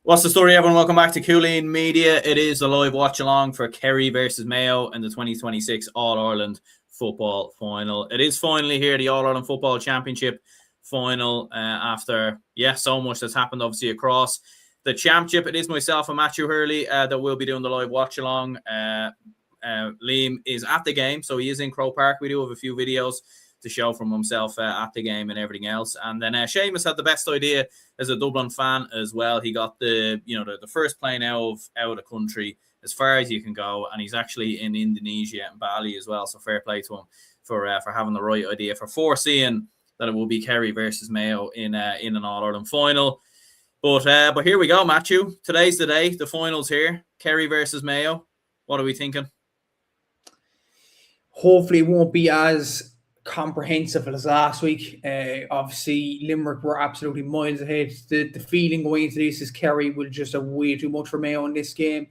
What's the story, everyone? Welcome back to Cooleen Media. It is a live watch-along for Kerry versus Mayo in the 2026 All-Ireland Football Final. It is finally here, the All-Ireland Football Championship Final, after, so much that's happened, obviously, across the championship. It is myself and Matthew Hurley that will be doing the live watch-along. Liam is at the game, so he is in Croke Park. We do have a few videos to show from himself at the game and everything else. And then Seamus had the best idea as a Dublin fan as well. He got the first plane out of the country as far as you can go, and he's actually in Indonesia and Bali as well. So fair play to him for having the right idea, for foreseeing that it will be Kerry versus Mayo in an All-Ireland final. But here we go, Matthew. Today's the day. The final's here. Kerry versus Mayo. What are we thinking? Hopefully it won't be as comprehensive as last week. Obviously Limerick were absolutely miles ahead. The feeling going into this is Kerry will just have way too much for Mayo in this game.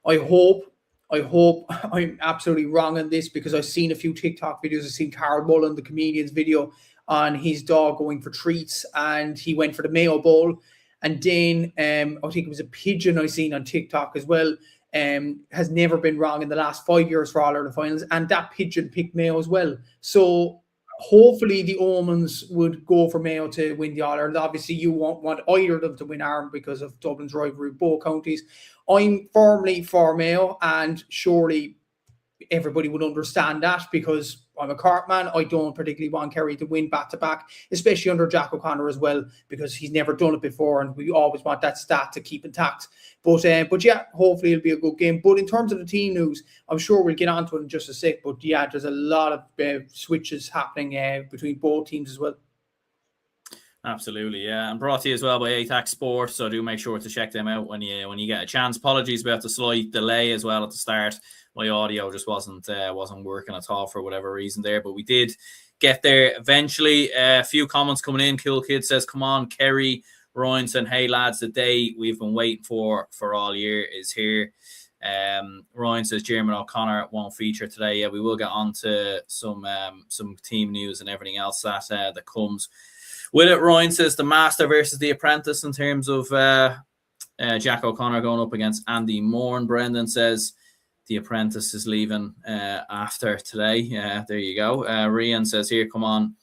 I hope I'm absolutely wrong on this, because I've seen a few TikTok videos. I've seen Carl Mullen, the comedian's video on his dog going for treats, and he went for the Mayo Bowl. And then I think it was a pigeon I seen on TikTok as well. Has never been wrong in the last 5 years for All-Ireland finals, and that pigeon picked Mayo as well. So hopefully the omens would go for Mayo to win the All-Ireland. Obviously you won't want either of them to win Ireland because of Dublin's rivalry with both counties. I'm firmly for Mayo, and surely everybody would understand that, because I'm a Cork man. I don't particularly want Kerry to win back-to-back, especially under Jack O'Connor as well, because he's never done it before, and we always want that stat to keep intact. But yeah, hopefully it'll be a good game. But in terms of the team news, I'm sure we'll get onto it in just a sec. But yeah, there's a lot of switches happening between both teams as well. Absolutely, yeah, and brought to you as well by ATAC Sports. So do make sure to check them out when you get a chance. Apologies about the slight delay as well at the start. My audio just wasn't working at all for whatever reason there, but we did get there eventually. A few comments coming in. Cool Kid says, "Come on, Kerry." Ryan saying, "Hey lads, the day we've been waiting for all year is here." Ryan says Jeremy O'Connor won't feature today. Yeah, we will get on to some team news and everything else that comes with it. Ryan says the Master versus the Apprentice in terms of Jack O'Connor going up against Andy Moore. Brendan says the Apprentice is leaving after today. Yeah, there you go. Rian says here, "Come on."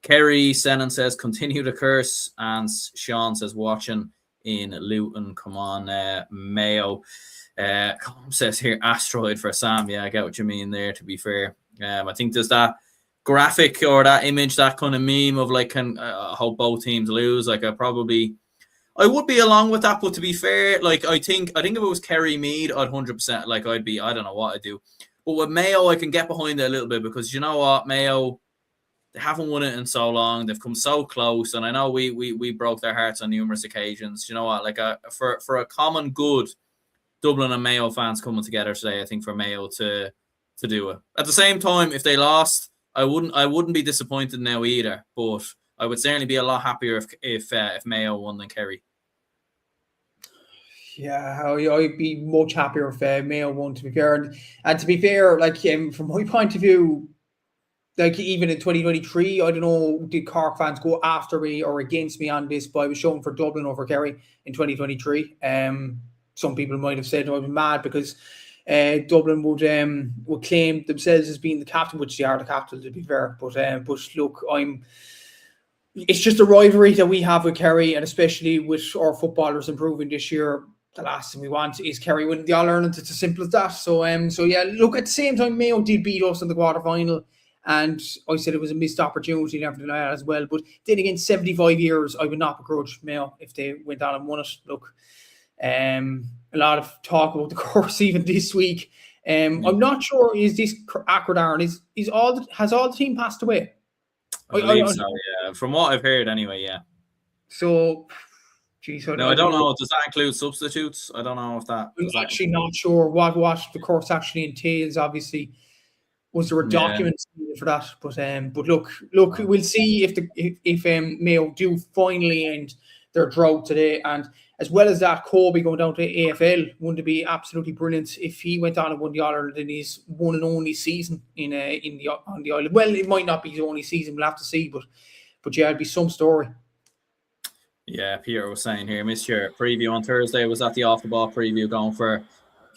Kerry Senan says continue to curse, and Sean says watching in Luton. Come on, Mayo. Colm says here asteroid for Sam. Yeah, I get what you mean there, to be fair. I think there's that graphic or that image, that kind of meme of like, I hope both teams lose. Like I would be along with that, but to be fair, like I think if it was Kerry Mead, I'd 100%, like I don't know what I'd do. But with Mayo, I can get behind it a little bit, because you know what, Mayo, they haven't won it in so long. They've come so close, and I know we broke their hearts on numerous occasions. You know what? Like for a common good, Dublin and Mayo fans coming together today, I think for Mayo to do it. At the same time, if they lost, I wouldn't be disappointed now either. But I would certainly be a lot happier if Mayo won than Kerry. Yeah, I'd be much happier if Mayo won, to be fair. And to be fair, like from my point of view, like even in 2023, I don't know, did Cork fans go after me or against me on this, but I was showing for Dublin over Kerry in 2023. Some people might have said I was mad because Dublin would claim themselves as being the captain, which they are the captain, to be fair. But look, it's just a rivalry that we have with Kerry, and especially with our footballers improving this year. The last thing we want is Kerry winning the All-Ireland. It's as simple as that. So yeah, look, at the same time, Mayo did beat us in the quarter-final, and I said it was a missed opportunity and everything like that as well. But then again, 75 years, I would not begrudge Mayo if they went on and won it. Look, a lot of talk about the course even this week. I'm not sure, is this accurate, Aaron? Has all the team passed away? I believe so, yeah. From what I've heard anyway, yeah. So, geez, I don't know. Does that include substitutes? I don't know if that... I'm actually not sure what the course actually entails, obviously. Was there a document for that? But look, we'll see if Mayo do finally end their drought today. And as well as that, Kobe going down to AFL, wouldn't it be absolutely brilliant if he went on and won the All-Ireland in his one and only season on the island? Well, it might not be his only season, we'll have to see, but yeah, it'd be some story. Yeah, Peter was saying here, missed your preview on Thursday. Was that the off the ball preview going for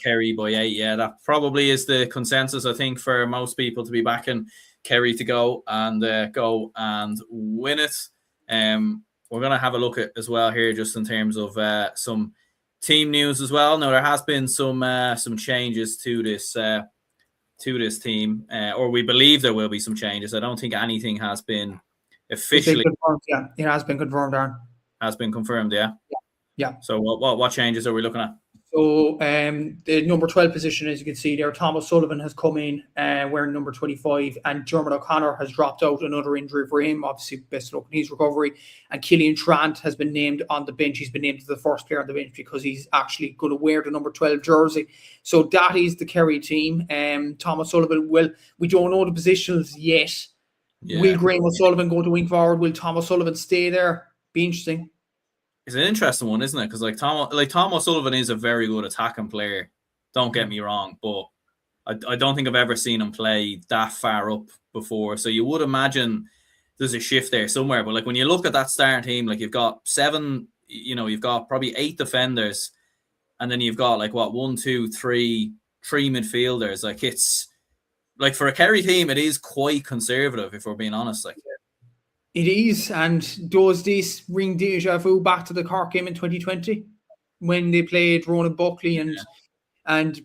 Kerry by 8? Yeah, that probably is the consensus, I think, for most people to be backing Kerry to go and win it. We're going to have a look at as well here, just in terms of some team news as well. Now, there has been some changes to this team, or we believe there will be some changes. I don't think anything has been officially confirmed. Yeah, it has been confirmed, Aaron. Has been confirmed, yeah? Yeah. So what changes are we looking at? So the number 12 position, as you can see there, Thomas Sullivan has come in wearing number 25, and Dermot O'Connor has dropped out, another injury for him. Obviously, best of luck in his recovery. And Killian Trant has been named on the bench. He's been named as the first player on the bench because he's actually going to wear the number 12 jersey. So that is the Kerry team. Thomas Sullivan, well, we don't know the positions yet. Yeah. Will Graham O'Sullivan go to wing forward? Will Thomas Sullivan stay there? Be interesting. It's an interesting one, isn't it? Because Tom O'Sullivan is a very good attacking player. Don't get me wrong, but I don't think I've ever seen him play that far up before. So you would imagine there's a shift there somewhere. But like when you look at that starting team, like you've got 7, you've got probably 8 defenders, and then you've got like 1, 2, 3 midfielders. Like it's like for a Kerry team, it is quite conservative if we're being honest. Like. It is, and does this ring deja vu back to the Cork game in 2020 when they played Ronan Buckley and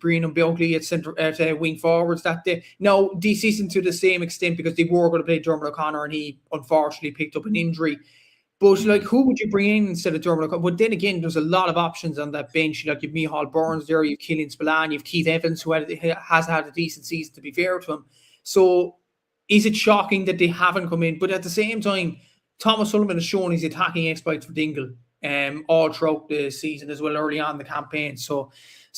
Brian Buckley at wing forwards that day? No, this isn't to the same extent because they were going to play Dermot O'Connor and he unfortunately picked up an injury. But like, who would you bring in instead of Dermot O'Connor? But then again, there's a lot of options on that bench. Like you've Micheál Burns there, you've Killian Spillane, you've Keith Evans, who has had a decent season, to be fair to him. So is it shocking that they haven't come in? But at the same time, Thomas Sullivan has shown his attacking exploits for Dingle all throughout the season as well, early on in the campaign. So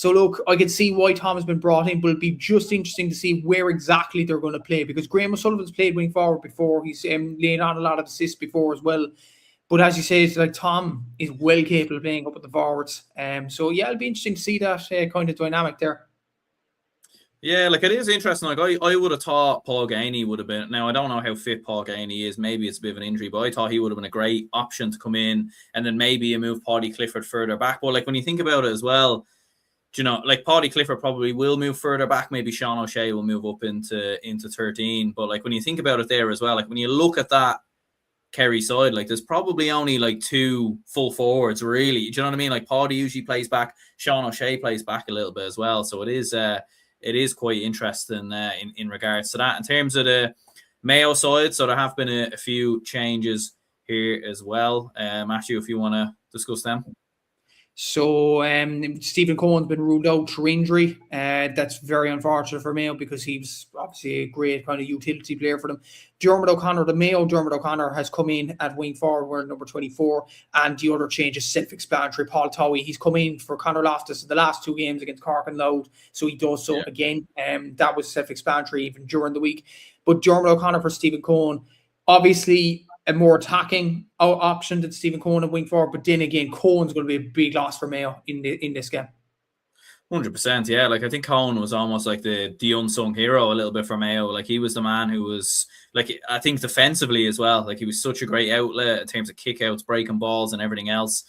look, I can see why Tom has been brought in, but it'll be just interesting to see where exactly they're going to play, because Graham O'Sullivan's played wing forward before. He's laid on a lot of assists before as well. But as you say, it's like Tom is well capable of playing up at the forwards. So yeah, it'll be interesting to see that kind of dynamic there. Yeah, like it is interesting. Like I would have thought Paul Gainey would have been. Now I don't know how fit Paul Gainey is. Maybe it's a bit of an injury, but I thought he would have been a great option to come in, and then maybe you move Paddy Clifford further back. But like when you think about it as well, like Paddy Clifford probably will move further back. Maybe Sean O'Shea will move up into 13. But like when you think about it there as well, like when you look at that Kerry side, like there's probably only like 2 full forwards really. Do you know what I mean? Like Paddy usually plays back. Sean O'Shea plays back a little bit as well. So it is quite interesting in regards to that. In terms of the Mayo side, so there have been a few changes here as well. Matthew, if you want to discuss them. So Stephen Cohen's been ruled out through injury. That's very unfortunate for Mayo because he was obviously a great kind of utility player for them. Dermot O'Connor, the Mayo Dermot O'Connor, has come in at wing forward wearing number 24, and the other change is self-explanatory. Paul Towie, he's come in for Conor Loftus in the last 2 games against Cork and Louth, so he does so again. That was self-explanatory even during the week. But Dermot O'Connor for Stephen Cohen, obviously a more attacking option than Stephen Cohen at wing forward, but then again, Cohen's going to be a big loss for Mayo in this game. 100%, yeah. Like I think Cohen was almost like the unsung hero a little bit for Mayo. Like he was the man who was like, I think defensively as well. Like he was such a great outlet in terms of kickouts, breaking balls, and everything else.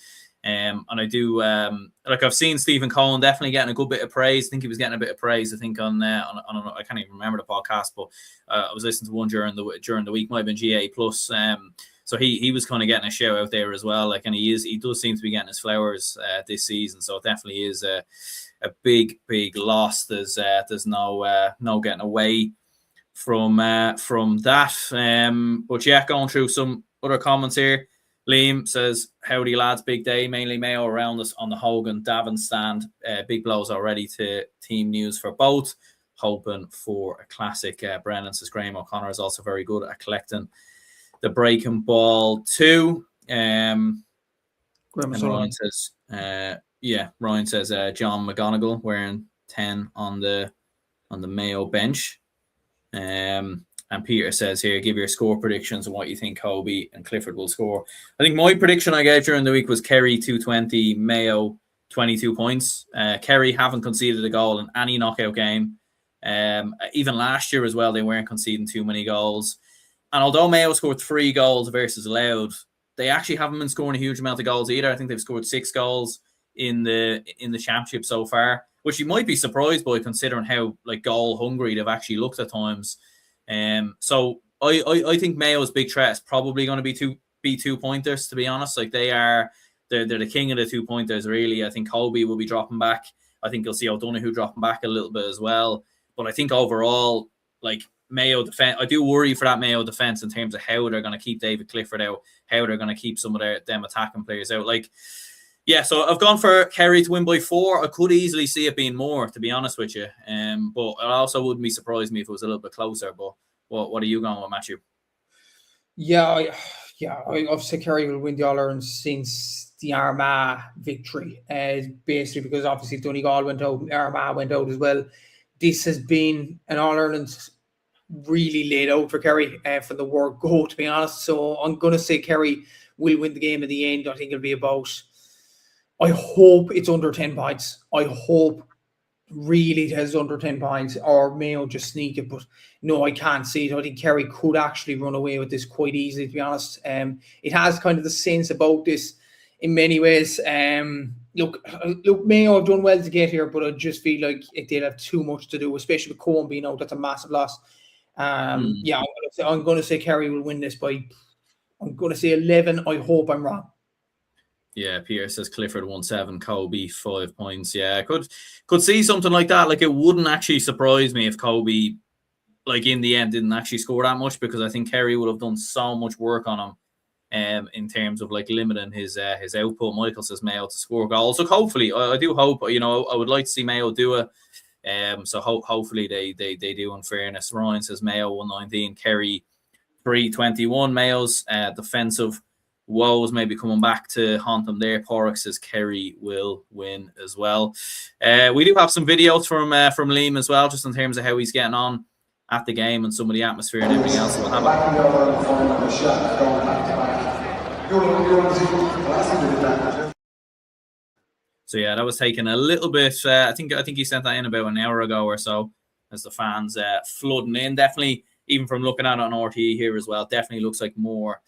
And I do like I've seen Stephen Cohen definitely getting a good bit of praise. I think he was getting a bit of praise. I think on I can't even remember the podcast, but I was listening to one during the week. Might have been GA Plus. So he was kind of getting a shout out there as well. Like, and he does seem to be getting his flowers this season. So it definitely is a big loss. There's no getting away from that. But yeah, going through some other comments here. Liam says, howdy lads, big day, mainly Mayo around us on the Hogan Davin stand. Big blows already to team news for both. Hoping for a classic. Brennan says Graham O'Connor is also very good at collecting the breaking ball too. Ryan says, Ryan says John McGonigal wearing 10 on the Mayo bench. And Peter says here, give your score predictions and what you think Hobie and Clifford will score. I think my prediction I gave during the week was Kerry 220, Mayo 22 points. Kerry haven't conceded a goal in any knockout game. Even last year as well, they weren't conceding too many goals. And although Mayo scored 3 goals versus Louth, they actually haven't been scoring a huge amount of goals either. I think they've scored 6 goals in the championship so far, which you might be surprised by considering how like goal hungry they've actually looked at times. So I think Mayo's big threat is probably going to be 2-pointers, to be honest. Like they're the king of the 2-pointers, really. I think Colby will be dropping back. I think you'll see O'Donoghue dropping back a little bit as well. But I think overall, like Mayo defense, I do worry for that Mayo defense in terms of how they're going to keep David Clifford out, how they're going to keep some of them attacking players out. Like, yeah, so I've gone for Kerry to win by 4. I could easily see it being more, to be honest with you. But I also wouldn't be surprised me if it was a little bit closer. But what are you going with, Matthew? Yeah, I obviously Kerry will win the All-Ireland since the Armagh victory. Basically because obviously Donegal went out, Armagh went out as well. This has been an All-Ireland really laid out for Kerry from the word go, to be honest. So I'm going to say Kerry will win the game in the end. I think it'll be about, I hope it's under 10 points. I hope really it has under 10 points, or Mayo just sneak it. But no, I can't see it. I think Kerry could actually run away with this quite easily, to be honest. It has kind of the sense about this in many ways. Look, Mayo have done well to get here, but I just feel like they'll have too much to do, especially with Cohen being out. That's a massive loss. Yeah, I'm going to say Kerry will win this by, I'm going to say 11. I hope I'm wrong. Yeah, Pierre says Clifford 1-7, Kobe 5 points. Yeah, I could see something like that. Like, it wouldn't actually surprise me if Kobe, like, in the end didn't actually score that much, because I think Kerry would have done so much work on him in terms of like limiting his output. Michael says Mayo to score goals. So hopefully, I do hope, you know, I would like to see Mayo do it. So hopefully they do, in fairness. Ryan says Mayo 119, Kerry 321. Mayo's defensive woes maybe coming back to haunt them there. Porrick says Kerry will win as well. We do have some videos from Liam as well, just in terms of how he's getting on at the game and some of the atmosphere and everything else. So we'll have So yeah, that was taken a little bit. I think he sent that in about an hour ago or so, as the fans flooding in. Definitely, even from looking at it on RTE here as well, definitely looks like more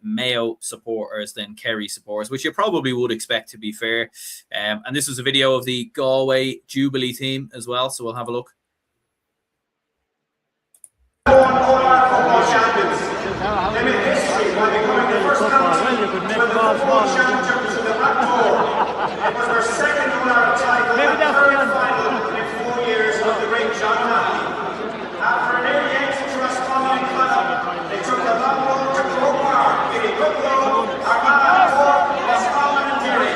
Mayo supporters than Kerry supporters, which you probably would expect, to be fair. And this was a video of the Galway Jubilee team as well, so we'll have a look. Football champions. They made history by becoming the first country to win the football championships in the Black Door. It was their second All-Ireland title and third final in 4 years of the great John Mahoney. After an 88 to Roscommon and Connacht, they took the long road to Croke Park, beating Wicklow, Armagh, Cork, Roscommon and Kerry.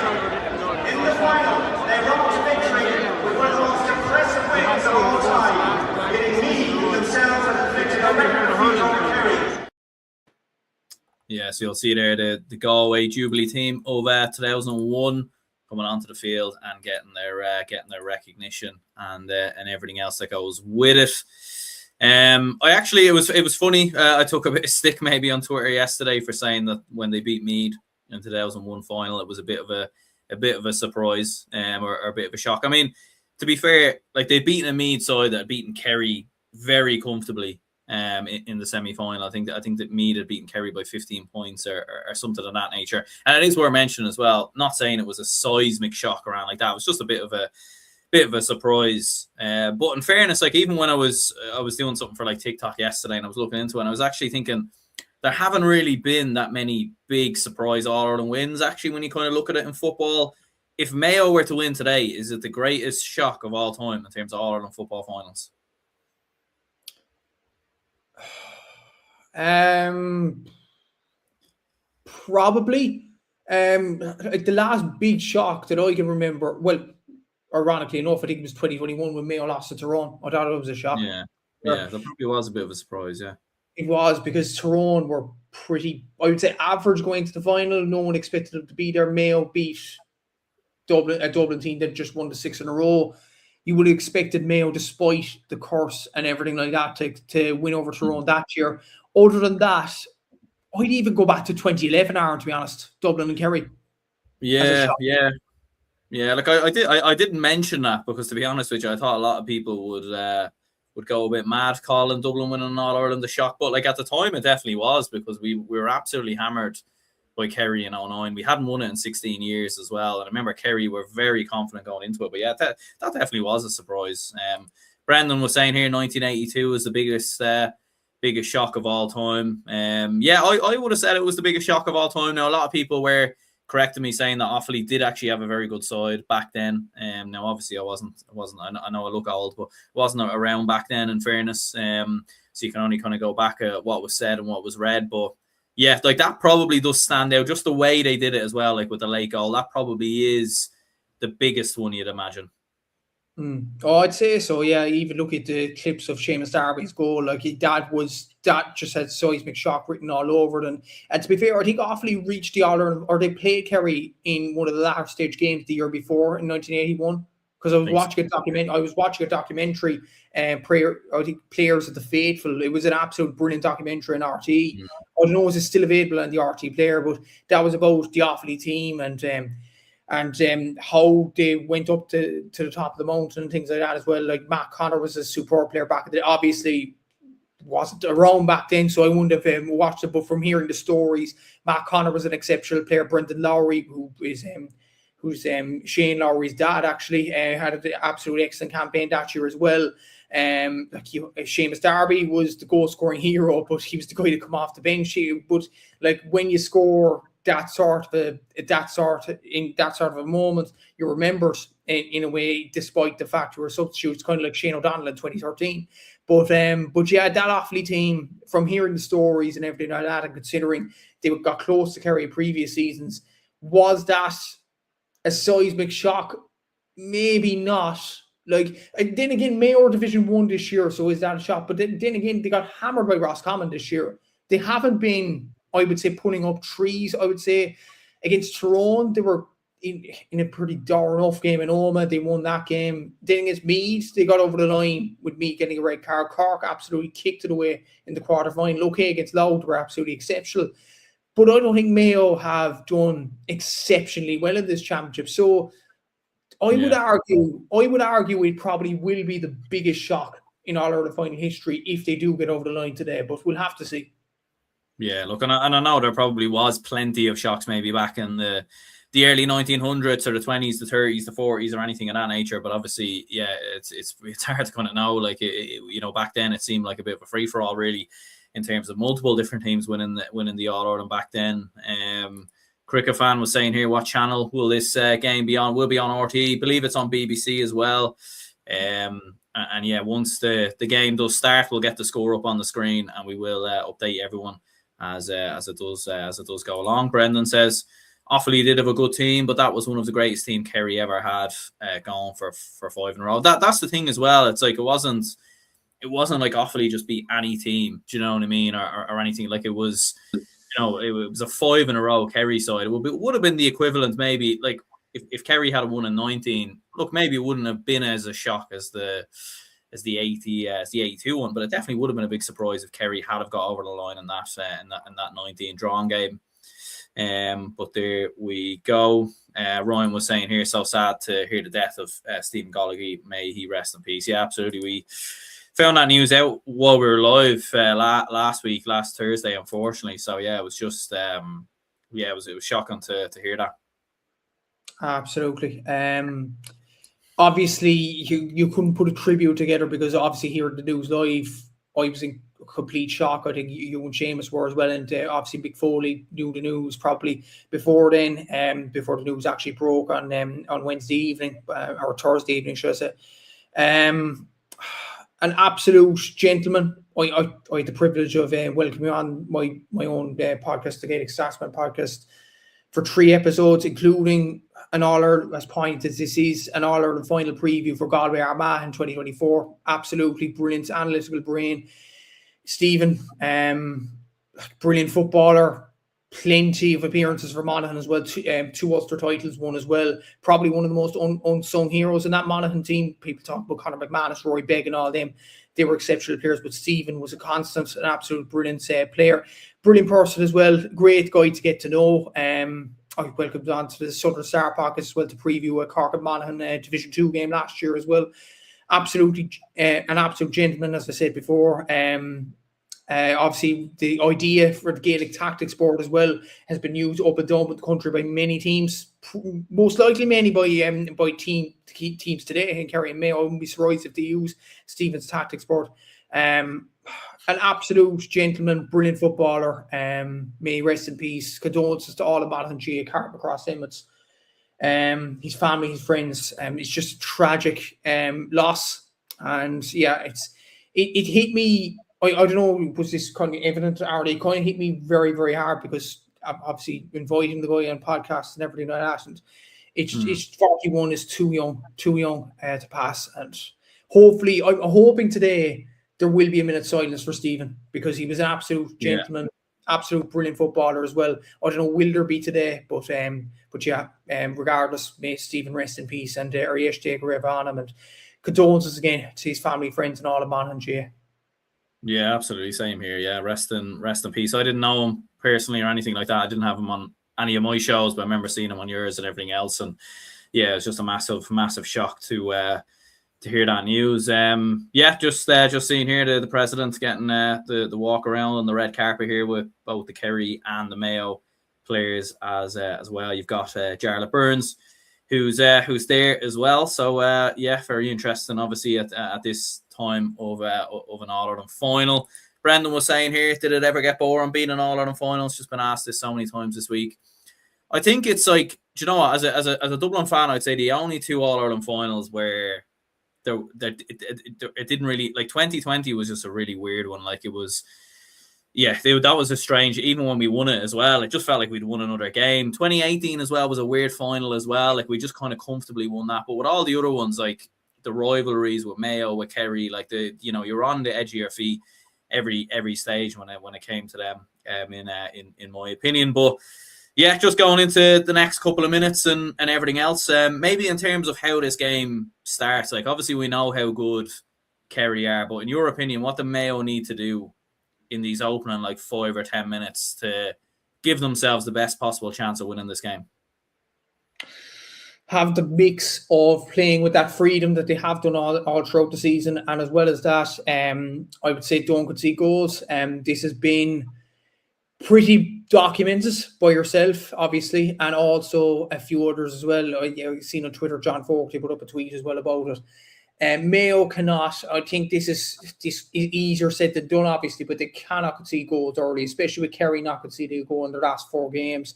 In the final, they rode to victory with one of the most impressive wins of all time, beating Meath, who themselves had inflicted a record defeat over Kerry. Yeah, so you'll see there the Galway Jubilee team of 2001 coming onto the field and getting their recognition and everything else that goes with it. It was funny. I took a bit of stick maybe on Twitter yesterday for saying that when they beat Meath in 2001 final, it was a bit of a surprise or a bit of a shock. I mean, to be fair, like, they've beaten a Meath side that had beaten Kerry very comfortably in the semi-final. I think that Meath had beaten Kerry by 15 points or something of that nature. And it is worth mentioning as well, not saying it was a seismic shock around like that. It was just a bit of a surprise. But in fairness, like, even when I was doing something for like TikTok yesterday and I was looking into it, and I was actually thinking there haven't really been that many big surprise All-Ireland wins, actually, when you kind of look at it in football. If Mayo were to win today, is it the greatest shock of all time in terms of All-Ireland football finals? Probably. Like, the last big shock that I can remember, well, ironically enough, I think it was 2021 when Mayo lost to Tyrone. I thought it was a shock. Yeah, that probably was a bit of a surprise, yeah. It was, because Tyrone were pretty, I would say, average going to the final. No one expected them to be there. Mayo beat Dublin, a Dublin team that just won the 6 in a row. You would have expected Mayo, despite the curse and everything like that, to win over Tyrone that year. Other than that, I'd even go back to 2011, Aaron, to be honest. Dublin and Kerry. Yeah. Like, I didn't mention that because, to be honest with you, I thought a lot of people would go a bit mad calling Dublin winning All-Ireland the shock. But like, at the time, it definitely was, because we were absolutely hammered by Kerry in 09. We hadn't won it in 16 years as well. And I remember Kerry were very confident going into it. But yeah, that definitely was a surprise. Brendan was saying here 1982 was the biggest shock of all time. Yeah, I would have said it was the biggest shock of all time. Now, a lot of people were correcting me saying that Offaly did actually have a very good side back then. Now, obviously, I wasn't. I know I look old, but wasn't around back then, in fairness. So you can only kind of go back at what was said and what was read. But yeah, like that probably does stand out. Just the way they did it as well, like with the late goal, that probably is the biggest one you'd imagine. Oh, I'd say so. Yeah, even look at the clips of Seamus Darby's goal. Like that just had seismic shock written all over it. And to be fair, I think Offaly reached the All-Ireland, or they played Kerry in one of the latter stage games the year before in 1981. Because I was watching a documentary, I think Players of the Faithful. It was an absolute brilliant documentary on RT. I don't know if it's still available on the RT player, but that was about the Offaly team and how they went up to the top of the mountain and things like that as well. Like Matt Connor was a superb player back then. Obviously wasn't around back then, so I wouldn't have watched it. But from hearing the stories, Matt Connor was an exceptional player. Brendan Lowry, who's Shane Lowry's dad, actually had an absolute excellent campaign that year as well. Seamus Darby was the goal scoring hero, but he was the guy to come off the bench. But like when you score that sort of a moment, you remember it in a way, despite the fact you were substitutes, kind of like Shane O'Donnell in 2013. But yeah, that Offaly team, from hearing the stories and everything like that, and considering they got close to Kerry in previous seasons, was that a seismic shock? Maybe not. Like, then again, Mayo Division 1 this year, so is that a shock? But then again, they got hammered by Roscommon this year. They haven't been, I would say, putting up trees. I would say against Tyrone, they were in a pretty dour enough game in Oma. They won that game. Then against Meath, they got over the line with Meath getting a red card. Cork absolutely kicked it away in the quarterfinal. Okay, against Louth were absolutely exceptional. But I don't think Mayo have done exceptionally well in this championship. So I would argue it probably will be the biggest shock in All-Ireland final history if they do get over the line today. But we'll have to see. Yeah, look, and I know there probably was plenty of shocks maybe back in the early 1900s or the 20s, the 30s, the 40s, or anything of that nature. But obviously, yeah, it's hard to kind of know. Like, back then it seemed like a bit of a free for all, really, in terms of multiple different teams winning the All-Ireland back then. Cricket fan was saying here, what channel will this game be on? Will be on RTE. I believe it's on BBC as well. And yeah, once the game does start, we'll get the score up on the screen and we will update everyone as it does go along. Brendan says Offaly did have a good team, but that was one of the greatest team Kerry ever had going for 5 in a row. That's the thing as well. It's like it wasn't like Offaly just beat any team. Do you know what I mean, or anything? Like it was. It was a 5 in a row Kerry side. It would have been the equivalent, maybe, like if Kerry had won in 19. Look, maybe it wouldn't have been as a shock as the 82 one, but it definitely would have been a big surprise if Kerry had have got over the line in that 19 drawn game. But there we go. Ryan was saying here, so sad to hear the death of Stephen Gallagher. May he rest in peace. Yeah, absolutely. We found that news out while we were live last Thursday, unfortunately. So yeah, it was just it was shocking to hear that. Absolutely. Obviously, you couldn't put a tribute together because obviously hearing the news live, I was in complete shock. I think you and Seamus were as well, and obviously Mick Foley knew the news probably before then, before the news actually broke on Wednesday evening or Thursday evening, should I say. An absolute gentleman. I had the privilege of welcoming on my own podcast, the Gaelic Statsman podcast, for 3 episodes, including an All-Ireland, as point as this is, an All-Ireland final preview for Galway Armagh in 2024. Absolutely brilliant, analytical brain. Stephen, brilliant footballer. Plenty of appearances for Monaghan as well. 2 Ulster titles won as well. Probably one of the most unsung heroes in that Monaghan team. People talk about Conor McManus, Rory Begg and all them. They were exceptional players, but Stephen was a constant, an absolute brilliant player. Brilliant person as well. Great guy to get to know. I welcomed on to the Southern Star podcast as well to preview a Cork and Monaghan Division 2 game last year as well. Absolutely an absolute gentleman, as I said before. Obviously, the idea for the Gaelic tactics board as well has been used up and down the country by many teams, most likely many by teams today in Kerry and Mayo. I wouldn't be surprised if they use Stephen's tactics board. An absolute gentleman, brilliant footballer. May he rest in peace. Condolences to all of Monaghan G. Carp across Emmets. His family, his friends. It's just a tragic loss. And yeah, it hit me. I don't know, was this kind of evident already? It kind of hit me very, very hard because I'm obviously inviting the guy on podcasts and everything like that. And it's 41 is too young to pass. And hopefully, I'm hoping today there will be a minute's silence for Stephen because he was an absolute gentleman, absolute brilliant footballer as well. I don't know, will there be today? But yeah, regardless, may Stephen rest in peace and Ariesh take a rip on him. And condolences again to his family, friends, and all of Monaghan G. Yeah, absolutely. Same here. Yeah, rest in peace. I didn't know him personally or anything like that. I didn't have him on any of my shows, but I remember seeing him on yours and everything else. And yeah, it's just a massive shock to hear that news. Just seeing here the president getting the walk around on the red carpet here with both the Kerry and the Mayo players as well. You've got Jarlath Burns, who's there as well. So very interesting. Obviously at this time of an All-Ireland final. Brendan was saying here, did it ever get boring being an All-Ireland final? It's just been asked this so many times this week. I think it's like, do you know what? As a Dublin fan, I'd say the only two All-Ireland finals where it didn't really, like 2020 was just a really weird one. Like it was, that was a strange, even when we won it as well, it just felt like we'd won another game. 2018 as well was a weird final as well. Like we just kind of comfortably won that. But with all the other ones, like the rivalries with Mayo, with Kerry, like you're on the edge of your feet every stage when it came to them, in my opinion. But yeah, just going into the next couple of minutes and everything else, maybe in terms of how this game starts, like obviously we know how good Kerry are, but in your opinion, what do Mayo need to do in these opening like 5 or 10 minutes to give themselves the best possible chance of winning this game? Have the mix of playing with that freedom that they have done all throughout the season, and as well as that, I would say don't concede goals. This has been pretty documented by yourself, obviously, and also a few others as well. I've seen on Twitter, John Fogarty put up a tweet as well about it. Mayo cannot, I think this is easier said than done, obviously, but they cannot concede goals early, especially with Kerry not conceding a goal in their last 4 games.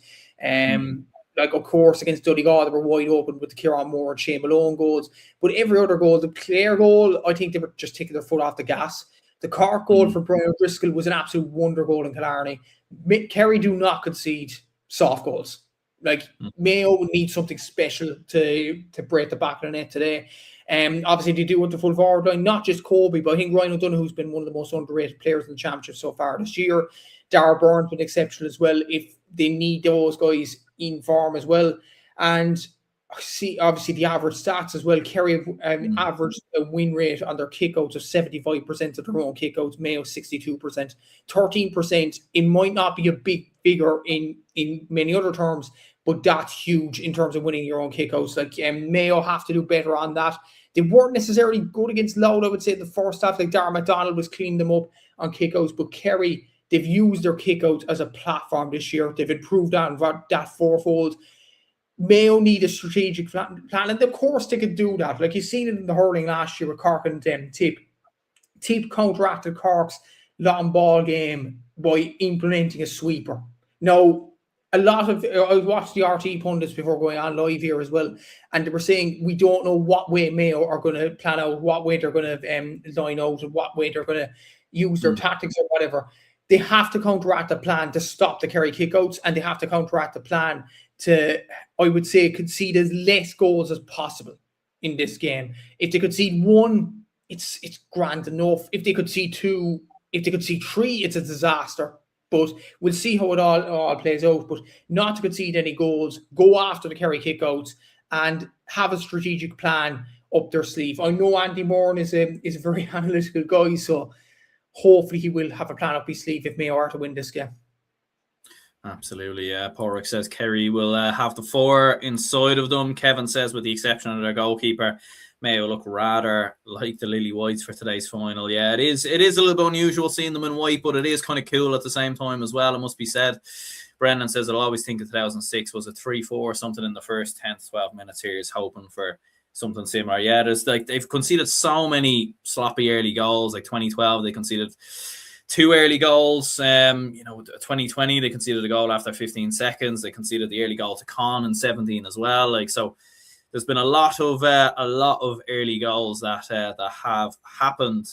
Like, of course, against Donegal, they were wide open with the Kieran Moore and Shane Malone goals. But every other goal, the Clare goal, I think they were just taking their foot off the gas. The Cork goal for Brian O'Driscoll was an absolute wonder goal in Killarney. Kerry do not concede soft goals. Like, Mayo would need something special to break the back of the net today. Obviously, they do with the full forward line, not just Kobe, but I think Ryan O'Donoghue's been one of the most underrated players in the championship so far this year. Dara Byrne's been exceptional as well. If they need those guys in form as well. And see, obviously, the average stats as well. Kerry averaged a win rate on their kickouts of 75% of their own kickouts, Mayo 62%. 13%, it might not be a big figure in many other terms, but that's huge in terms of winning your own kickouts. Like, Mayo have to do better on that. They weren't necessarily good against Louth, I would say, in the first half. Like, Darragh MacDonald was cleaning them up on kickouts, but Kerry, they've used their kickouts as a platform this year. They've improved that fourfold. Mayo need a strategic plan, and of course they could do that. Like, you've seen it in the hurling last year with Cork and Tip. Tip counteracted Cork's long ball game by implementing a sweeper. Now, I watched the RT pundits before going on live here as well, and they were saying we don't know what way Mayo are going to plan out, what way they're going to line out, and what way they're going to use their tactics or whatever. They have to counteract the plan to stop the Kerry kickouts, and they have to counteract the plan to, I would say, concede as less goals as possible in this game. If they concede 1, it's grand enough. If they concede 2, if they concede 3, it's a disaster. But we'll see how it all plays out. But not to concede any goals, go after the Kerry kickouts, and have a strategic plan up their sleeve. I know Andy Moran is a very analytical guy, so hopefully he will have a plan up his sleeve if Mayo are to win this game. Absolutely, yeah. Porrick says Kerry will have the 4 inside of them. Kevin says with the exception of their goalkeeper, Mayo look rather like the Lily Whites for today's final. Yeah, it is a little bit unusual seeing them in white, but it is kind of cool at the same time as well, it must be said. Brendan says, I'll always think of 2006 was a 3-4 or something in the first 10 to 12 minutes here. He's hoping for something similar. Yeah, there's like they've conceded so many sloppy early goals. Like 2012, they conceded 2 early goals. 2020 they conceded a goal after 15 seconds. They conceded the early goal to Con in 17 as well. Like so, there's been a lot of early goals that have happened.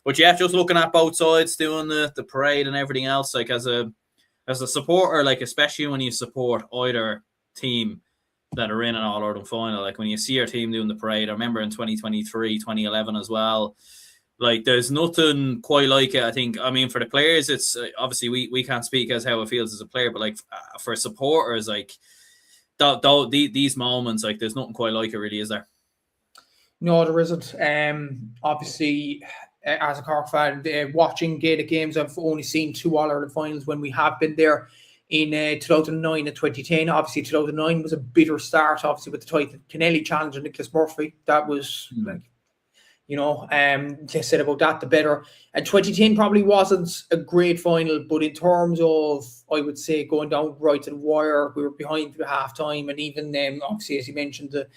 But yeah, just looking at both sides doing the parade and everything else, like as a supporter, like especially when you support either team that are in an All-Ireland final, like when you see your team doing the parade, I remember in 2023, 2011 as well, like there's nothing quite like it. I think, I mean, for the players, it's obviously we can't speak as how it feels as a player, but like for supporters, like these moments, like there's nothing quite like it really, is there? No, there isn't. Obviously, as a Cork fan, watching Gaelic games, I've only seen 2 All-Ireland finals when we have been there in 2009 and 2010. Obviously, 2009 was a bitter start, obviously, with the Tyson Kennelly challenge and Nicholas Murphy. That was like, less said about that, the better. And 2010 probably wasn't a great final, but in terms of, I would say, going down right to the wire, we were behind the half time, and even obviously, as you mentioned, the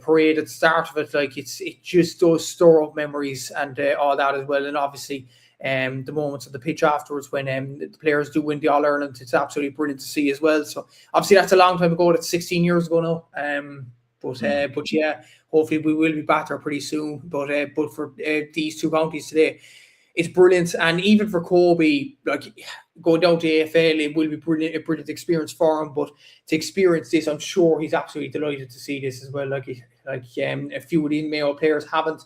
parade at the start of it, like it just does store up memories and all that as well. And obviously, the moments on the pitch afterwards when the players do win the All-Ireland, it's absolutely brilliant to see as well. So obviously, that's a long time ago. That's 16 years ago now. But yeah, hopefully we will be back there pretty soon. But for these 2 counties today, it's brilliant. And even for Kobe, like going down to AFL, it will be a brilliant experience for him. But to experience this, I'm sure he's absolutely delighted to see this as well. Like a few of the Mayo players haven't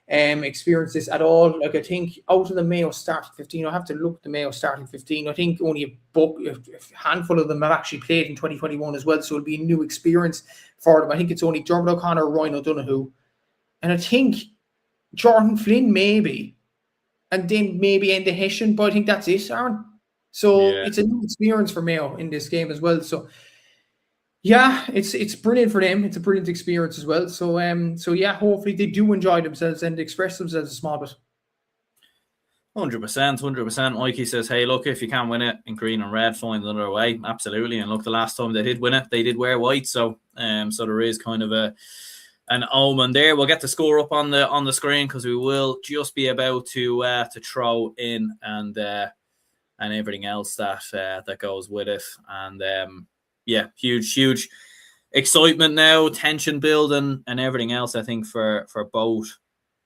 experienced this at all. Like I think out of the Mayo starting 15, I have to look at the Mayo starting 15. I think only a handful of them have actually played in 2021 as well. So it'll be a new experience for them. I think it's only Dermot O'Connor, Ryan O'Donoghue, and I think Jordan Flynn maybe, and then maybe Enda Hessian, but I think that's it, Aaron. So It's a new experience for Mayo in this game as well. So yeah, it's brilliant for them. It's a brilliant experience as well. So yeah, hopefully they do enjoy themselves and express themselves a small bit. 100%. Mikey says, hey, look, if you can't win it in green and red, find another way. Absolutely. And look, the last time they did win it, they did wear white. So there is kind of an omen there. We'll get the score up on the screen because we will just be about to throw in and everything else that goes with it. And yeah, huge excitement now, tension building and everything else, I think, for both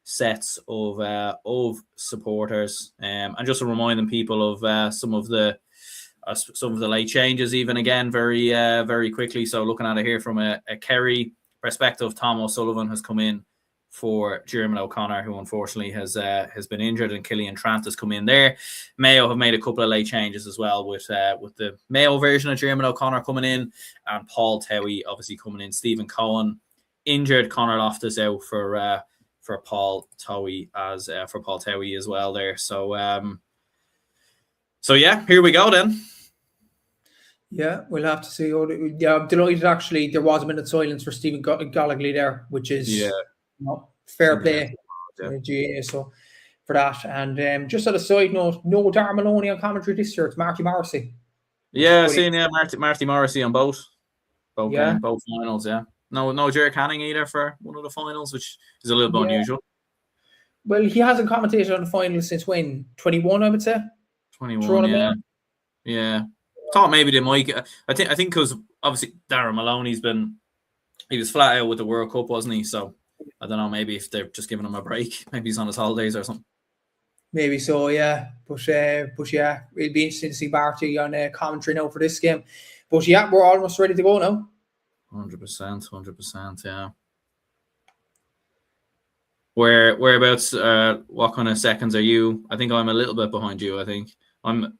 sets of supporters. And just reminding people of some of the late changes, even again, very quickly. So looking at it here from a Kerry perspective, Tom O'Sullivan has come in for Jeremy O'Connor, who unfortunately has been injured, and Killian Trant has come in there. Mayo have made a couple of late changes as well, with the Mayo version of Jeremy O'Connor coming in, and Paul Towie obviously coming in. Stephen Cohen injured, Conor Loftus out for Paul Towie as well there. So yeah, here we go then. Yeah, we'll have to see. Yeah, I'm delighted actually. There was a minute silence for Stephen Gallagher there, which is fair play. GA, so for that. And just on a side note, no Dar Maloney on commentary this year. It's Marty Morrissey. Yeah, seeing Marty Morrissey on both finals. Yeah, no Jared Canning either for one of the finals, which is a little bit unusual. Well, he hasn't commentated on the finals since when? 21, I would say. 21. Yeah. Thought maybe they might. I think because obviously Darren Maloney's he was flat out with the World Cup, wasn't he? So I don't know, maybe if they're just giving him a break, maybe he's on his holidays or something. Maybe so, yeah. But yeah, it'd be interesting to see Barty on commentary now for this game. But yeah, we're almost ready to go now. 100%, yeah. Whereabouts? What kind of seconds are you? I think I'm a little bit behind you. I think the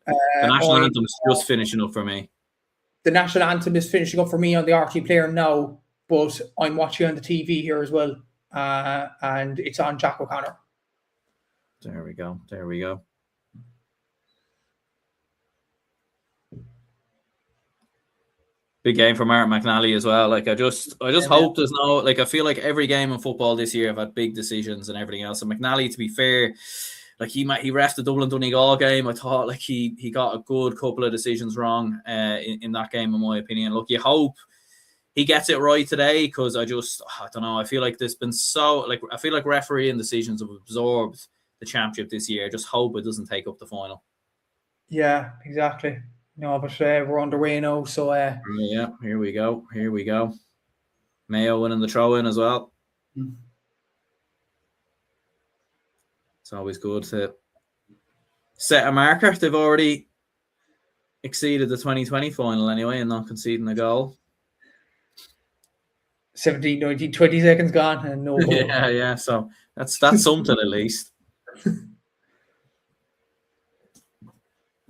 national anthem is just finishing up for me. The national anthem is finishing up for me on the RT player now, but I'm watching on the TV here as well, and it's on Jack O'Connor. There we go. Big game for Martin McNally as well. Like I just hope there's no, like, I feel like every game in football this year have had big decisions and everything else. And McNally, to be fair, like he refed the Dublin Donegal game. I thought like he got a good couple of decisions wrong in that game, in my opinion. Look, you hope he gets it right today, because I don't know. I feel like there's been I feel like refereeing decisions have absorbed the championship this year. I just hope it doesn't take up the final. Yeah, exactly. No, but we're underway now, so yeah, here we go. Mayo winning the throw-in as well. It's always good to set a marker. They've already exceeded the 2020 final anyway and not conceding a goal. 17, 19, 20 seconds gone and no goal. Yeah. So that's something at least.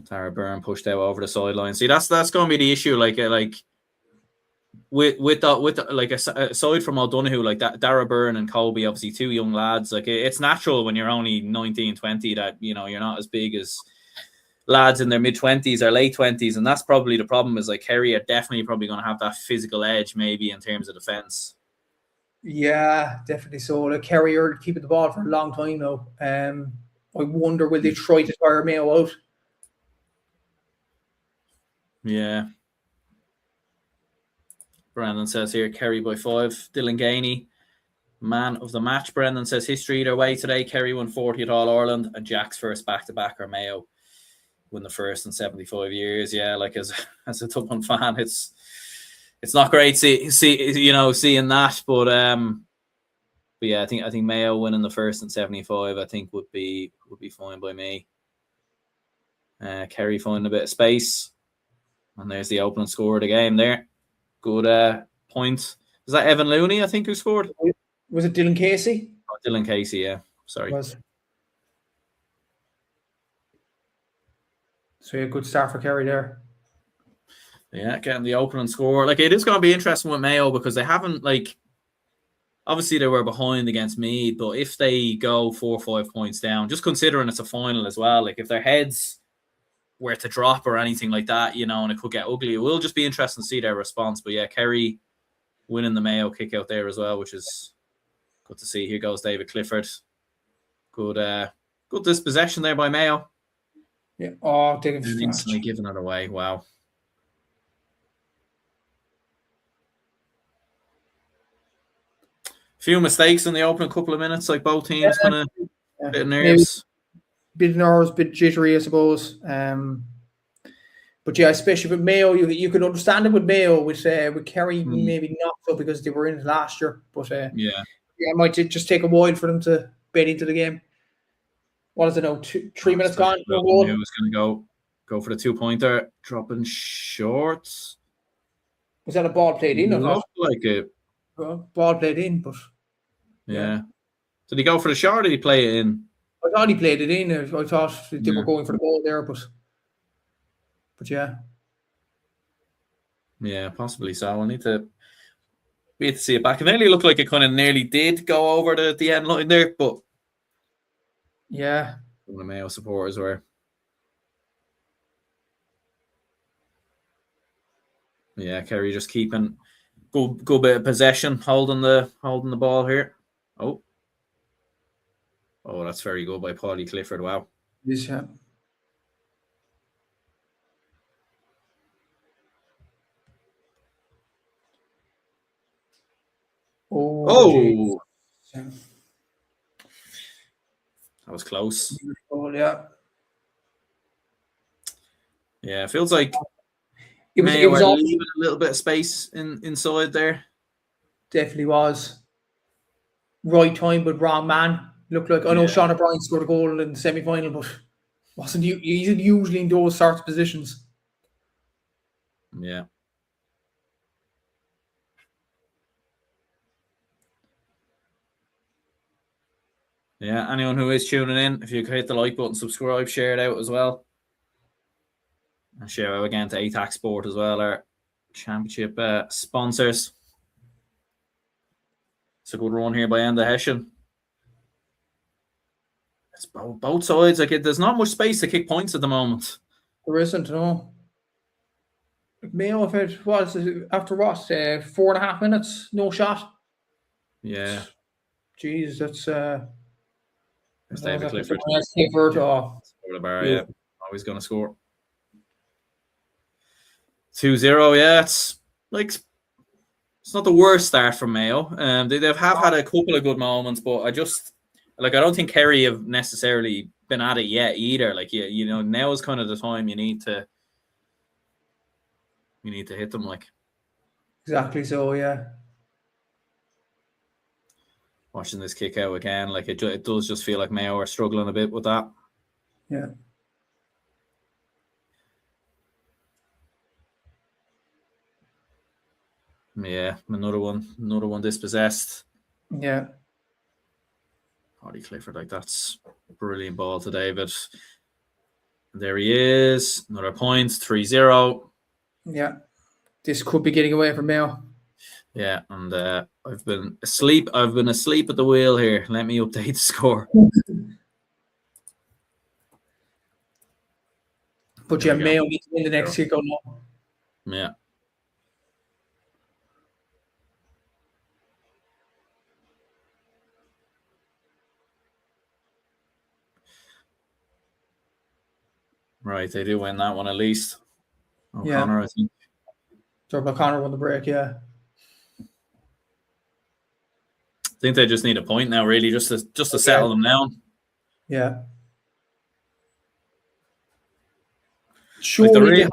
Tara Byrne pushed out over the sideline. See, that's going to be the issue. Like with the, like, aside from O'Donoghue, like that, Dara Byrne and Colby, obviously two young lads. Like it's natural when you're only 19, 20 that you're not as big as lads in their mid-20s or late 20s, and that's probably the problem. Is like Kerry are definitely probably going to have that physical edge, maybe in terms of defense. Yeah, definitely so. Like Kerry are keeping the ball for a long time now. I wonder, will they try to tire Mayo out? Yeah. Brendan says here, Kerry by 5. Dylan Gainey, man of the match. Brendan says, history either way today. Kerry won 40 at All-Ireland, and Jack's first back-to-back, or Mayo win the first in 75 years. Yeah, like as a Dublin fan, it's not great seeing that, but yeah, I think Mayo winning the first in 75, I think would be fine by me. Kerry finding a bit of space, and there's the opening score of the game there. Good point. Was that Evan Looney, I think, who scored? Was it Dylan Casey? Oh, Dylan Casey, yeah. Sorry. So a good start for Kerry there. Yeah, getting the opening score. Like, it is going to be interesting with Mayo, because they haven't, like, obviously they were behind against Meath, but if they go 4 or 5 points down, just considering it's a final as well, like if their heads were to drop or anything like that, and it could get ugly, it will just be interesting to see their response. But yeah, Kerry winning the Mayo kick out there as well, which is good to see. Here goes David Clifford. Good dispossession there by Mayo. Yeah. Oh, David instantly giving it away. Wow. Few mistakes in the opening couple of minutes, like both teams kind of bit of nerves. Bit nervous, bit jittery, I suppose. But yeah, especially with Mayo, you could understand it with Mayo. With Kerry, maybe not so, because they were in it last year. But yeah, it might just take a while for them to bet into the game. What is it now? 3 minutes gone. Who was going to go for the 2-pointer, dropping short. Was that a ball played in? Looked like it. Ball played in, but yeah. Did he go for the shot, or did he play it in? I thought he played it in. I thought they were going for the ball there, but yeah. Yeah, possibly so. I need to see it back. It nearly looked like it kind of nearly did go over the end line there, but yeah, one of the Mayo supporters were. Yeah, Kerry just keeping good bit of possession, holding the ball here. Oh, that's very good by Paulie Clifford. Wow. Yes, yeah. Oh. That was close. Oh, yeah. Yeah, it feels like it was leaving a little bit of space inside there. Definitely was. Right time, but wrong man. Looked like, I know Sean O'Brien scored a goal in the semi-final, but he's usually in those sorts of positions. Yeah. Yeah, anyone who is tuning in, if you could hit the like button, subscribe, share it out as well. And share out again to ATAC Sport as well, our championship sponsors. It's a good run here by Enda Hessian. It's both sides. Like there's not much space to kick points at the moment. There isn't, no. Mayo have had, after what, 4.5 minutes, no shot. Yeah. Jeez, that's There's David Clifford. Clifford. Yeah. Oh, The bar, yeah. Always going to score. 2-0, yeah. It's like it's not the worst start from Mayo. They've had a couple of good moments, but I don't think Kerry have necessarily been at it yet either. Like you know, now is kind of the time you need to hit them. Like exactly. So yeah. Watching this kick out again, like it does just feel like Mayo are struggling a bit with that. Yeah. Yeah, another one dispossessed. Yeah. Hardy Clifford, like that's a brilliant ball to David. There he is. Another point, 3-0. Yeah. This could be getting away from Mayo. Yeah, and I've been asleep at the wheel here. Let me update the score. But yeah, Mayo need to win the next kick out now. Yeah. Right, they do win that one at least. O'Connor, I think. Dermot O'Connor won the break, yeah. I think they just need a point now, really, just to settle them down. Yeah. Surely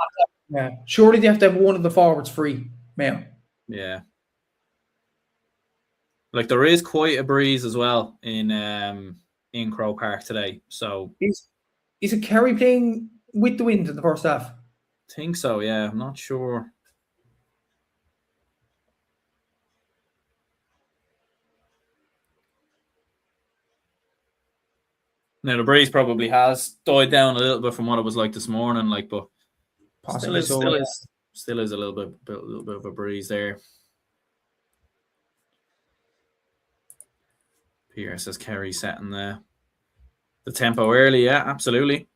they have to have one of the forwards free, Mayo. Yeah. Like there is quite a breeze as well in Crow Park today. So is it Kerry playing with the wind in the first half? I think so, yeah. I'm not sure. Now the breeze probably has died down a little bit from what it was like this morning, like, but still is a little bit of a breeze there. Pierre says Kerry setting the tempo early, yeah, absolutely.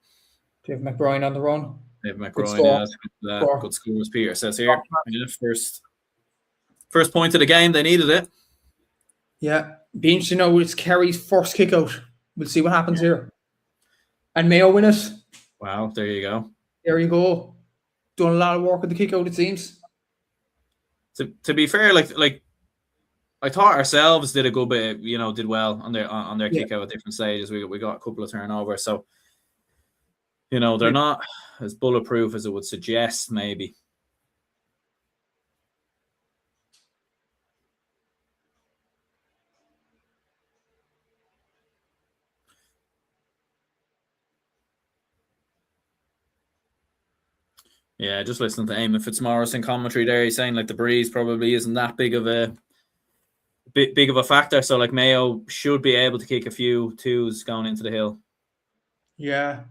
Dave McBride on the run. Dave McBride, good scores. Peter says here, first point of the game, they needed it. Yeah, be interesting to know it's Kerry's first kick out. We'll see what happens here. And Mayo win it. Wow, there you go. There you go. Done a lot of work at the kick out, it seems. To be fair, like I thought ourselves did a good bit, did well on their kick out at different stages. We got a couple of turnovers, so they're not as bulletproof as it would suggest, maybe. Yeah, just listening to Eamon Fitzmaurice in commentary there, he's saying like the breeze probably isn't that big of a factor. So like Mayo should be able to kick a few twos going into the hill. Yeah.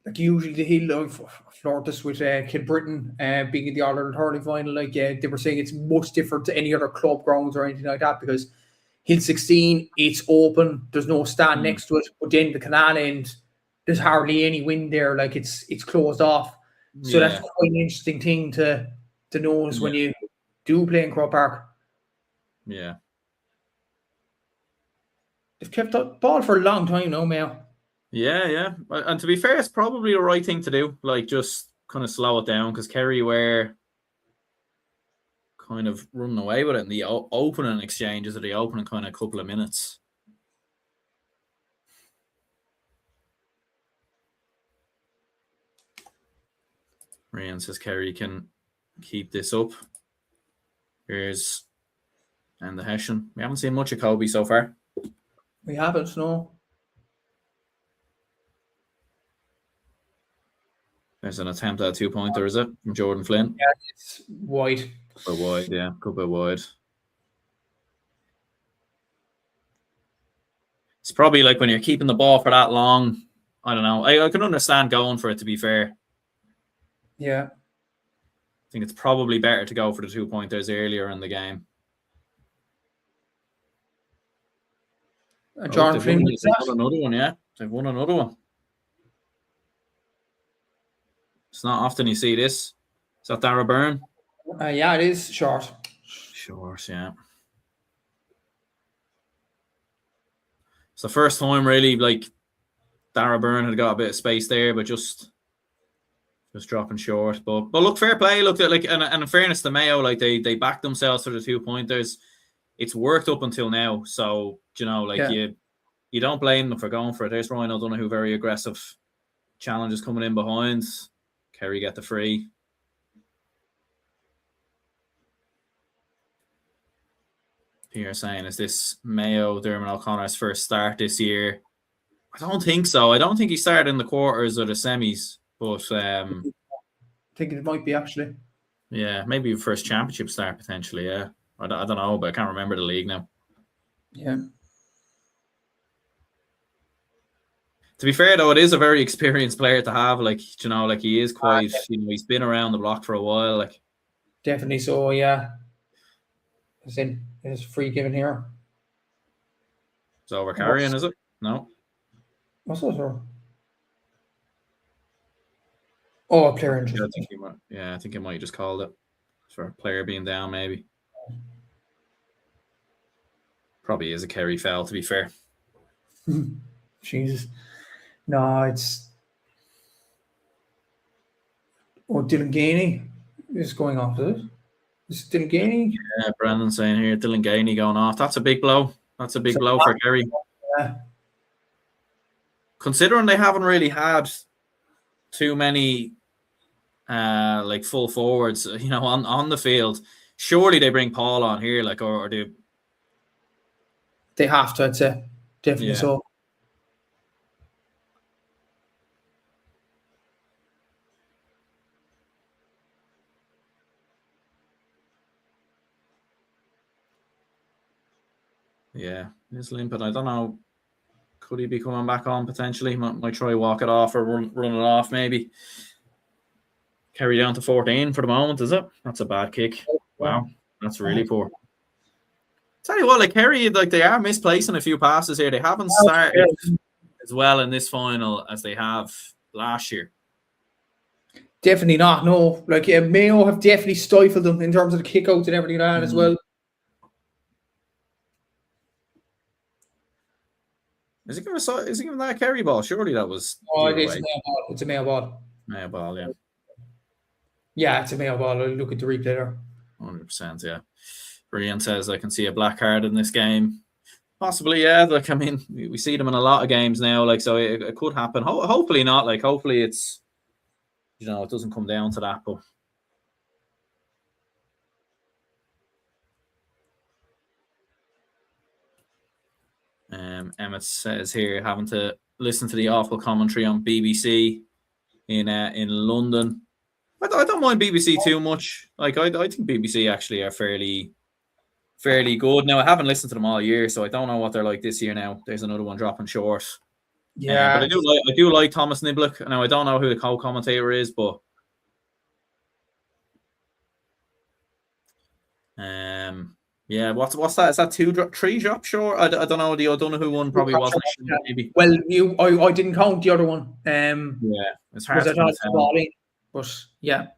Like usually the hill floored this with Kid Britain being in the All-Ireland hurling final. Like they were saying it's much different to any other club grounds or anything like that because Hill 16, it's open, there's no stand next to it, but then the canal end, there's hardly any wind there, like it's closed off. So that's quite an interesting thing to notice when you do play in Crow Park. Yeah. They've kept the ball for a long time now, Mayo. Yeah. And to be fair, it's probably the right thing to do. Like, just kind of slow it down because Kerry were kind of running away with it in the opening exchanges of the opening kind of couple of minutes. Ryan says Kerry can keep this up. Here's and the Hessian. We haven't seen much of Kobe so far. We haven't, no. There's an attempt at a 2-pointer, is it? From Jordan Flynn? Yeah, it's wide. Good wide, yeah. Good bit wide. It's probably like when you're keeping the ball for that long, I don't know. I can understand going for it, to be fair. Yeah. I think it's probably better to go for the 2-pointers earlier in the game. John Flynn. They've won another one, yeah. They've won another one. It's not often you see this. Is that Dara Byrne? Yeah, it is short. Short, yeah. It's the first time really, like, Dara Byrne had got a bit of space there, but just dropping short. But look, fair play. Look, like, and in fairness to Mayo, like they backed themselves for the 2-pointers. It's worked up until now, so you don't blame them for going for it. There's Ryan O'Donoghue, very aggressive. Challenges coming in behind. Kerry get the free. Pierre saying, is this Mayo Dermot O'Connor's first start this year? I don't think so. I don't think he started in the quarters or the semis, but I think it might be actually. Yeah, maybe first championship start potentially. Yeah, I don't know, but I can't remember the league now. Yeah. To be fair though, it is a very experienced player to have. Like, like he is quite. He's been around the block for a while. Like, definitely so. Yeah. It's free given here. It's over carrying, is it? No. What's that for? Oh, a player injury. I think he might just called it for a player being down, maybe. Probably is a Kerry foul, to be fair. Jesus. No, it's... Oh, Dylan Gainey is going off, is it? Is it Dylan Gainey? Yeah, Brandon's saying here, Dylan Gainey going off. That's a big blow. That's a big blow for Kerry. Yeah. Considering they haven't really had too many like full forwards, on the field, surely they bring Paul on here, like, or do they have to, I'd say. Definitely so. Yeah, he's limping. I don't know. Could he be coming back on potentially? Might try walk it off or run it off maybe. Kerry down to 14 for the moment, is it? That's a bad kick. Wow, that's really poor. Tell you what, like Kerry, like they are misplacing a few passes here. They haven't started as well in this final as they have last year. Definitely not. No, like Mayo have definitely stifled them in terms of the kickouts and everything like that as well. Is he giving that a Kerry ball? Surely that was. Oh, it's a Mayo ball. It's a Mayo ball. Mayo ball, yeah. Yeah, it's a Mayo ball. I'll look at the replay there. 100%, yeah. Brian says I can see a black card in this game. Possibly, yeah. Like, I mean, we see them in a lot of games now. Like, so it could happen. Hopefully not. Like, hopefully it's, it doesn't come down to that. But Emmett says here, having to listen to the awful commentary on BBC in London. I don't mind BBC too much. Like, I think BBC actually are fairly good. Now, I haven't listened to them all year, so I don't know what they're like this year now. There's another one dropping short. Yeah. But I do like Thomas Niblick. Now, I don't know who the co-commentator is, but yeah, what's that? Is that 3 drop short? I don't know. The O'Donoghue one probably wasn't. Maybe. Well, I didn't count the other one. Yeah, it's hard to tell. But yeah.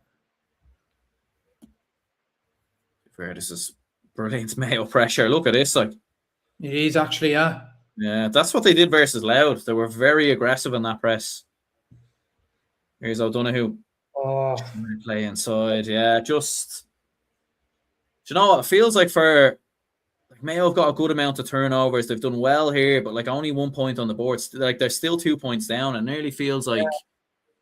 Fair, this is brilliant Mayo pressure. Look at this, like it is actually, yeah. Yeah, that's what they did versus Louth. They were very aggressive in that press. Here's O'Donoghue. Oh, play inside. Yeah, just do you know what it feels like for Mayo have got a good amount of turnovers. They've done well here, but like only 1 point on the board. Like they're still 2 points down. It nearly feels like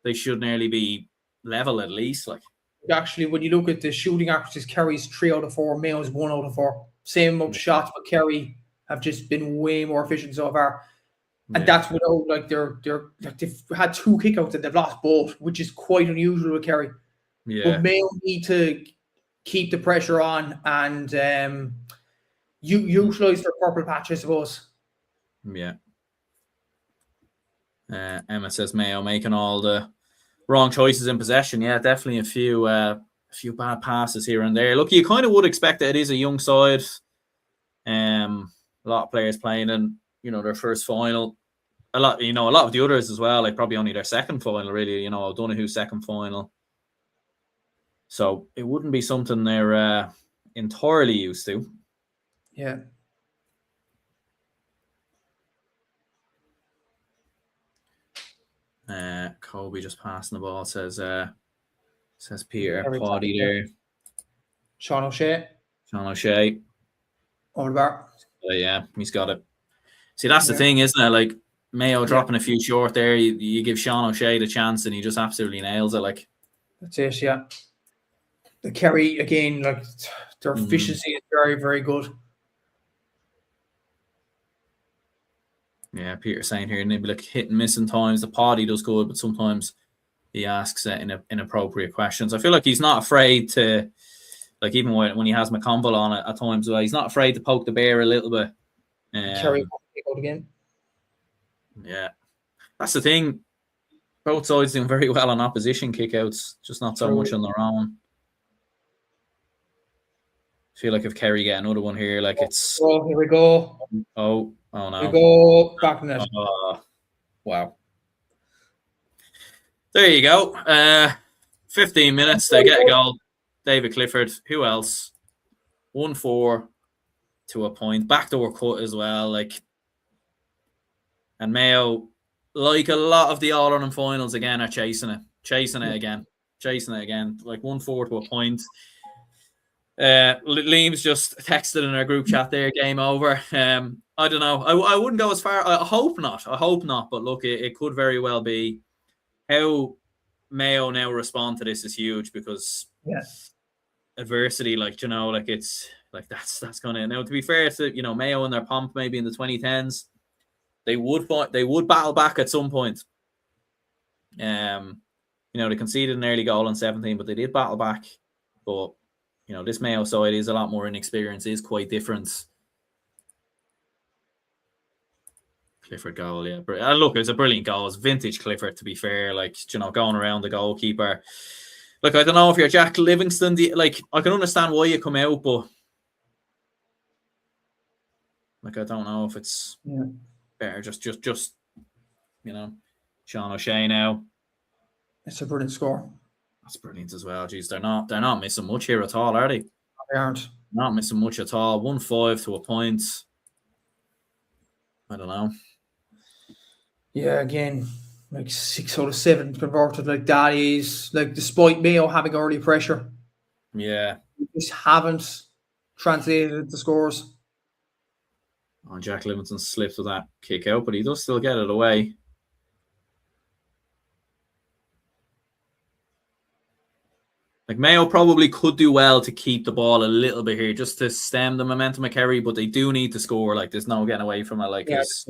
they should nearly be level at least. Like actually, when you look at the shooting averages, Kerry's 3 out of 4, Mayo's 1 out of 4. Same amount of shots, but Kerry have just been way more efficient so far. And that's without they've had 2 kickouts and they've lost both, which is quite unusual with Kerry. Yeah. But Mayo need to keep the pressure on and utilize their purple patch, I suppose. Yeah. Emma says Mayo making all the wrong choices in possession. Yeah, definitely a few bad passes here and there. Look, you kind of would expect that it is a young side. A lot of players playing in, their first final. A lot of the others as well, like probably only their second final, really. O'Donoghue's second final. So it wouldn't be something they're entirely used to. Yeah. Kobe just passing the ball, says Peter Poddy there. Sean O'Shea. Sean O'Shea. Over the bar. Yeah, he's got it. See, that's the thing, isn't it? Like Mayo dropping a few short there. You give Sean O'Shea the chance and he just absolutely nails it. Like that's it, yeah. The Kerry, again, like their efficiency is very, very good. Yeah, Peter's saying here, maybe like hit and miss sometimes. The Poddy does good, but sometimes he asks inappropriate questions. I feel like he's not afraid to, like even when he has McConville on it at times, he's not afraid to poke the bear a little bit. Kerry out again. Yeah, that's the thing. Both sides doing very well on opposition kickouts, just not so much on their own. I feel like if Kerry get another one here, like it's. Oh, here we go. Oh no! We go back in it. Wow. There you go. 15 minutes. They get a goal. David Clifford. Who else? 1-4 to a point. Backdoor cut as well. Like, and Mayo, like a lot of the All-Ireland finals again, are chasing it again. Like 1-4 to a point. Liam's just texted in our group chat there, game over. I don't know. I wouldn't go as far. I hope not. But look, it could very well be. How Mayo now respond to this is huge because adversity, like, you know, like it's like that's gonna. Now, to be fair to, you know, Mayo and their pomp maybe in the 2010s, they would battle back at some point. You know, they conceded an early goal in 17, but they did battle back. But you know, this Mayo side is a lot more inexperienced, is quite different. Clifford goal, yeah. Look, it's a brilliant goal. It's vintage Clifford, to be fair. Like, you know, going around the goalkeeper. Look, I don't know if you're Jack Livingston. Like, I can understand why you come out, but like, I don't know if it's better. Just you know, Sean O'Shea now. It's a brilliant score. That's brilliant as well. Jeez, they're not missing much here at all, are they? They aren't. Not missing much at all. 1-5 to a point. I don't know. Yeah, again, like 6 out of 7 converted. Like that is like, despite Mayo having early pressure. Yeah. We just haven't translated the scores. Oh, Jack Livingston slipped with that kick out, but he does still get it away. Like Mayo probably could do well to keep the ball a little bit here, just to stem the momentum of Kerry, but they do need to score. Like, there's no getting away from it. Like, it's,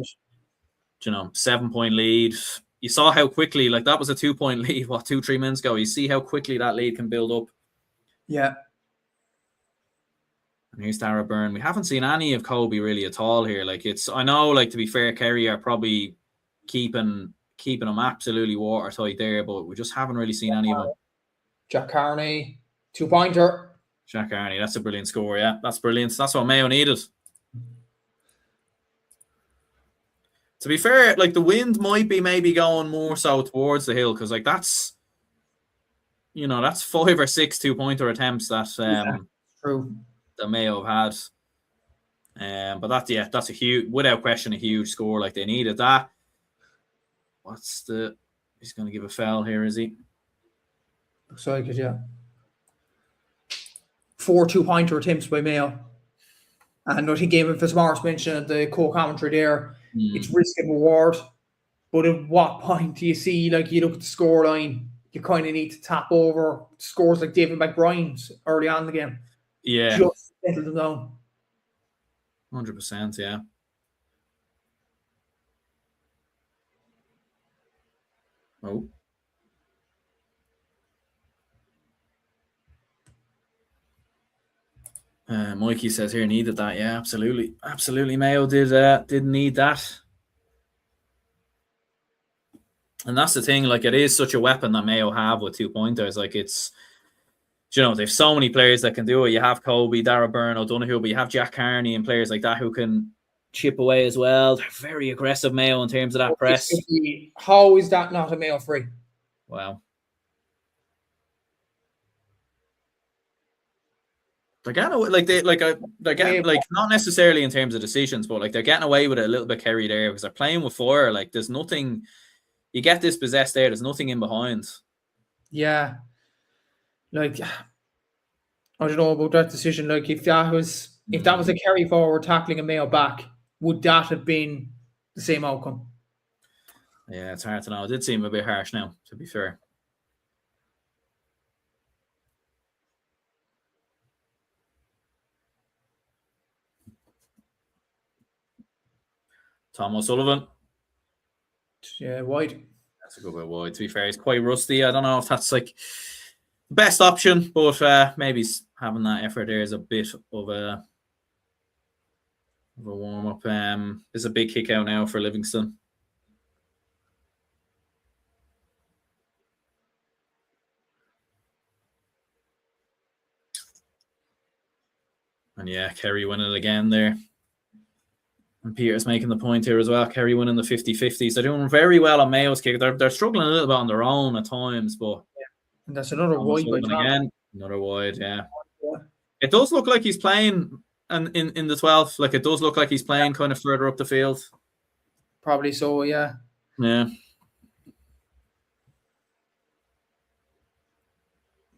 you know, 7-point lead. You saw how quickly, like, that was a 2-point lead, 2-3 minutes ago. You see how quickly that lead can build up. Yeah. And here's Dara Byrne. We haven't seen any of Kobe really at all here. Like, it's, I know, like, to be fair, Kerry are probably keeping them absolutely watertight there, but we just haven't really seen any of them. Jack Carney, 2-pointer. Jack Carney, that's a brilliant score. Yeah, that's brilliant. That's what Mayo needed. To be fair, like, the wind might be maybe going more so towards the hill, because like that's, you know, that's 5 or 6 2-pointer attempts that true, that Mayo have had. But that's a huge, without question, a huge score. Like, they needed that. He's going to give a foul here, is he? Looks like it, yeah. 4 2-pointer attempts by Mayo. And I think Gavin Fitzmaurice mentioned at the co-commentary there, it's risk and reward. But at what point do you see, like, you look at the scoreline, you kind of need to tap over scores like David McBrien's early on in the game. Yeah. Just settle them down. 100%, yeah. Oh. Mikey says here, needed that. Yeah, absolutely. Absolutely. Mayo did need that. And that's the thing, like, it is such a weapon that Mayo have with 2-pointers. Like, it's, you know, there's so many players that can do it. You have Kobe, Dara Byrne, O'Donoghue, but you have Jack Carney and players like that who can chip away as well. They're very aggressive, Mayo, in terms of that press. How is that not a Mayo free? Wow. They're getting away, they're getting like not necessarily in terms of decisions, but like they're getting away with it a little bit, Kerry, there, because they're playing with fire. Like there's nothing. You get this possessed there. There's nothing in behind. Yeah. Like I don't know about that decision. Like if that was a Kerry forward tackling a Mayo back, would that have been the same outcome? Yeah, it's hard to know. It did seem a bit harsh now, to be fair. Tom O'Sullivan. Yeah, wide. That's a good bit wide. To be fair, he's quite rusty. I don't know if that's like the best option, but maybe having that effort there is a bit of a warm up. There's a big kick out now for Livingston. And yeah, Kerry winning it again there. And Peter's making the point here as well. Kerry winning the 50-50s. They're doing very well on Mayo's kick. They're struggling a little bit on their own at times, but and that's another wide by Tom. Again. Another wide, yeah. It does look like he's playing in the 12th. Like it does look like he's playing kind of further up the field. Probably so, yeah. Yeah.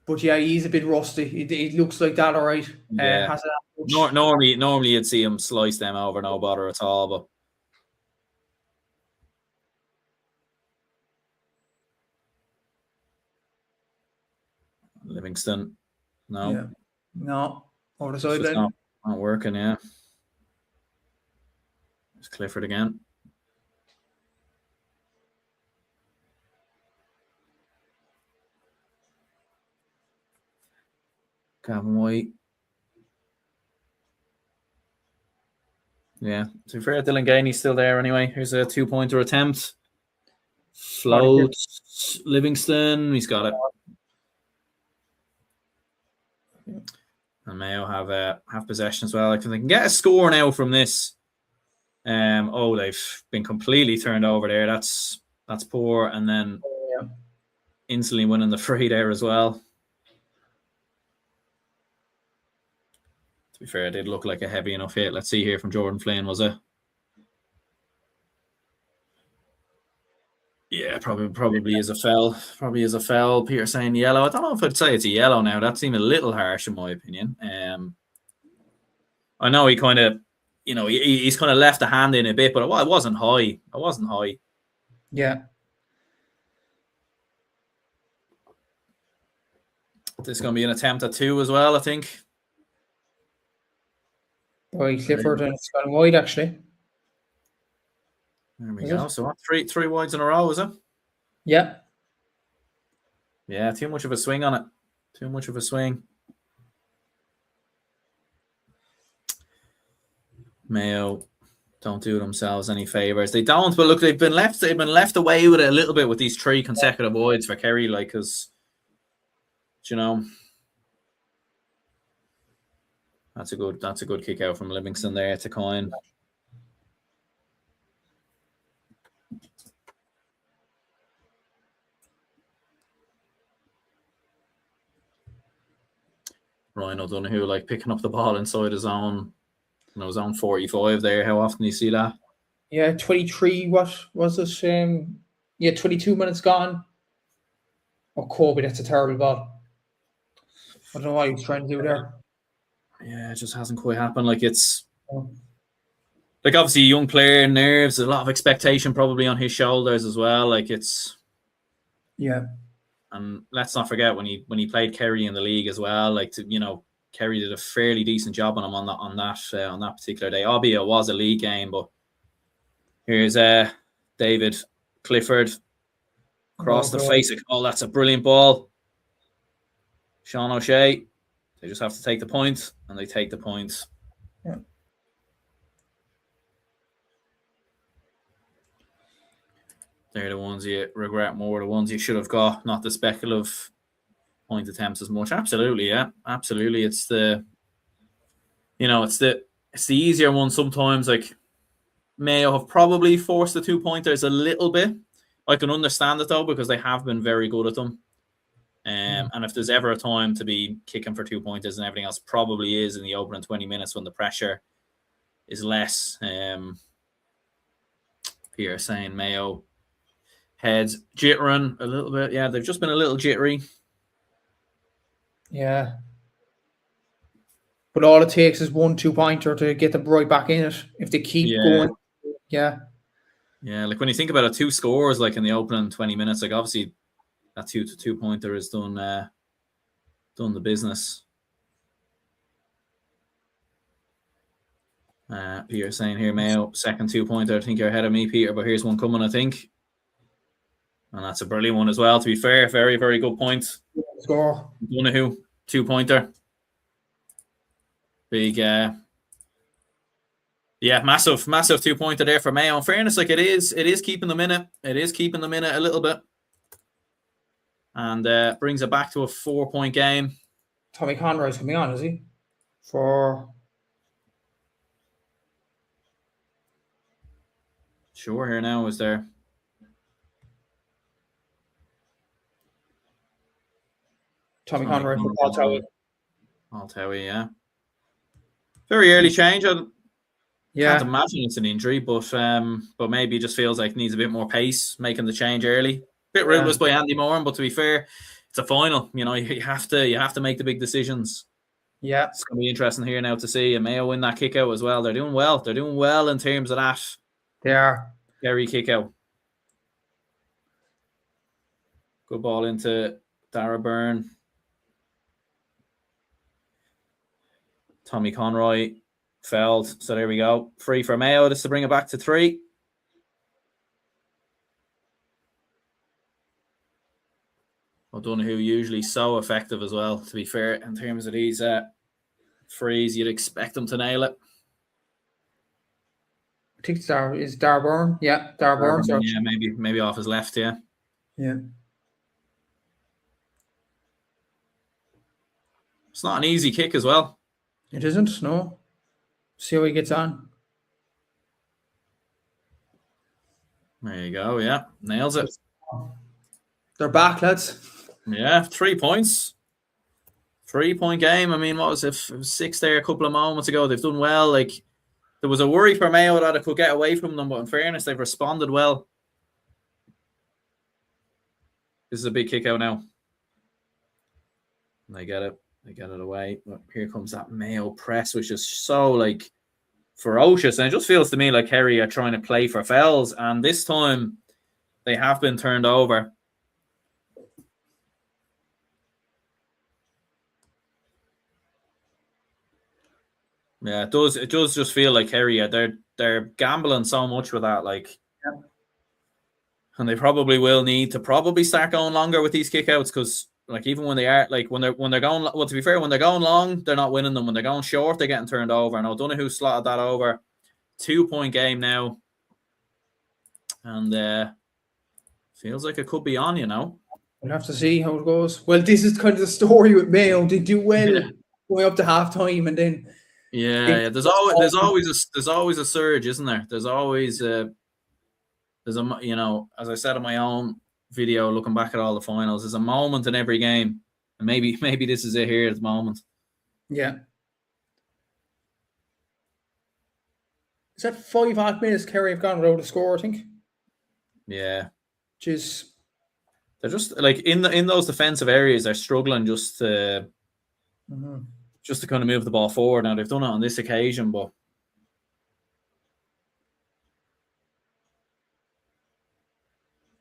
But yeah, he's a bit rusty. It looks like that, all right. Yeah. Normally you'd see him slice them over, no bother at all. But Livingston, no, yeah. No, over the sideline. Not working. Yeah, it's Clifford again. Gavin White. Yeah, to be fair, Dylan Gainey's still there anyway. Here's a 2-pointer attempt. Floats Livingston. He's got it. And Mayo have possession as well. I think they can get a score now from this. They've been completely turned over there. That's poor. And then instantly winning the free there as well. To be fair, it did look like a heavy enough hit. Let's see here from Jordan Flynn, was it? Yeah, probably is a foul. Probably is a foul. Peter saying yellow. I don't know if I'd say it's a yellow now. That seemed a little harsh in my opinion. I know he kind of, he's kind of left the hand in a bit, but it wasn't high. It wasn't high. Yeah. This is going to be an attempt at 2 as well, I think. By Clifford, and it's gone wide actually. There we go. So what, three wides in a row, is it? Yeah. Yeah, too much of a swing on it. Too much of a swing. Mayo don't do themselves any favors. They don't, but look, they've been left away with it a little bit with these 3 consecutive wides for Kerry, like, because that's a good kick out from Livingston there to Coyne. Ryan O'Donoghue picking up the ball inside his own, his own 45 there. How often do you see that? Yeah, 23. What was it? 22 minutes gone. Oh, Kobe, that's a terrible ball. I don't know what he was trying to do there. Yeah, it just hasn't quite happened. It's obviously a young player, nerves, a lot of expectation probably on his shoulders as well. Yeah. And let's not forget when he played Kerry in the league as well. Kerry did a fairly decent job on him on that particular day. Albeit it was a league game, but here's David Clifford across the face. That's a brilliant ball. Sean O'Shea. They just have to take the point, and they take the points. Yeah. They're the ones you regret more, the ones you should have got, not the speculative point attempts as much. Absolutely, yeah. Absolutely. It's the easier one sometimes. Mayo have probably forced the 2-pointers a little bit. I can understand it though, because they have been very good at them. And if there's ever a time to be kicking for 2-pointers and everything else, probably is in the opening 20 minutes when the pressure is less. Here saying Mayo heads jittering a little bit. Yeah, they've just been a little jittery. Yeah. But all it takes is 1 2-pointer to get them right back in it. If they keep going. Yeah. Yeah, like when you think about it, 2 scores like in the opening 20 minutes, like obviously that 2-pointer has done the business. Peter saying here, Mayo, second 2-pointer. I think you're ahead of me, Peter, but here's one coming, I think. And that's a brilliant one as well, to be fair. Very, very good point. Score. Donahue, 2-pointer. Big, massive 2-pointer there for Mayo. In fairness, like it is keeping them in it. It is keeping them in it a little bit. And brings it back to a 4-point game. Tommy Conroy's coming on, is he? For... Sure, here now, is there... Tommy Conroy for Altawi, yeah. Very early change. I can't imagine it's an injury, but maybe it just feels like it needs a bit more pace, making the change early. Bit ruthless by Andy Moran, but to be fair, it's a final. You know, you have to make the big decisions. Yeah. It's going to be interesting here now to see Mayo win that kick out as well. They're doing well. They're doing well in terms of that. They are. Kerry kick out. Good ball into Dara Byrne. Tommy Conroy fouled. So there we go. Free for Mayo. Just to bring it back to 3. O'Donoghue usually so effective as well, to be fair, in terms of these frees. You'd expect them to nail it. I think it's Dara Byrne. Yeah, Dara Byrne. Yeah, maybe off his left, yeah. Yeah. It's not an easy kick as well. It isn't, no. See how he gets on. There you go, yeah. Nails it. They're back, lads. Yeah, 3 points. 3-point game. I mean, what was it? It was 6 there a couple of moments ago. They've done well. Like, there was a worry for Mayo that it could get away from them, but in fairness, they've responded well. This is a big kick out now. And they get it. They get it away. But here comes that Mayo press, which is so, like, ferocious. And it just feels to me like Kerry are trying to play for fouls. And this time, they have been turned over. Yeah, it does. It does just feel like Kerry, they're gambling so much with that, like, and they probably will need to start going longer with these kickouts, because like even when they are like when they're going, well, to be fair, when they're going long, they're not winning them. When they're going short, they're getting turned over. And O'Donoghue slotted that over. 2-point game now, and feels like it could be on. You know, we'll have to see how it goes. Well, this is kind of the story with Mayo. They do well going up to half time, and then. Yeah. There's always a surge, isn't there? There's always as I said in my own video, looking back at all the finals, there's a moment in every game, and maybe this is it here at the moment. Yeah. Is that 5 odd minutes Kerry have gone without a score, I think? Yeah. They're just like in those defensive areas, they're struggling just to kind of move the ball forward. Now they've done it on this occasion, but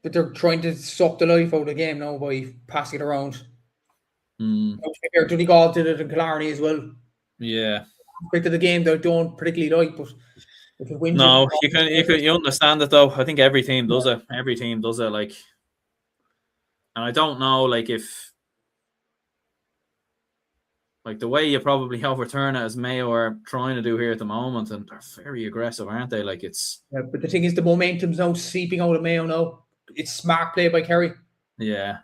they're trying to suck the life out of the game now by passing it around. Donegal did it in Killarney as well. Yeah. Aspect of the game they don't particularly like, but if you win, you understand it though. I think every team does it. Every team does it. Like, and I don't know, like if. Like the way you probably overturn it as Mayo are trying to do here at the moment, and they're very aggressive, aren't they? Like it's. Yeah, but the thing is, the momentum's now seeping out of Mayo now. It's smart play by Kerry. Yeah.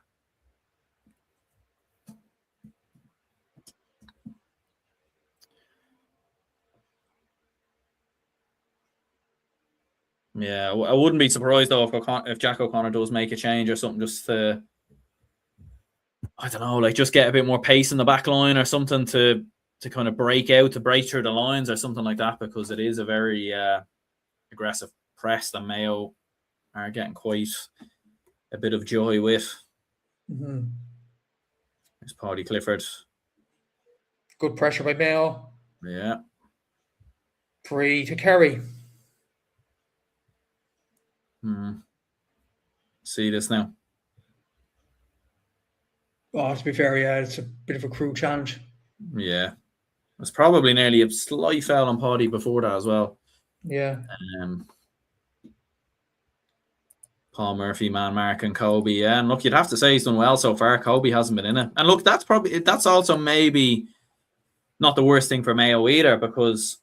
Yeah, I wouldn't be surprised though if Jack O'Connor does make a change or something, just to I don't know, like just get a bit more pace in the back line or something to kind of break through the lines or something like that, because it is a very aggressive press that Mayo are getting quite a bit of joy with. Mm-hmm. There's Paddy Clifford. Good pressure by Mayo. Yeah. Free to Kerry. See this now. Oh, to be fair, yeah, it's a bit of a crew challenge. Yeah. It's probably nearly a slight foul on Paddy before that as well. Yeah. Paul Murphy, man marking Kobe. Yeah, and look, you'd have to say he's done well so far. Kobe hasn't been in it. And look, that's also maybe not the worst thing for Mayo either, because,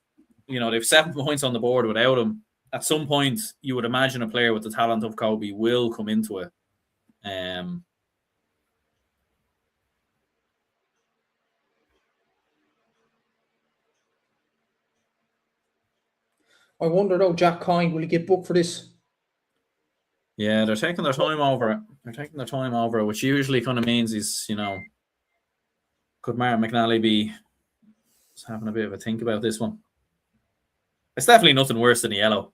you know, they've 7 points on the board without him. At some point, you would imagine a player with the talent of Kobe will come into it. I wonder though, Jack Coyne, will he get booked for this? Yeah, they're taking their time over it. Which usually kind of means he's, you know, could Martin McNally be having a bit of a think about this one? It's definitely nothing worse than a yellow.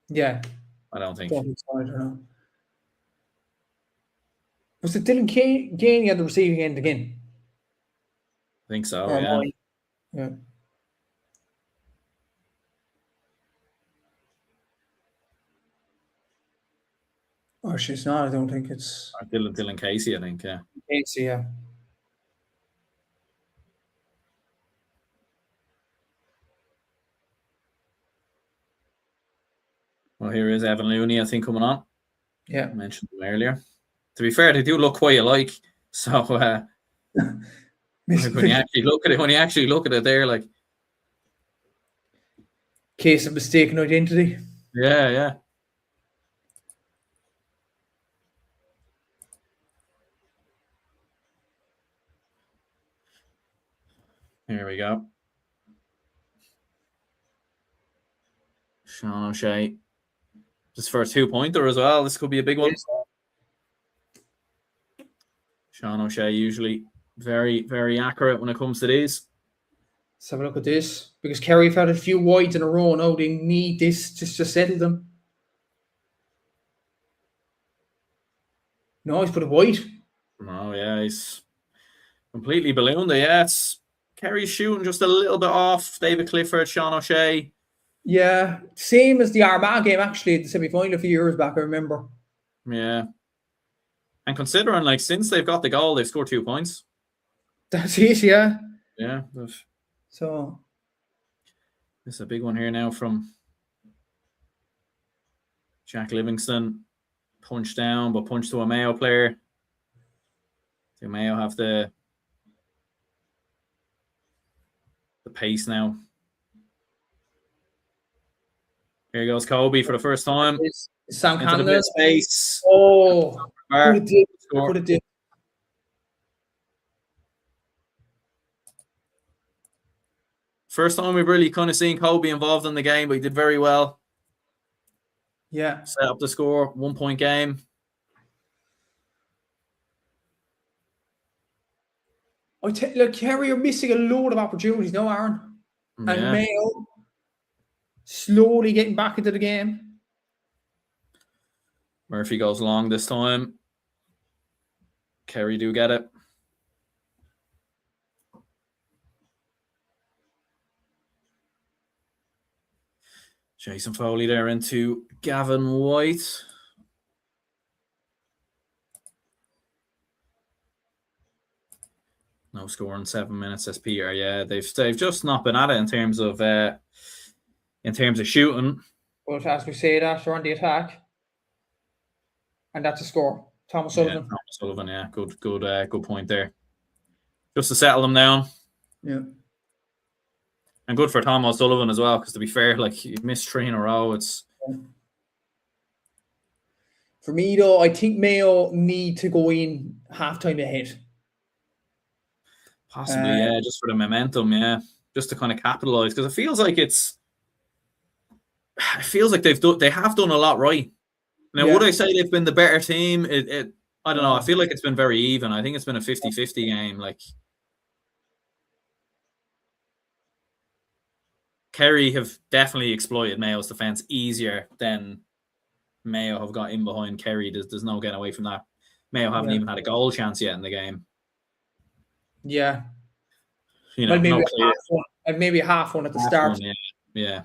Yeah. I don't think. I don't know. Was it Dylan Gainey at the receiving end again? I think so, yeah. Yeah. Oh, she's not. I don't think it's Dylan Casey, I think, yeah. Casey, yeah. Well, here is Evan Looney, I think, coming on. Yeah. I mentioned him earlier. To be fair, they do look quite alike. So when you actually look at it there, like, case of mistaken identity. Yeah. Here we go. Sean O'Shea. Just for a 2-pointer as well. This could be a big one. Yes. Sean O'Shea usually very, very accurate when it comes to these. Let's have a look at this. Because Kerry have had a few wides in a row now. They need this just to settle them. No, he's put a wide. Oh, yeah, he's completely ballooned it. Yeah, it's Kerry's shooting just a little bit off. David Clifford, Sean O'Shea. Yeah, same as the Armagh game, actually, the semi-final a few years back, I remember. Yeah. And considering, like, since they've got the goal, they've scored 2 points. That's it, yeah. Yeah. So this is a big one here now from Jack Livingston. Punch down, but punch to a Mayo player. Do Mayo have the pace now? Here goes Kobe for the first time. Sam into the bit of space. Oh, put it did. First time we've really kind of seen Kobe involved in the game, but he did very well. Yeah. Set up the score, 1 point game. Look, Kerry are missing a load of opportunities now, Aaron. Yeah. And Mayo slowly getting back into the game. Murphy goes long this time. Kerry do get it. Jason Foley there into Gavin White. No score in 7 minutes, as Peter. Yeah, they've just not been at it in terms of shooting. But as we say that, they're on the attack. And that's a score. Thomas Sullivan. Yeah, Thomas Sullivan, yeah. Good point there. Just to settle them down. Yeah. And good for Tom O'Sullivan as well, because to be fair, like, you missed 3 in a row. It's for me though, I think Mayo need to go in halftime ahead. Possibly, yeah, just for the momentum, yeah, just to kind of capitalize, because it feels like they have done a lot right. Now, would I say they've been the better team? I don't know. I feel like it's been very even. I think it's been a 50-50 game. Like Kerry have definitely exploited Mayo's defense easier than Mayo have got in behind Kerry. There's no getting away from that. Mayo haven't even had a goal chance yet in the game. Yeah. You know, maybe no clear. Maybe half one at the start. One, yeah.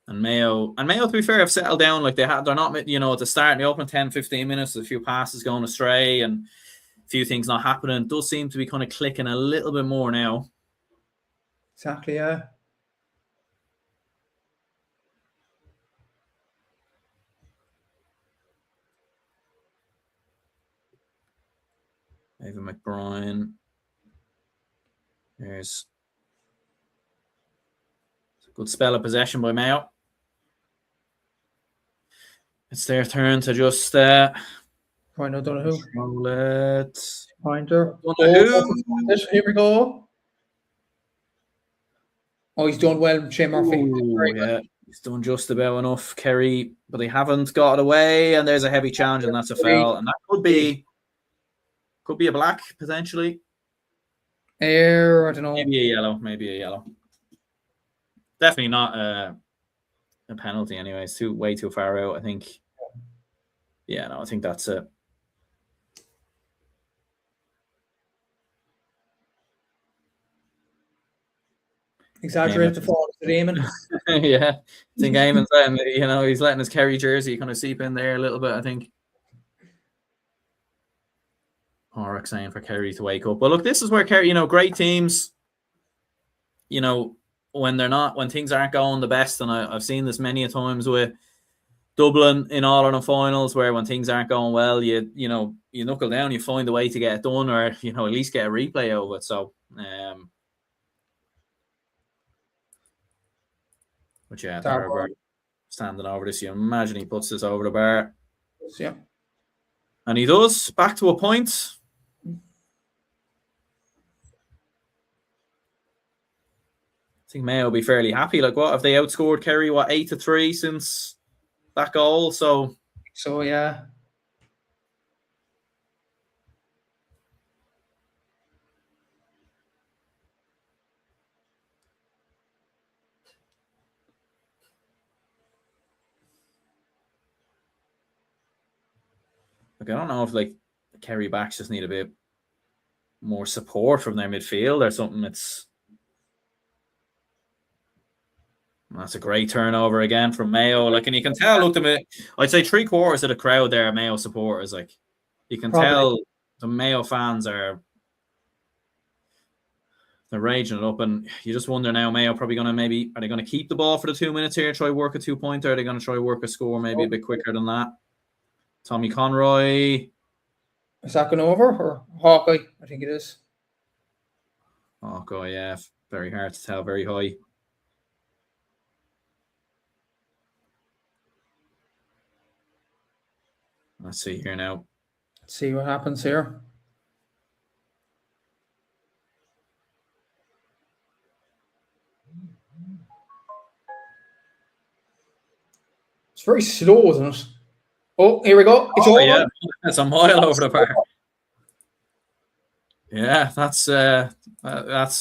And Mayo, to be fair, have settled down. Like they're not, you know, at the start, in the opening 10, 15 minutes, a few passes going astray and a few things not happening. It does seem to be kind of clicking a little bit more now. Exactly, yeah. David McBride. There's a good spell of possession by Mayo. It's their turn to just Right, I don't know who. Control it. Pointer. Here we go. Oh, he's done well, Shane Murphy. Yeah, he's done just about enough, Kerry, but they haven't got it away, and there's a heavy challenge, and that's a foul, and that could be a black potentially. I don't know. Maybe a yellow. Definitely not a penalty anyway. It's way too far out, I think. Yeah, no, I think that's it. Exaggerate the fault to Eamon. Yeah, I think Eamon's letting, you know, he's letting his Kerry jersey kind of seep in there a little bit, I think. Oric saying for Kerry to wake up. But look, this is where Kerry, you know, great teams, you know, when things aren't going the best, and I've seen this many a times with Dublin in All-Ireland finals, where when things aren't going well, you knuckle down, you find a way to get it done, or, you know, at least get a replay of it. So, but yeah, Darragh standing over this. You imagine he puts this over the bar. Yeah. And he does, back to a point. I think Mayo will be fairly happy. Like, what have they outscored Kerry? 8-3 since that goal? So yeah. Like, I don't know if like Kerry backs just need a bit more support from their midfield or something. That's a great turnover again from Mayo. Like, and you can tell, look, I'd say 3/4 of the crowd there are Mayo supporters. Like, you can tell the Mayo fans they're raging it up, and you just wonder now, Mayo probably are they going to keep the ball for the 2 minutes here, try work a 2-pointer? Are they going to try work a score maybe a bit quicker than that? Tommy Conroy. Is that going over, or Hawkeye? I think it is. Hawkeye, yeah. Very hard to tell, very high. Let's see here now. Let's see what happens here. It's very slow, isn't it? Oh, here we go. It's over. Yeah, it's a mile over the bar. Yeah, that's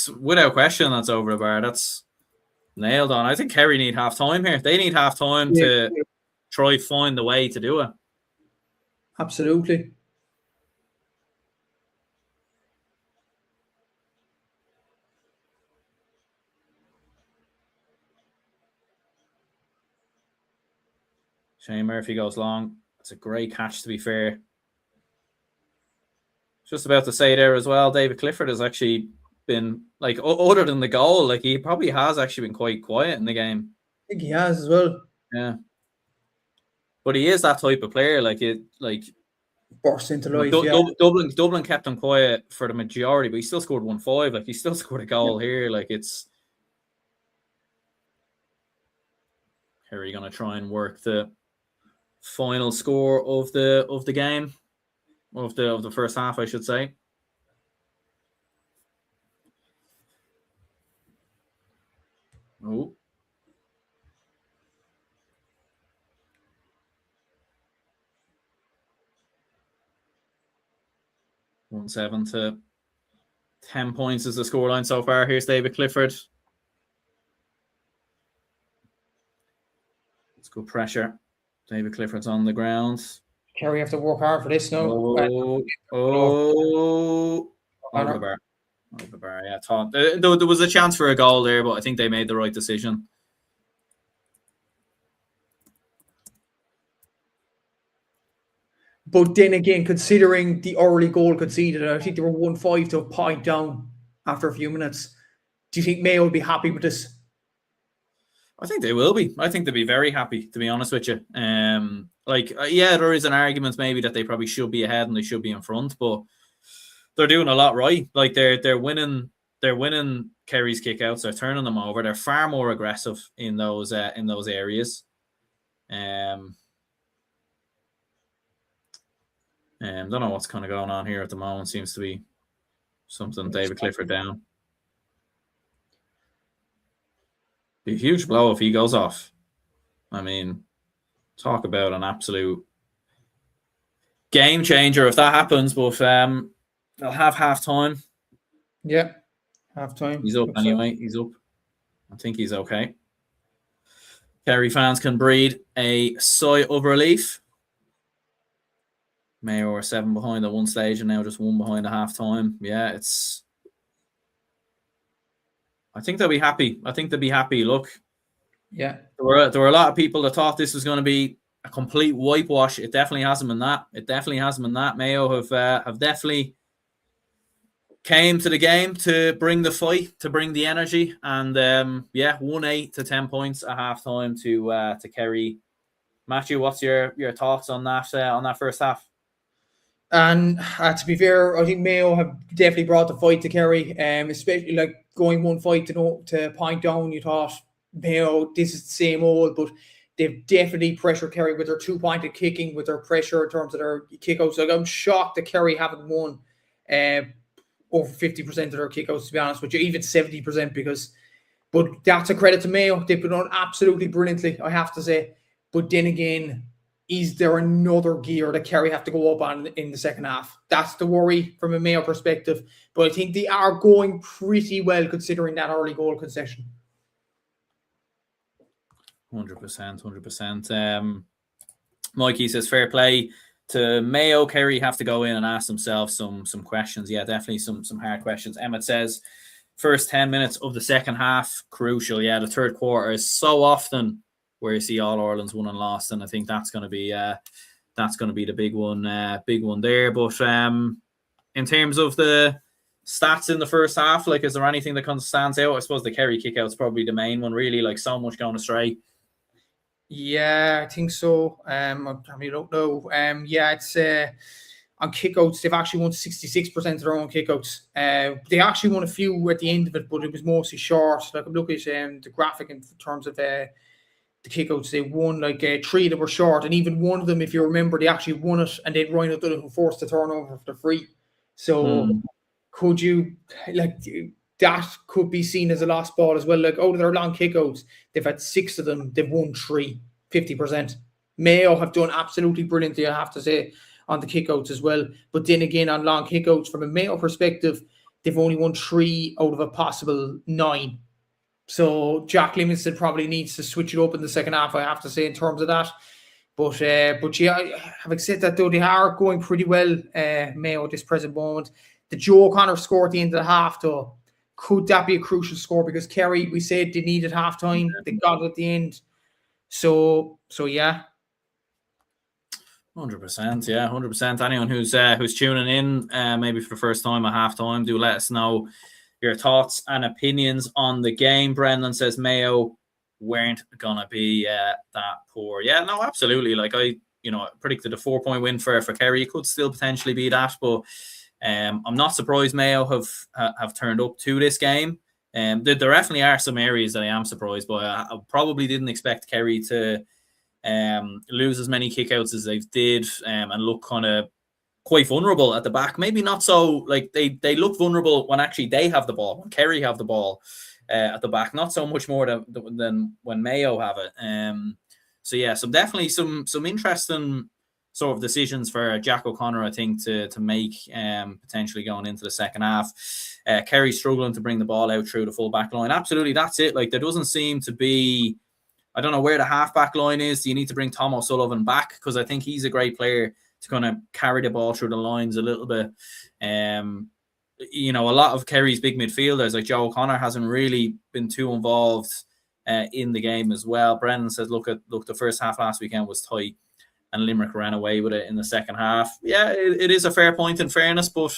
without question. That's over the bar. That's nailed on. I think Kerry need half time here. They need half time to try find the way to do it. Absolutely. Shane Murphy goes long. It's a great catch, to be fair. Just about to say there as well, David Clifford has actually been, like, other than the goal, like, he probably has actually been quite quiet in the game. I think he has as well. Yeah. But he is that type of player, burst into life. Dublin kept him quiet for the majority, but he still scored 1-5. Like, he still scored a goal here. Like, it's Kerry going to try and work the final score of the game, of the first half, I should say. Oh. One 7 to 10 points is the scoreline so far. Here's David Clifford. It's good pressure. David Clifford's on the ground. Kerry have to work hard for this now. Over the bar. Over the bar, yeah. I thought there was a chance for a goal there, but I think they made the right decision. But then again, considering the early goal conceded, I think they were 1-5 to a point down after a few minutes. Do you think Mayo will be happy with this? I think they will be. I think they'll be very happy, to be honest with you. There is an argument maybe that they probably should be ahead and they should be in front, but they're doing a lot right. Like they're winning Kerry's kickouts. They're turning them over. They're far more aggressive in those areas. Don't know what's kind of going on here at the moment. Seems to be something David Clifford down. Be a huge blow if he goes off. I mean, talk about an absolute game changer if that happens. But they'll have half time. Yeah, half time. He's up anyway. He's up. I think he's okay. Kerry fans can breathe a sigh of relief. Mayo are 7 behind at one stage and now just 1 behind at half time. Yeah, I think they'll be happy. Look, yeah, there were a lot of people that thought this was going to be a complete whitewash. It definitely hasn't been that. Mayo have definitely came to the game to bring the fight, to bring the energy, and 1-8 to 10 points at half time to Kerry. Matthew, what's your thoughts on that first half? And to be fair, I think Mayo have definitely brought the fight to Kerry. Especially like going 1-5 to point down. You thought Mayo, this is the same old, but they've definitely pressured Kerry with their 2-pointed kicking, with their pressure in terms of their kickouts. Like I'm shocked that Kerry haven't won over 50% of their kickouts, to be honest with you, even 70%. But that's a credit to Mayo. They've been on absolutely brilliantly, I have to say. But then again, is there another gear that Kerry have to go up on in the second half? That's the worry from a Mayo perspective. But I think they are going pretty well considering that early goal concession. 100%. Mikey says fair play to Mayo. Kerry have to go in and ask themselves some questions. Yeah, definitely some hard questions. Emmett says first 10 minutes of the second half crucial. Yeah, the third quarter is so often where you see all Ireland's won and lost, and I think that's going to be the big one there. But in terms of the stats in the first half, like, is there anything that kind of stands out? I suppose the Kerry kick out's probably the main one, really. Like, so much going astray. Yeah, I think so. I don't know. It's on kickouts. They've actually won 66% of their own kickouts. They actually won a few at the end of it, but it was mostly short. Like, I'm looking at the graphic in terms of the kickouts. They won like 3 that were short, and even one of them, if you remember, they actually won it, and then Ryan O'Donoghue who forced the turnover for the free. So could you that could be seen as a lost ball as well? Like, out of their long kickouts, they've had 6 of them. They've won 3, 50%. Mayo have done absolutely brilliantly, I have to say, on the kickouts as well. But then again, on long kickouts, from a Mayo perspective, they've only won 3 out of a possible 9. So Jack Livingston probably needs to switch it up in the second half, I have to say, in terms of that. But yeah, having said that, though, they are going pretty well, Mayo, at this present moment. The Joe O'Connor score at the end of the half, though, could that be a crucial score? Because Kerry, we said they needed half time. They got it at the end. So yeah. 100%, yeah, 100%. Anyone who's tuning in, maybe for the first time at half time, do let us know your thoughts and opinions on the game. Brendan says Mayo weren't gonna be that poor. Yeah, no, absolutely. Like, I predicted a 4-point win for Kerry. It could still potentially be that, but I'm not surprised Mayo have turned up to this game. There definitely are some areas that I am surprised by. I probably didn't expect Kerry to lose as many kickouts as they did and look kind of quite vulnerable at the back. Maybe not so, like they look vulnerable when actually they have the ball, when Kerry have the ball at the back, not so much more than when Mayo have it. So definitely some interesting sort of decisions for Jack O'Connor, I think, to make potentially going into the second half. Kerry struggling to bring the ball out through the full back line. Absolutely, that's it. Like, there doesn't seem to be, I don't know where the half back line is. Do you need to bring Tom O'Sullivan back? Because I think he's a great player to kind of carry the ball through the lines a little bit. A lot of Kerry's big midfielders, like Joe O'Connor, hasn't really been too involved in the game as well. Brendan says, look, the first half last weekend was tight and Limerick ran away with it in the second half. Yeah, it is a fair point in fairness, but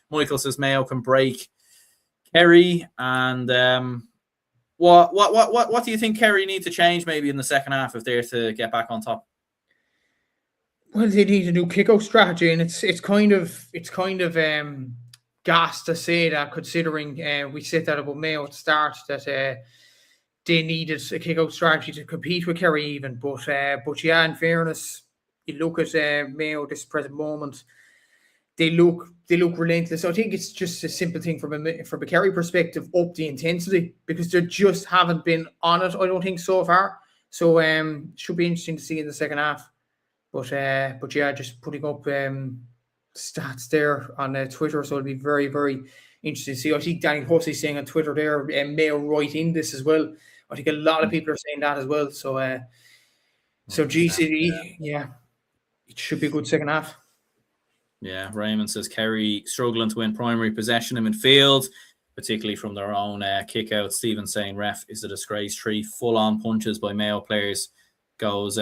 Michael says Mayo can break Kerry. And what do you think Kerry need to change maybe in the second half if they're to get back on top? Well, they need a new kick-out strategy, and it's kind of gas to say that, considering we said that about Mayo at the start, that they needed a kick-out strategy to compete with Kerry even. But yeah, in fairness, you look at Mayo this present moment, they look relentless. So I think it's just a simple thing from a Kerry perspective, up the intensity, because they just haven't been on it, I don't think, so far. So should be interesting to see in the second half. But yeah, just putting up stats there on Twitter, so it'll be very, very interesting to see. I think Danny Hussey saying on Twitter there, Mayo right in this as well. I think a lot of people are saying that as well. So GCD, yeah, it should be a good second half. Yeah, Raymond says Kerry struggling to win primary possession in midfield, particularly from their own kick out. Stephen saying ref is a disgrace. 3 full-on punches by Mayo players goes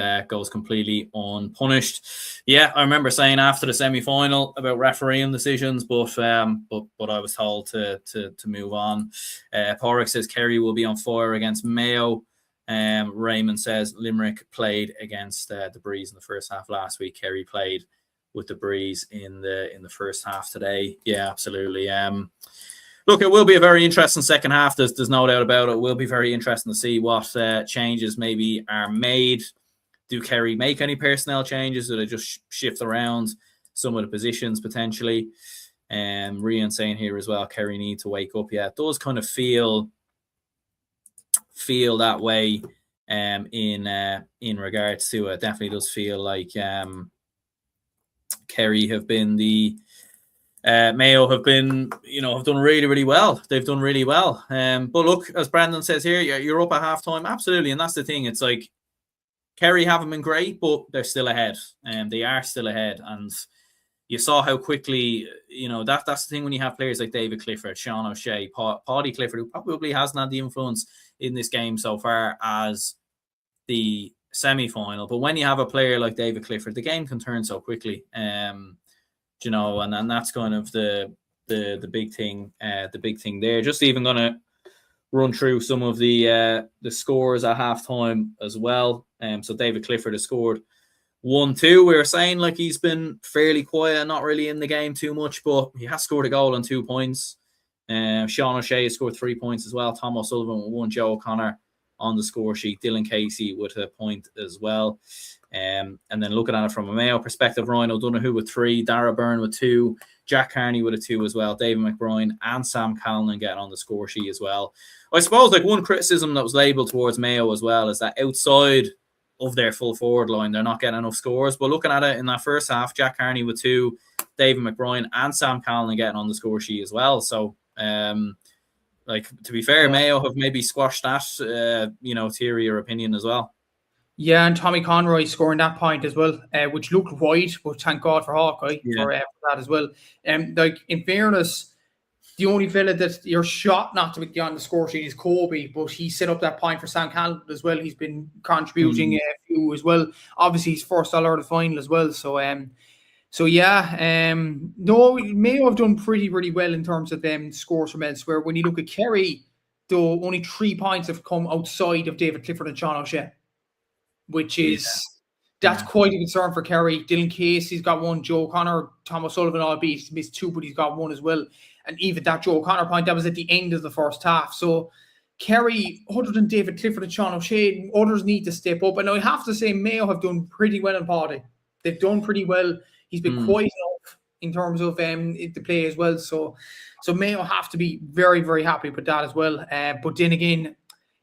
completely unpunished. Yeah, I remember saying after the semi-final about refereeing decisions, but I was told to move on. Porrick says Kerry will be on fire against Mayo. Raymond says Limerick played against the Breeze in the first half last week. Kerry played with the Breeze in the first half today. Yeah, absolutely. Look, it will be a very interesting second half. There's no doubt about it. It will be very interesting to see what changes maybe are made. Do Kerry make any personnel changes? Do they just shift around some of the positions potentially? Rian saying here as well, Kerry need to wake up. Yeah, it does kind of feel that way in regards to it. Definitely does feel like Kerry have been Mayo have been, have done really, really well. They've done really well. But look, as Brandon says here, you're up at halftime. Absolutely. And that's the thing. It's like Kerry haven't been great, but they're still ahead. They are still ahead. And you saw how quickly, that's the thing when you have players like David Clifford, Sean O'Shea, Paddy Clifford, who probably hasn't had the influence in this game so far as the semi-final. But when you have a player like David Clifford, the game can turn so quickly. And that's kind of the big thing. The big thing there. Just even gonna run through some of the scores at halftime as well. So David Clifford has scored 1-2. We were saying like he's been fairly quiet, not really in the game too much, but he has scored a goal and 2 points. Sean O'Shea has scored 3 points as well. Tom O'Sullivan with 1. Joe O'Connor on the score sheet. Dylan Casey with a point as well. And then looking at it from a Mayo perspective, Ryan O'Donoghue with 3, Dara Byrne with 2, Jack Carney with a 2 as well, David McBride and Sam Callan getting on the score sheet as well. I suppose like one criticism that was labelled towards Mayo as well is that outside of their full forward line, they're not getting enough scores. But looking at it in that first half, Jack Carney with 2, David McBride and Sam Callan getting on the score sheet as well. So, to be fair, Mayo have maybe squashed that, theory or opinion as well. Yeah, and Tommy Conroy scoring that point as well, which looked wide, but thank God for Hawkeye for that as well. In fairness, the only fella that you're shot not to be on the score sheet is Kobe, but he set up that point for Sam Callan as well. He's been contributing a few as well. Obviously, he's first all out of the final as well. So Mayo have done pretty well in terms of them scores from elsewhere. When you look at Kerry, though, only 3 points have come outside of David Clifford and Sean O'Shea, which is that's quite a concern for Kerry. Dylan Casey's got 1, Joe O'Connor, Tom O'Sullivan, albeit missed 2, but he's got 1 as well. And even that Joe O'Connor point, that was at the end of the first half. So Kerry, other than David Clifford and Sean O'Shea, others need to step up. And I have to say, Mayo have done pretty well in Paddy. They've done pretty well. He's been quiet enough. in terms of the play as well. So Mayo have to be very, very happy with that as well. But then again,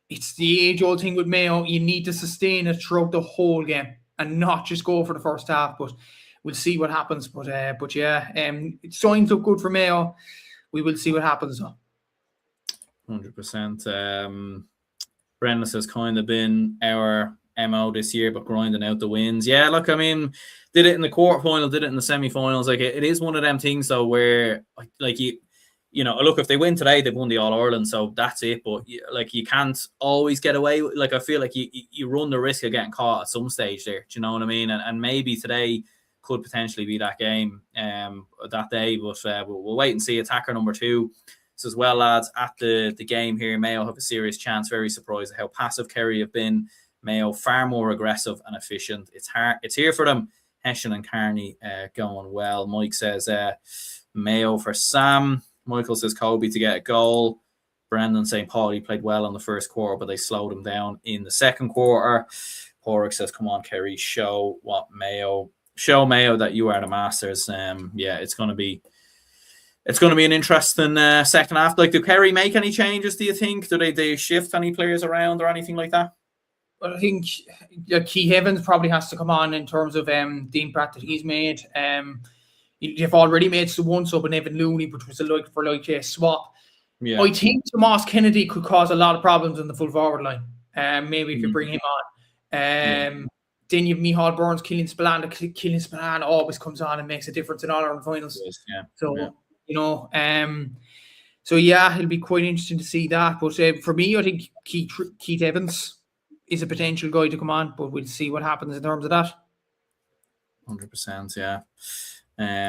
it's the age-old thing with Mayo. You need to sustain it throughout the whole game and not just go for the first half. But we'll see what happens. But yeah, signs look good for Mayo. We will see what happens though. 100%. Brendan has kind of been our MO this year, but grinding out the wins. Yeah, look, I mean, did it in the quarterfinal, did it in the semi-finals. Like it is one of them things though where like you know, look, if they win today, they've won the All-Ireland, so that's it. But like you can't always get away. Like I feel like you run the risk of getting caught at some stage there. Do you know what I mean? And maybe today could potentially be that game that day. But we'll wait and see. Attacker number 2. So as well, lads, at the game here, Mayo have a serious chance. Very surprised at how passive Kerry have been. Mayo far more aggressive and efficient. It's here for them. Hessian and Carney going well. Mike says Mayo for Sam. Michael says Kobe to get a goal. Brendan saying Paulie played well in the first quarter, but they slowed him down in the second quarter. Porrick says, come on, Kerry, show Mayo that you are the masters. Yeah, it's going to be an interesting second half. Like, do Kerry make any changes, do you think? Do they shift any players around or anything like that? Well, I think Keith Evans probably has to come on in terms of the impact that he's made. You've already made one sub in Evan Looney, which was a swap. Yeah. I think Tomas Kennedy could cause a lot of problems in the full forward line. Maybe if you bring him on. Then you have Michal Burns, Killian Spillane. Killian Spillane always comes on and makes a difference in all our finals. Yeah. So, you know, so yeah, it'll be quite interesting to see that. But for me, I think Keith Evans is a potential guy to come on, but we'll see what happens in terms of that. 100%, yeah.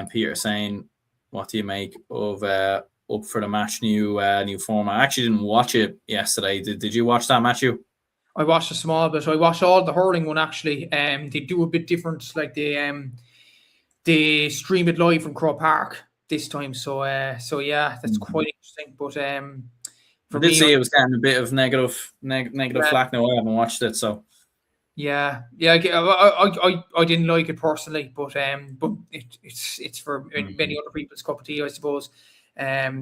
Peter saying, what do you make of up for the match new format? I actually didn't watch it yesterday. Did you watch that, Matthew? I watched a small bit. I watched all the hurling one actually. They do a bit different, like they stream it live from Croke Park this time. So yeah, that's quite interesting. But I did see it was getting a bit of negative flack. No, I haven't watched it, so. Yeah. I didn't like it personally, but it's for many other people's cup of tea, I suppose.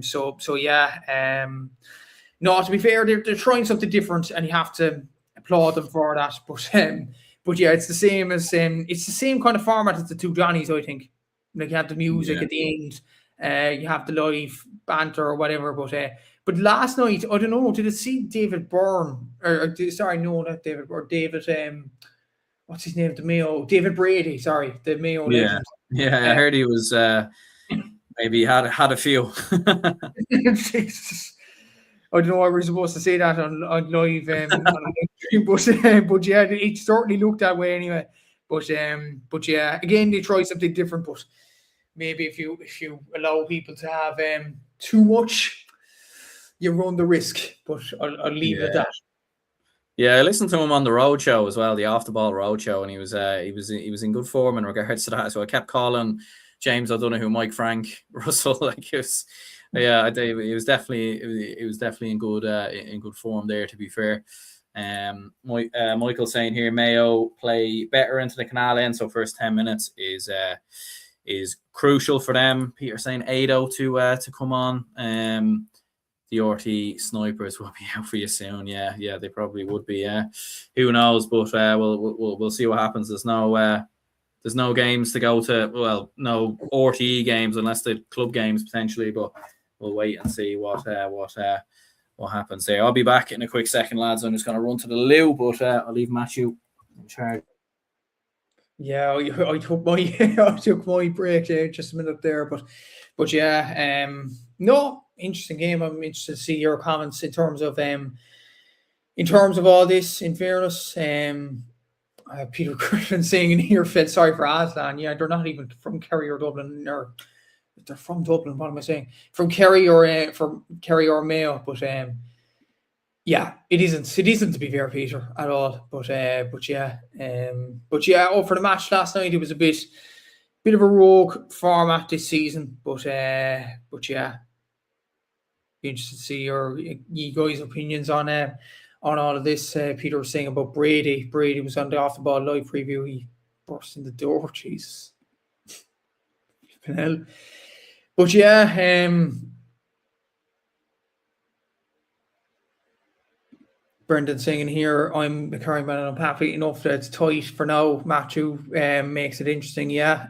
So yeah. No, to be fair, they're trying something different, and you have to applaud them for that. But yeah, it's the same as it's the same kind of format as the two Johnnies, I think. Like you have the music at the end, you have the live banter or whatever. But last night, I don't know, did it see David Byrne? Sorry, no, not David Byrne. David, what's his name? The Mayo. David Brady, sorry. The Mayo legend. Yeah, I heard he was, maybe had a few. Jesus. I don't know why we're supposed to say that on live, but yeah, it certainly looked that way anyway. But yeah, again, they try something different, but maybe if you allow people to have too much, you run the risk, but I'll leave it at that. Yeah, I listened to him on the road show as well, the Off the Ball road show, and he was in good form in regards to that. So I kept calling James O'Donoghue, Mike Frank, Russell. Like it was, yeah, it was definitely in good form there. To be fair, Michael saying here Mayo play better into the canal end, so first 10 minutes is crucial for them. Peter saying Ado to come on. The RT snipers will be out for you soon. Yeah, they probably would be. Who knows? But we'll see what happens. There's no games to go to. Well, no RTE games unless the club games potentially. But we'll wait and see what happens there. I'll be back in a quick second, lads. I'm just going to run to the loo, but I'll leave Matthew in charge. Yeah, I took my break there, just a minute there, but yeah, no, interesting game. I'm interested to see your comments in terms of all this. In fairness, Peter Griffin saying in here, felt sorry for Aslan. Yeah, they're not even from Kerry or Dublin, or they're from Dublin. What am I saying? From Kerry or Mayo, but yeah, it isn't to be fair, Peter, at all. But yeah. For the match last night, it was a bit of a rogue format this season. But yeah, be interested to see you guys' opinions on all of this. Peter was saying about Brady. Brady was on the Off the Ball live preview. He burst in the door. Jesus, But yeah, Brendan saying here, I'm a Kerry man and I'm happy enough that it's tight for now. Matthew makes it interesting, yeah.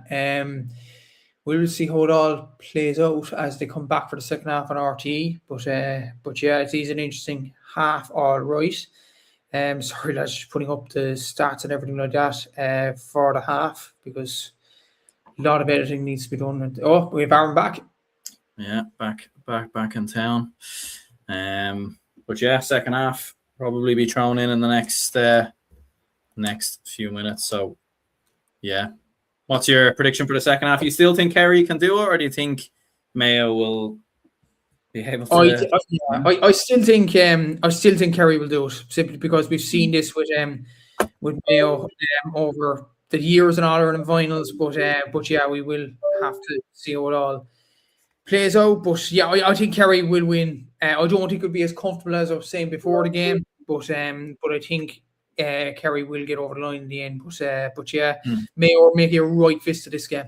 We'll see how it all plays out as they come back for the second half on RTE. But yeah, it is an interesting half, all right. Sorry, lads, just putting up the stats and everything like that for the half because a lot of editing needs to be done. Oh, we have Aaron back. Yeah, back in town. But yeah, second half probably be thrown in the next few minutes. So yeah, what's your prediction for the second half? You still think Kerry can do it, or do you think Mayo will be able to? I still think Kerry will do it simply because we've seen this with Mayo over the years in all Ireland finals. But yeah, we will have to see how it all plays out. But yeah, I think Kerry will win. I don't think it'll be as comfortable as I was saying before the game. But I think Kerry will get over the line in the end. But yeah, Mayo make a right fist to this game.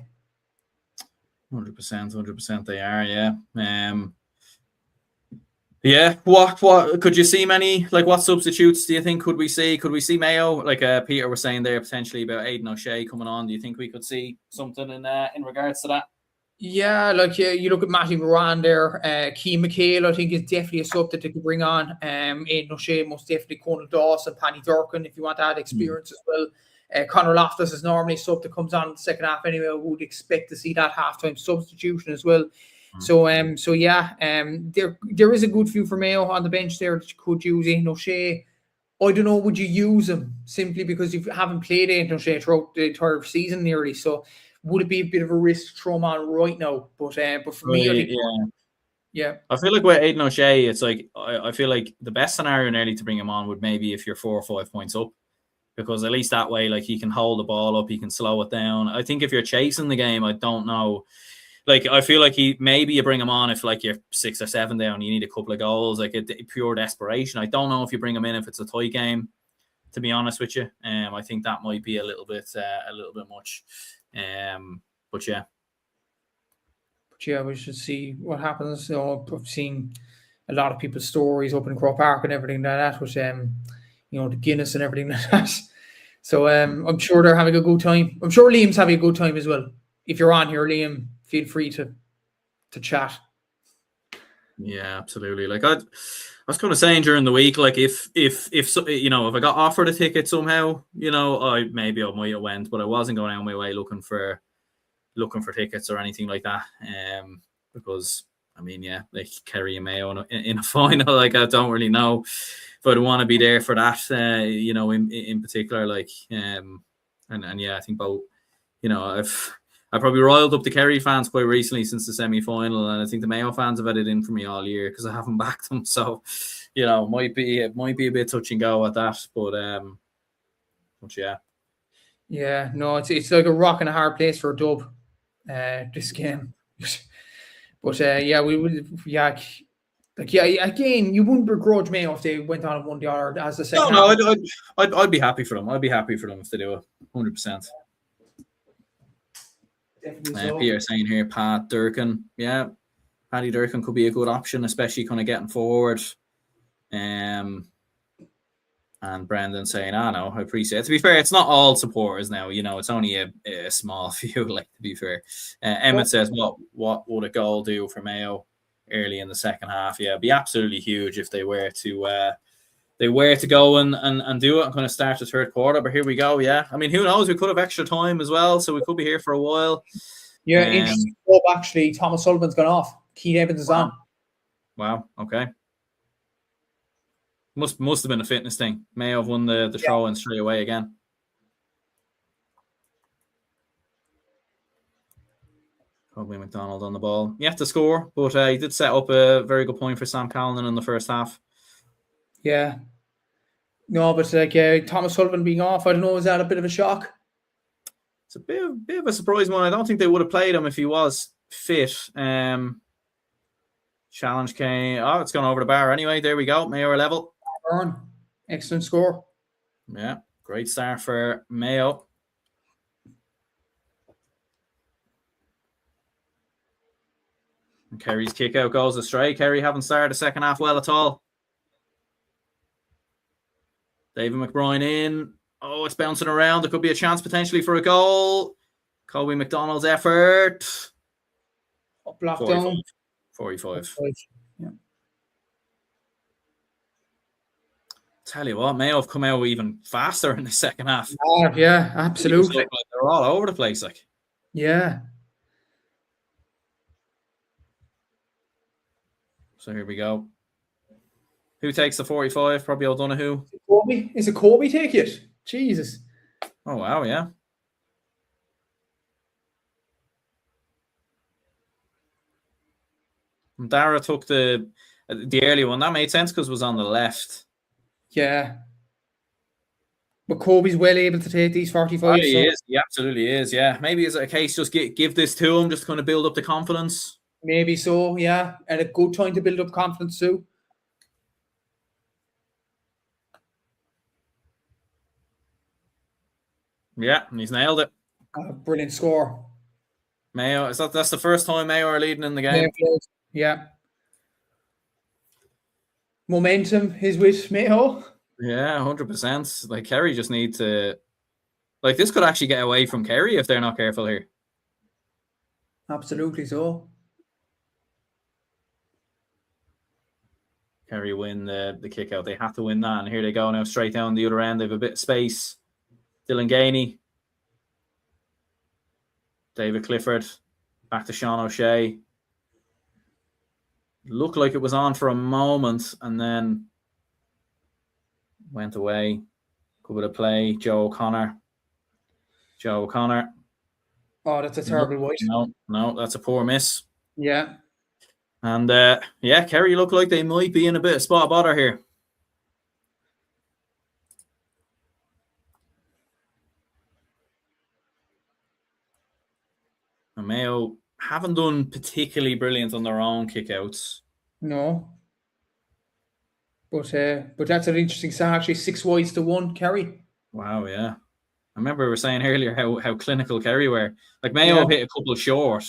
100% they are, yeah. Yeah, what could you see many, like what substitutes do you think could we see? Could we see Mayo, like Peter was saying there, potentially about Aidan O'Shea coming on? Do you think we could see something in regards to that? Yeah, like you look at Matty Moran there, Keane McHale, I think is definitely a sub that they could bring on. Aidan O'Shea, most definitely Conal Dawson, Paddy Durkin, if you want to add experience as well. Conor Loftus is normally a sub that comes on in the second half anyway. We would expect to see that halftime substitution as well. So yeah, there is a good few for Mayo on the bench there that you could use. Aidan O'Shea, I don't know, would you use him simply because you haven't played Aidan O'Shea throughout the entire season nearly? So would it be a bit of a risk to throw him on right now? But for me, I think, yeah. I feel like with Aidan O'Shea, it's like I feel like the best scenario nearly to bring him on would maybe if you're 4 or 5 points up, because at least that way, like he can hold the ball up, he can slow it down. I think if you're chasing the game, I don't know. Like I feel like maybe you bring him on if like you're 6 or 7 down, you need a couple of goals, like a pure desperation. I don't know if you bring him in if it's a tight game, to be honest with you. I think that might be a little bit much. But yeah, we should see what happens. I've seen a lot of people's stories up in Croke Park and everything like that with the Guinness and everything like that. So I'm sure they're having a good time. I'm sure Liam's having a good time as well. If you're on here, Liam, feel free to chat. Yeah, absolutely. Like I was kind of saying during the week, like if I got offered a ticket somehow, I might have went, but I wasn't going out my way looking for tickets or anything like that. Because I mean, yeah, like Kerry and Mayo in a final, like I don't really know if I'd want to be there for that. In particular, like and yeah, I think both. I probably riled up the Kerry fans quite recently since the semi-final, and I think the Mayo fans have had it in for me all year because I haven't backed them. So, might be a bit touch and go at that, but yeah. Yeah, no, it's like a rock and a hard place for a dub, this game. But yeah, we would, yeah. Like, yeah, again, you wouldn't begrudge Mayo if they went on and won the other as the second. No, I'd be happy for them. I'd be happy for them if they do it, 100%. Peter saying here, Pat Durkin. Yeah, Paddy Durkin could be a good option, especially kind of getting forward. And Brendan saying, no, I appreciate it. To be fair, it's not all supporters now. It's only a small few, like, to be fair. Emmett says, what would a goal do for Mayo early in the second half? Yeah, it'd be absolutely huge if they were to go and do it and kind of start the third quarter. But here we go. Yeah, I mean, who knows? We could have extra time as well, so we could be here for a while. Yeah, interesting. Actually, Thomas Sullivan's gone off. Keith Evans is on. Wow. Okay. Must have been a fitness thing. Mayo have won the throw in straight away again. Probably McDonald on the ball. You have to score, but he did set up a very good point for Sam Callanan in the first half. Yeah. No, but like Thomas Sullivan being off, I don't know, is that a bit of a shock? It's a bit of a surprise one. I don't think they would have played him if he was fit. Challenge came. Oh, it's gone over the bar anyway. There we go. Mayo are level. Excellent score. Yeah, great start for Mayo. And Kerry's kick out goes astray. Kerry haven't started the second half well at all. David McBride in. Oh, it's bouncing around. There could be a chance potentially for a goal. Colby McDonald's effort. Block 45. down. 45. Yeah. Tell you what, Mayo have come out even faster in the second half. Yeah, absolutely. Like they're all over the place. Like, yeah. so here we go. Who takes the 45? Probably O'Donoghue. Kobe? Is it Kobe take it? Jesus. Oh, wow, yeah. And Dara took the early one. That made sense because it was on the left. Yeah. But Kobe's well able to take these 45. Oh, yeah, he is. He absolutely is, yeah. Maybe it's a case just give this to him, just kind of build up the confidence. Maybe so, yeah. And a good time to build up confidence too. Yeah, and he's nailed it. Brilliant score. Mayo, that's the first time Mayo are leading in the game. Yeah. Momentum is with Mayo. Yeah, 100%. Like, Kerry just need to... Like, this could actually get away from Kerry if they're not careful here. Absolutely so. Kerry win the kick out. They have to win that. And here they go now, straight down the other end. They have a bit of space. Dylan Gainey. David Clifford. Back to Sean O'Shea. Looked like it was on for a moment and then went away. Good bit of play. Joe O'Connor. Oh, that's a terrible white. No, that's a poor miss. Yeah. And yeah, Kerry look like they might be in a bit of spot of bother here. And Mayo haven't done particularly brilliant on their own kickouts. No. But that's an interesting stat. Actually, 6 wides to 1, Kerry. Wow, yeah. I remember we were saying earlier how clinical Kerry were. Like Mayo hit a couple short.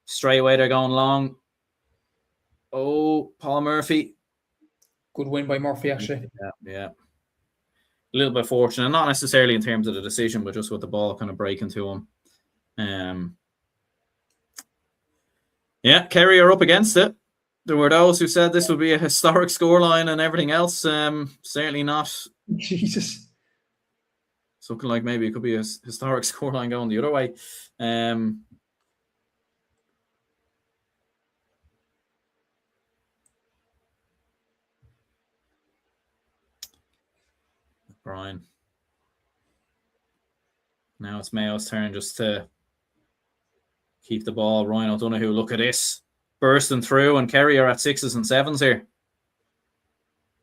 Straight away they're going long. Oh, Paul Murphy. Good win by Murphy, actually. Yeah. A little bit fortunate, not necessarily in terms of the decision, but just with the ball kind of breaking to him. Yeah, Kerry are up against it. There were those who said this would be a historic scoreline and everything else. Certainly not. Jesus. It's looking like maybe it could be a historic scoreline going the other way. Brian. Now it's Mayo's turn just to keep the ball. Ryan O'Donoghue, look at this. Bursting through, and Kerry are at 6s and 7s here.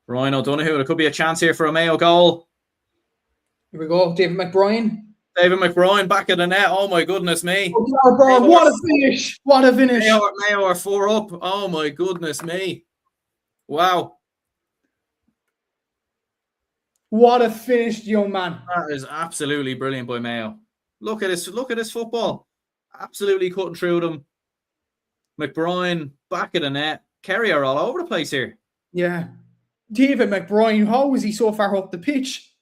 Ryan O'Donoghue, there could be a chance here for a Mayo goal. Here we go, David McBride back at the net. Oh my goodness me. Oh, what a finish. What a finish. Mayo are 4 up. Oh my goodness me. Wow. What a finish, young man. That is absolutely brilliant by Mayo. Look at this football. Absolutely cutting through them. McBride back at the net. Kerry are all over the place here. Yeah. David McBride, how is he so far up the pitch?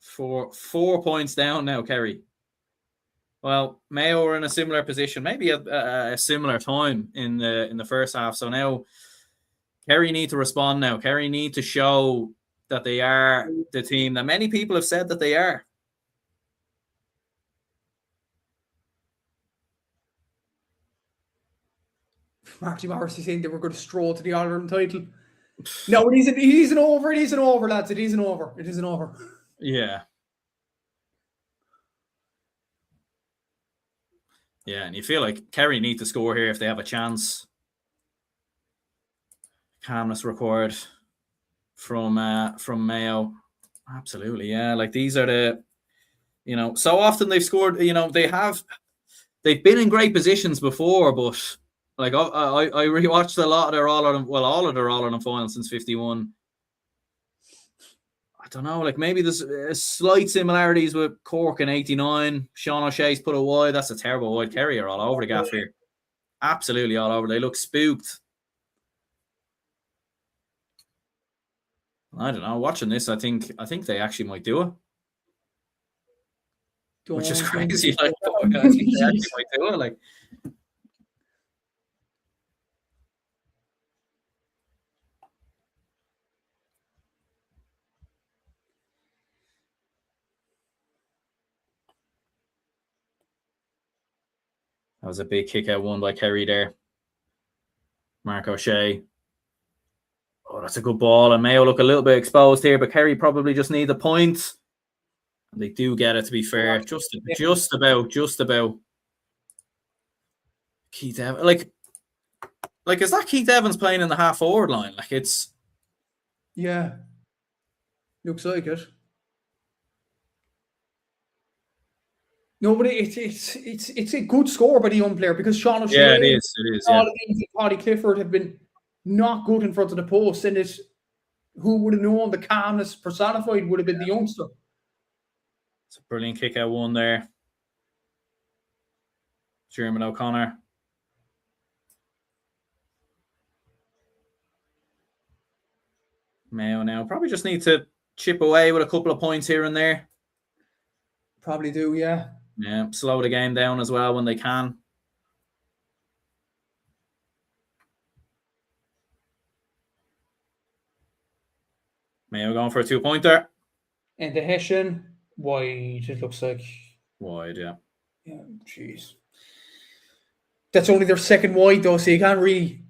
4 points down now, Kerry. Well, Mayo are in a similar position, maybe a similar time in the first half. So now Kerry need to respond now. Kerry need to show that they are the team that many people have said that they are. Marty Morrissey saying they were going to stroll to the All-Ireland title. No, it isn't over. It isn't over, lads. It isn't over. It isn't over. Yeah. Yeah, and you feel like Kerry need to score here if they have a chance. Calmness required from Mayo. Absolutely, yeah. Like these are the, so often they've scored. They've been in great positions before, but like I rewatched a lot of their all of their All-Ireland finals since '51. I don't know, like maybe there's slight similarities with Cork in '89. Sean O'Shea's put a wide. That's a terrible wide. Kerry are all over the gaff here. absolutely all over. They look spooked. I don't know. Watching this, I think they actually might do it. Which is crazy. Like, I think they actually might do it. Like, that was a big kick out one by Kerry there. Mark O'Shea. Oh, that's a good ball. And Mayo look a little bit exposed here, but Kerry probably just need the point. And they do get it, to be fair. Just about. Keith Evans. Like, is that Keith Evans playing in the half forward line? Like, it's... Yeah. Looks like it. No, but it's a good score by the young player because Sean O'Shea, yeah, it is. all of these, Paddy Clifford have been not good in front of the post, and who would have known the calmness personified would have been the youngster. It's a brilliant kick out one there. Jeremy O'Connor. Mayo now probably just need to chip away with a couple of points here and there. Probably do, yeah. Yeah, slow the game down as well when they can. Mayo going for a 2-pointer. And the Hessian, wide, it looks like. Wide, yeah. Yeah, jeez. That's only their second wide, though, so you can't really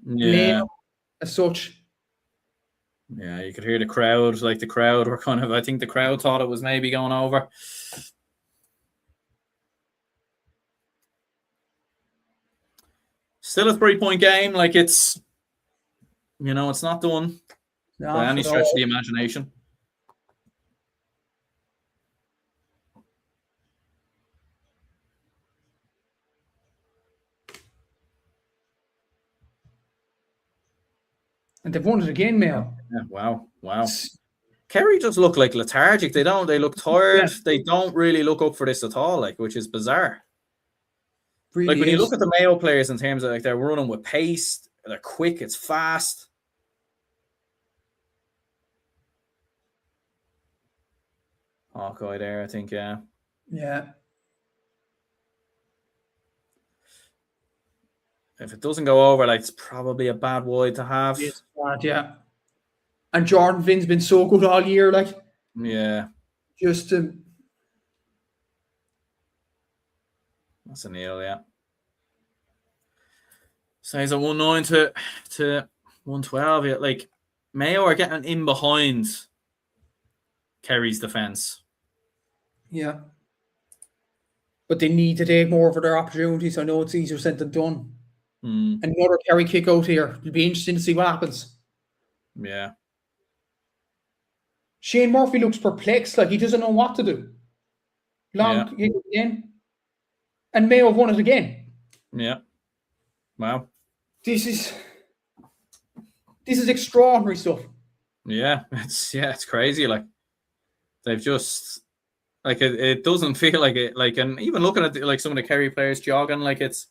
blame them as such. Yeah, you could hear the crowd. Like, the crowd were kind of... I think the crowd thought it was maybe going over. Still a 3-point game. Like, it's... it's not done by any stretch of the imagination. And they've won it again, Mayo. Yeah, wow. Kerry just look like lethargic. They look tired. Yeah. They don't really look up for this at all, like, which is bizarre. Really like, when you look at the Mayo players in terms of, like, they're running with pace, they're quick, it's fast. Hawkeye there, I think, yeah. Yeah. If it doesn't go over, like, it's probably a bad wide to have. It's bad, yeah. And Jordan Finn's been so good all year, like. Yeah. Just that's a nail, yeah. Stays at 1-9 to 112. Yeah, like, Mayo are getting in behind Kerry's defense. Yeah. But they need to take more of their opportunities. I know it's easier said than done. Another Kerry kick out here. It'll be interesting to see what happens. Yeah. Shane Murphy looks perplexed, like he doesn't know what to do. Long kick again. And Mayo have won it again. Yeah. Wow. This is extraordinary stuff. Yeah, it's crazy. Like, they've just, like, it doesn't feel like it, like, and even looking at like some of the Kerry players jogging, like, it's,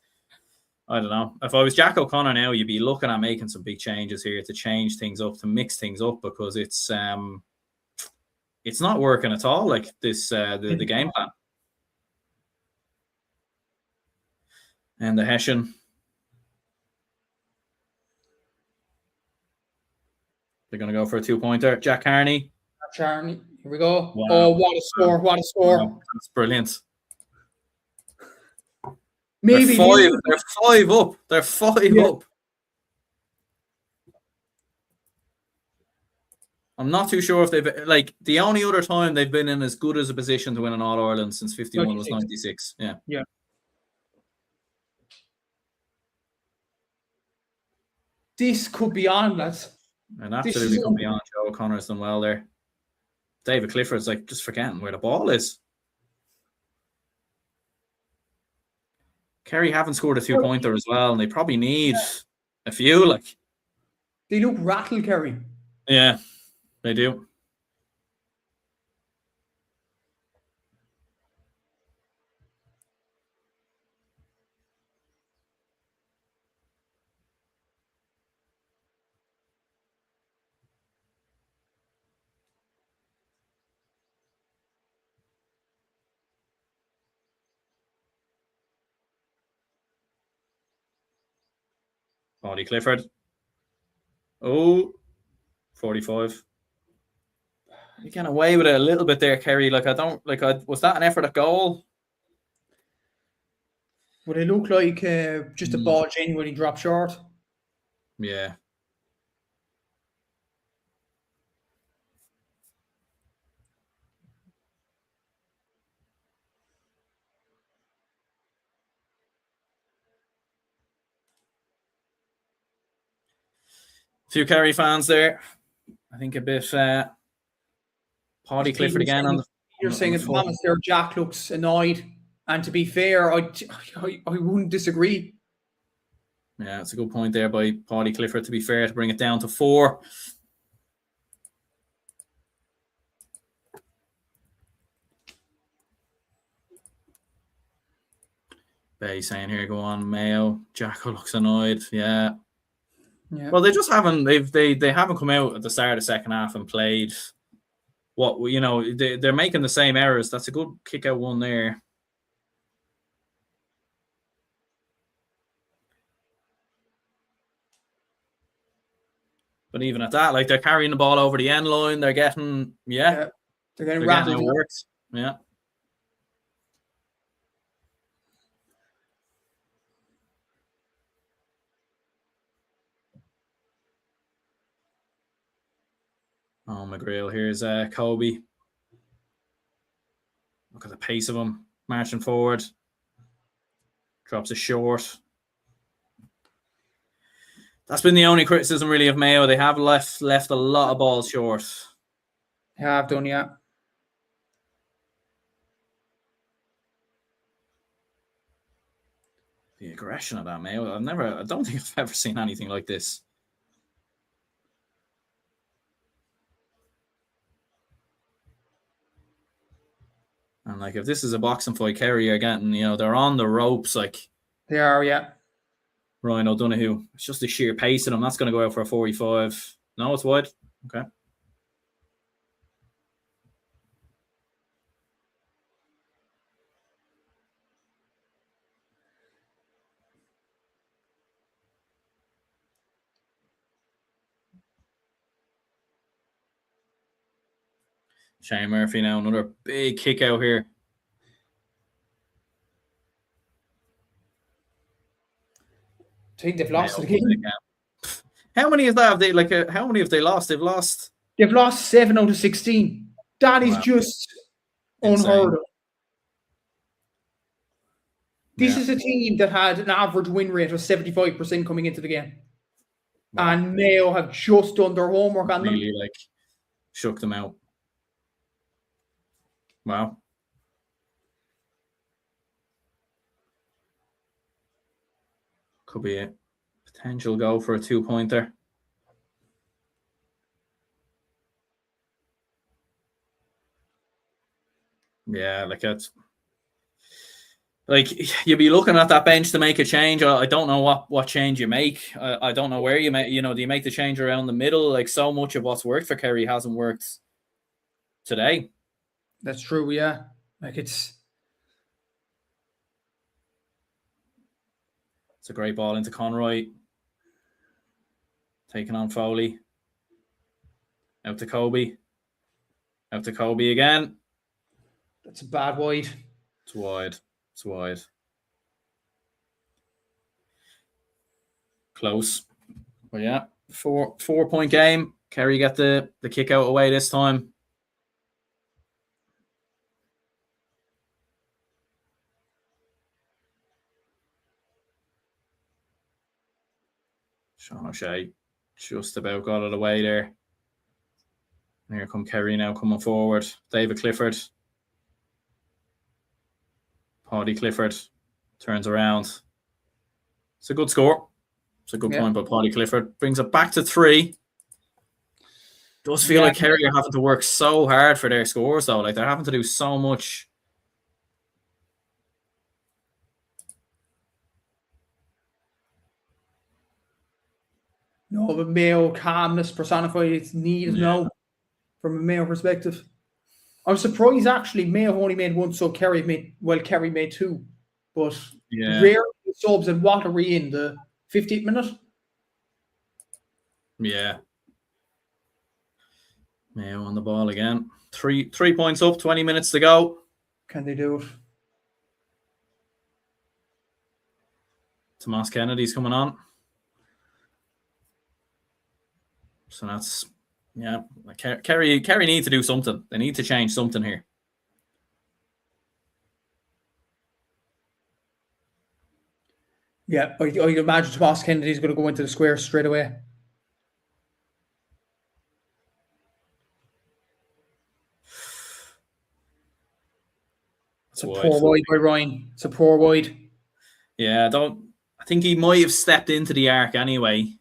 I don't know. If I was Jack O'Connor now, you'd be looking at making some big changes here to change things up, to mix things up, because it's not working at all. Like, this the game plan. And the Hessian. They're going to go for a 2-pointer. Jack Carney. Here we go. Wow. Oh, what a score. What a score. Wow. That's brilliant. Maybe they're 5 up. They're 5 up. I'm not too sure if they've, like, the only other time they've been in as good as a position to win an All-Ireland since 51 was 96. Yeah. Yeah. This could be on, lads. And absolutely could be on. Joe O'Connor's done well there. David Clifford's, like, just forgetting where the ball is. Kerry haven't scored a 2-pointer as well, and they probably need a few. Like, they look rattled, Kerry. Yeah, they do. Paddy Clifford. Oh, 45. You get away with it a little bit there, Kerry. Like, was that an effort at goal? Would it look like just a ball genuinely dropped short? Yeah. Few Kerry fans there. I think a bit Paddy Clifford again on the. You're saying it's honest there. Jack looks annoyed, and to be fair, I wouldn't disagree. Yeah, it's a good point there by Paddy Clifford. To be fair, to bring it down to 4. Bay saying here, go on, Mayo. Jacko looks annoyed. Yeah. Well, they just haven't. They haven't come out at the start of the second half and played. They're making the same errors. That's a good kick out one there. But even at that, like, they're carrying the ball over the end line. They're getting, they're getting rattled. It works. Yeah. Oh, McGrail. Here's Kobe. Look at the pace of him marching forward. Drops it short. That's been the only criticism really of Mayo. They have left a lot of balls short. They have done, yeah. The aggression of that Mayo. I don't think I've ever seen anything like this. And like, if this is a boxing fight, Kerry are getting, they're on the ropes. Like, they are, yeah. Ryan O'Donoghue. It's just the sheer pace of them. That's going to go out for a 45. No, it's wide. Okay. Shane Murphy now, another big kick out here. I think they've lost it again. How many of that have they how many have they lost? They've lost 7 out of 16. That is just unheard of. This is a team that had an average win rate of 75% coming into the game. Wow. And Mayo have just done their homework on them. Really, shook them out. Wow. Could be a potential goal for a 2-pointer. Yeah, that's you'd be looking at that bench to make a change. I don't know what change you make. I don't know where you make. Do you make the change around the middle? So much of what's worked for Kerry hasn't worked today. That's true. Yeah, it's a great ball into Conroy. Taking on Foley. Out to Kobe. Out to Kobe again. That's a bad wide. It's wide. It's wide. Close. But yeah, 4-point game. Kerry got the kick out away this time. Sean O'Shea just about got it away there. And here come Kerry now coming forward. David Clifford. Paddy Clifford turns around. It's a good score. It's a good point by Paddy Clifford. Brings it back to 3. Does feel like Kerry are having to work so hard for their scores, though. They're having to do so much. No, but Mayo calmness personified. It's needed now from a Mayo perspective. I'm surprised actually Mayo only made 1, so Kerry made 2. But rarely subs and Watery in the 50th minute. Yeah. Mayo on the ball again. Three points up, 20 minutes to go. Can they do it? Tomas Kennedy's coming on. So that's, yeah. Kerry need to do something. They need to change something here. Yeah, I imagine Tomas Kennedy's going to go into the square straight away. It's a poor wide by Ryan. It's a poor wide. Yeah, I think he might have stepped into the arc anyway.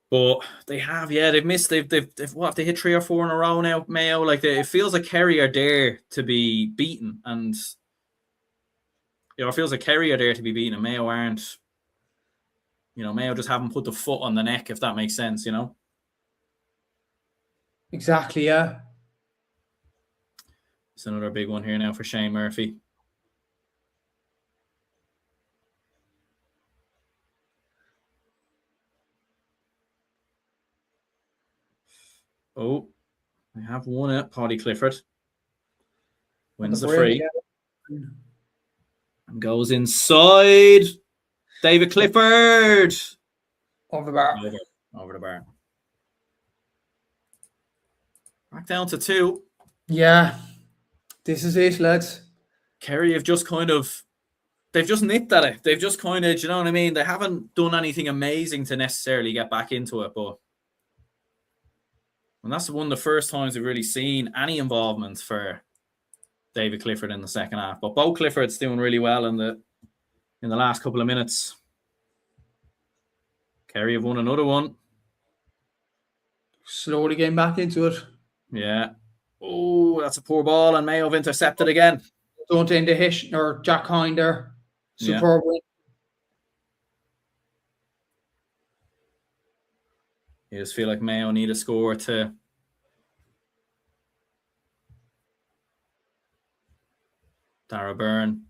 But they have, they've missed. They've what? They hit 3 or 4 in a row now. Mayo, like it feels like Kerry are there to be beaten, and it feels like Kerry are there to be beaten, and Mayo aren't. Mayo just haven't put the foot on the neck, if that makes sense. Exactly. Yeah. It's another big one here now for Shane Murphy. Oh, they have won it. Paddy Clifford wins the free. Yeah. And goes inside. David Clifford. Over the bar. Over the bar. Back down to 2. Yeah. This is it, lads. Kerry have just they've just nipped at it. They've just do you know what I mean? They haven't done anything amazing to necessarily get back into it, but and that's one of the first times we've really seen any involvement for David Clifford in the second half. But Bo Clifford's doing really well in the last couple of minutes. Kerry have won another one. Slowly getting back into it. Yeah. Oh, that's a poor ball, and Mayo have intercepted again. Don't end the Hish or Jack Hine there. Superb win. You just feel like Mayo need a score to Dara Byrne.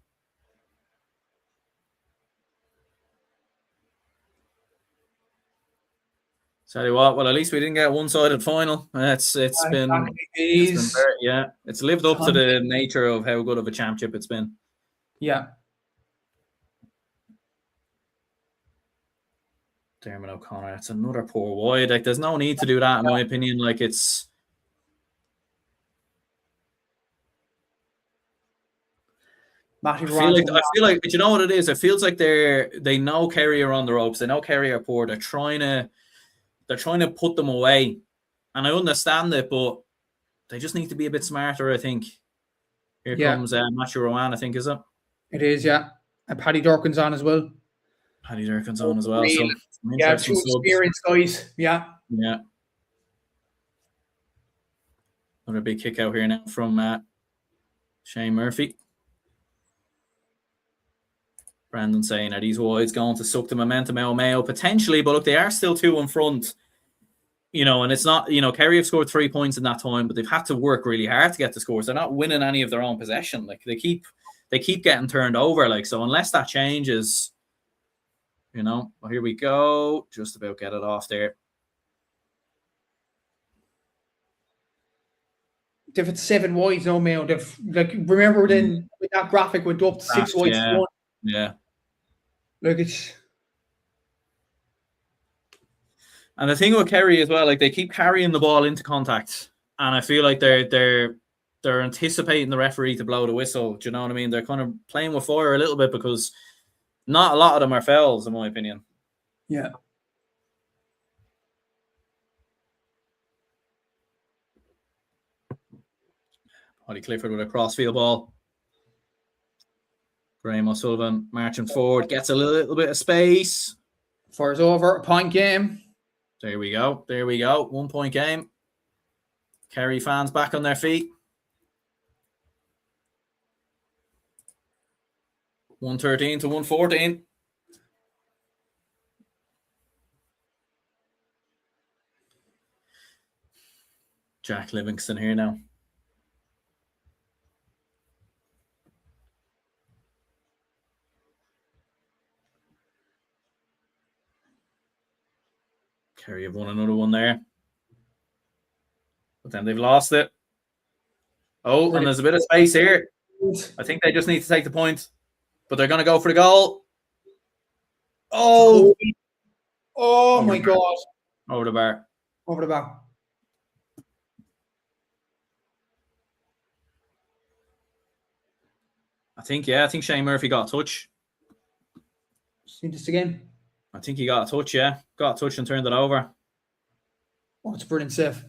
Tell you what, well, at least we didn't get a one-sided final. It's been very, it's lived up to the nature of how good of a championship it's been. Yeah. Dermot O'Connor, that's another poor wide. Like, there's no need to do that, in my opinion. Like, it's I feel like you know what it is. It feels like they know Kerry are on the ropes. They know Kerry are poor. They're trying to put them away, and I understand it, but they just need to be a bit smarter. I think. Here comes Matthew Rowan. I think is it. It is, yeah, and Paddy Durkin's on as well. Paddy Durkin's on as well. So two experienced guys. Yeah. Yeah. Another big kick out here now from Shane Murphy. Brandon saying that these wides going to suck the momentum out of Mayo potentially, but look, they are still 2 in front. And it's not, Kerry have scored 3 points in that time, but they've had to work really hard to get the scores. They're not winning any of their own possession. Like they keep getting turned over. Like, so unless that changes, well, here we go. Just about get it off there. They've had 7 wides now, Mayo. They've remember then that graphic went up to 6 wides. Yeah. Like it's. And the thing with Kerry as well, like they keep carrying the ball into contact, and I feel like they're anticipating the referee to blow the whistle. Do you know what I mean? They're kind of playing with fire a little bit because not a lot of them are fouls, in my opinion. Yeah. Paddy Clifford with a crossfield ball. Graham O'Sullivan marching forward, gets a little bit of space. Fires over, a point game. There we go. 1 point game. Kerry fans back on their feet. 113 to 114. Jack Livingston here now. Kerry have won another one there. But then they've lost it. Oh, and there's a bit of space here. I think they just need to take the point. But they're going to go for the goal. Oh! Oh, my God. Over the bar. Over the bar. I think Shane Murphy got a touch. See this again. I think he got a touch, yeah. Got a touch and turned it over. Oh, it's a brilliant save.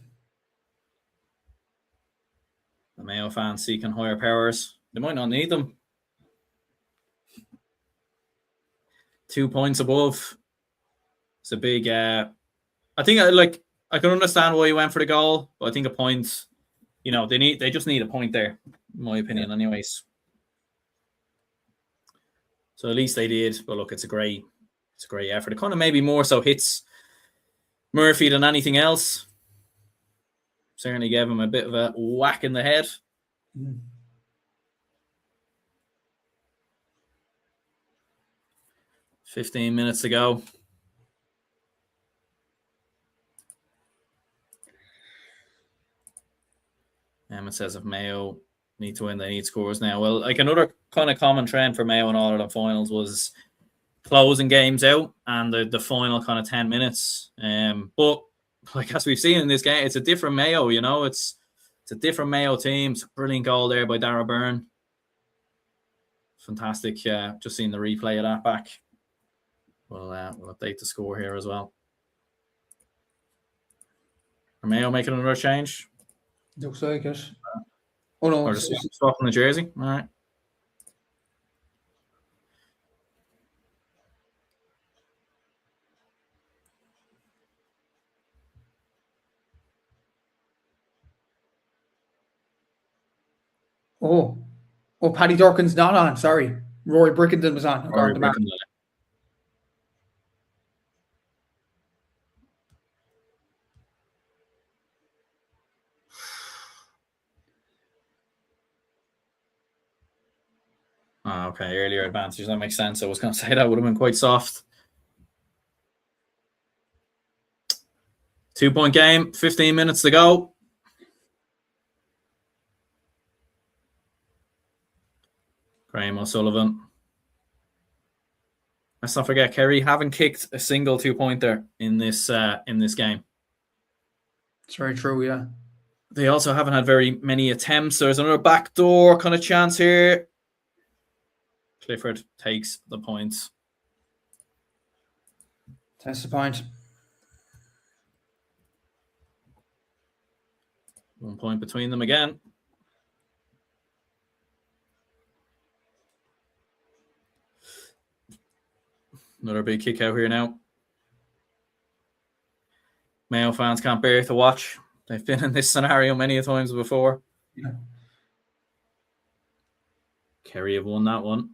The Mayo fans seeking higher powers. They might not need them. 2 points above. It's a big... I think I can understand why he went for the goal, but I think a point... they just need a point there, in my opinion, anyways. So at least they did. But look, it's a great effort. It kind of maybe more so hits Murphy than anything else. Certainly gave him a bit of a whack in the head. 15 minutes to go. It says if Mayo need to win, they need scores now. Well, like another kind of common trend for Mayo in all of the finals was closing games out and the final kind of 10 minutes. But like as we've seen in this game, it's a different Mayo, it's a different Mayo team. It's a brilliant goal there by Dara Byrne. Fantastic. Just seeing the replay of that back. We'll update the score here as well. Are Mayo making another change? Looks like it. Oh no. Or just swapping the jersey? All right. Oh, Paddy Durkin's not on. Sorry. Rory Brickenden was on. Rory Brickenden. Oh, okay, earlier advantage. That makes sense. I was going to say that would have been quite soft. 2 point game, 15 minutes to go. Graham O'Sullivan. Let's not forget, Kerry haven't kicked a single 2 pointer in this game. It's very true, yeah. They also haven't had very many attempts. There's another backdoor kind of chance here. Clifford takes the points. That's the point. 1 point between them again. Another big kick out here now. Mayo fans can't bear to watch. They've been in this scenario many times before. Yeah. Kerry have won that one.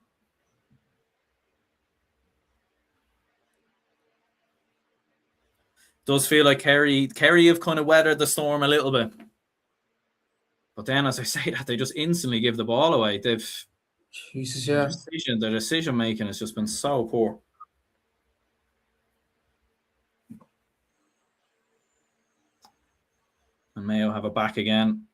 Does feel like Kerry have kind of weathered the storm a little bit. But then, as I say that, they just instantly give the ball away. Jesus, yeah. Their decision making has just been so poor. And Mayo have it back again.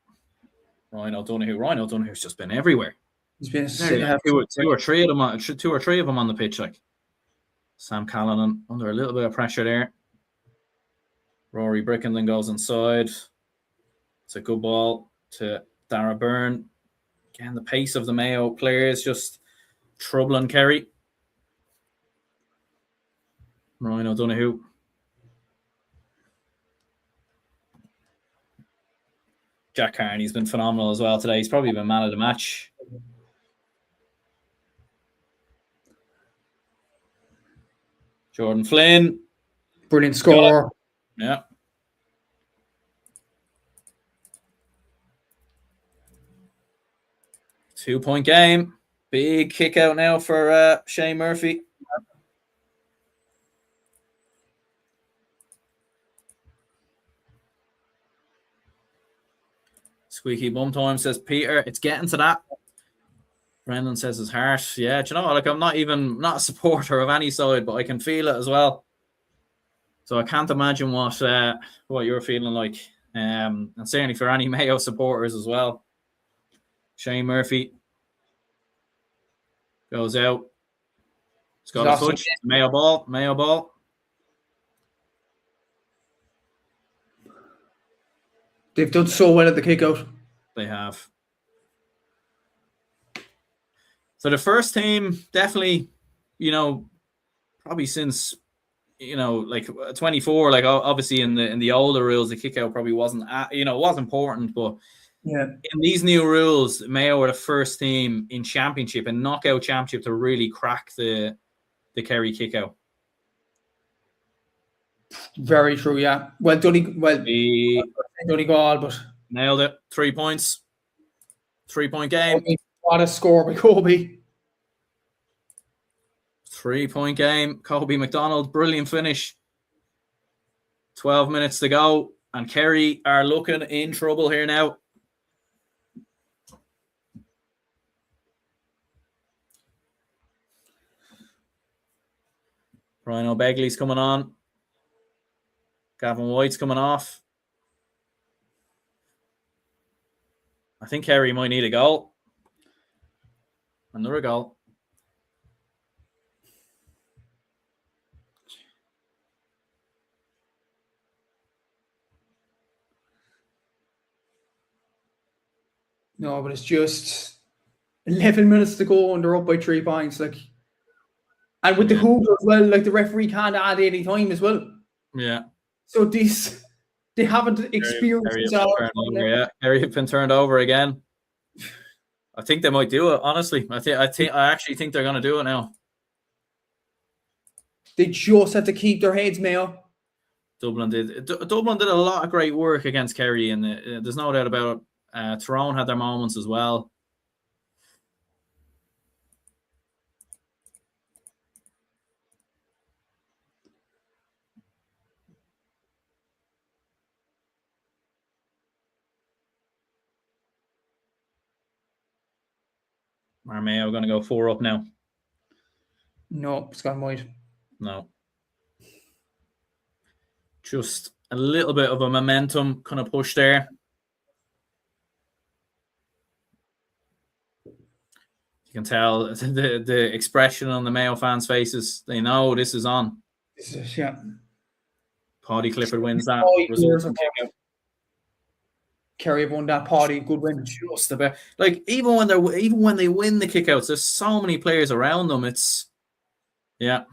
Ryan O'Donoghue's just been everywhere. He's been two or three of them on the pitch. Like Sam Callanan under a little bit of pressure there. Rory Brickenden goes inside. It's a good ball to Dara Byrne. Again, the pace of the Mayo players just troubling Kerry. Ryan O'Donoghue. Jack Carney's been phenomenal as well today. He's probably been man of the match. Jordan Flynn. Brilliant score. Yeah. Two-point game. Big kick out now for Shane Murphy. Squeaky bum time, says Peter. It's getting to that. Brendan says his heart. Yeah, do you know, like I'm not a supporter of any side, but I can feel it as well. So I can't imagine what you're feeling like. And certainly for any Mayo supporters as well. Shane Murphy goes out. It's got a touch. Mayo ball. They've done so well at the kick out. They have. So the first team, definitely, probably since, like 24, like obviously in the older rules, the kick out probably wasn't, it was important, but yeah, in these new rules, Mayo were the first team in championship and knockout championship to really crack the Kerry kick out. Very true, yeah. Well, Donegal, but nailed it. 3 points. 3-point game. What a score by Kobe. 3-point game. Kobe McDonald, brilliant finish. 12 minutes to go, and Kerry are looking in trouble here now. Brian O'Begley's coming on. Gavin White's coming off. I think Kerry might need a goal. Another goal. No, but it's just 11 minutes to go and they're up by 3 points. And with the hoover as well, the referee can't add any time as well. Yeah. So they haven't experienced Kerry have been turned over again. I think they might do it, honestly. I actually think they're going to do it now. They just have to keep their heads, Mayo. Dublin did a lot of great work against Kerry, and there's no doubt about it. Tyrone had their moments as well. Are Mayo going to go 4 up now? No, it's gone wide. No. Just a little bit of a momentum kind of push there. You can tell the expression on the Mayo fans' faces. They know this is on. This is, yeah. Paddy Clifford wins that. Kerry have won that party. Good win. Just about even when they win the kickouts, there's so many players around them. It's yeah.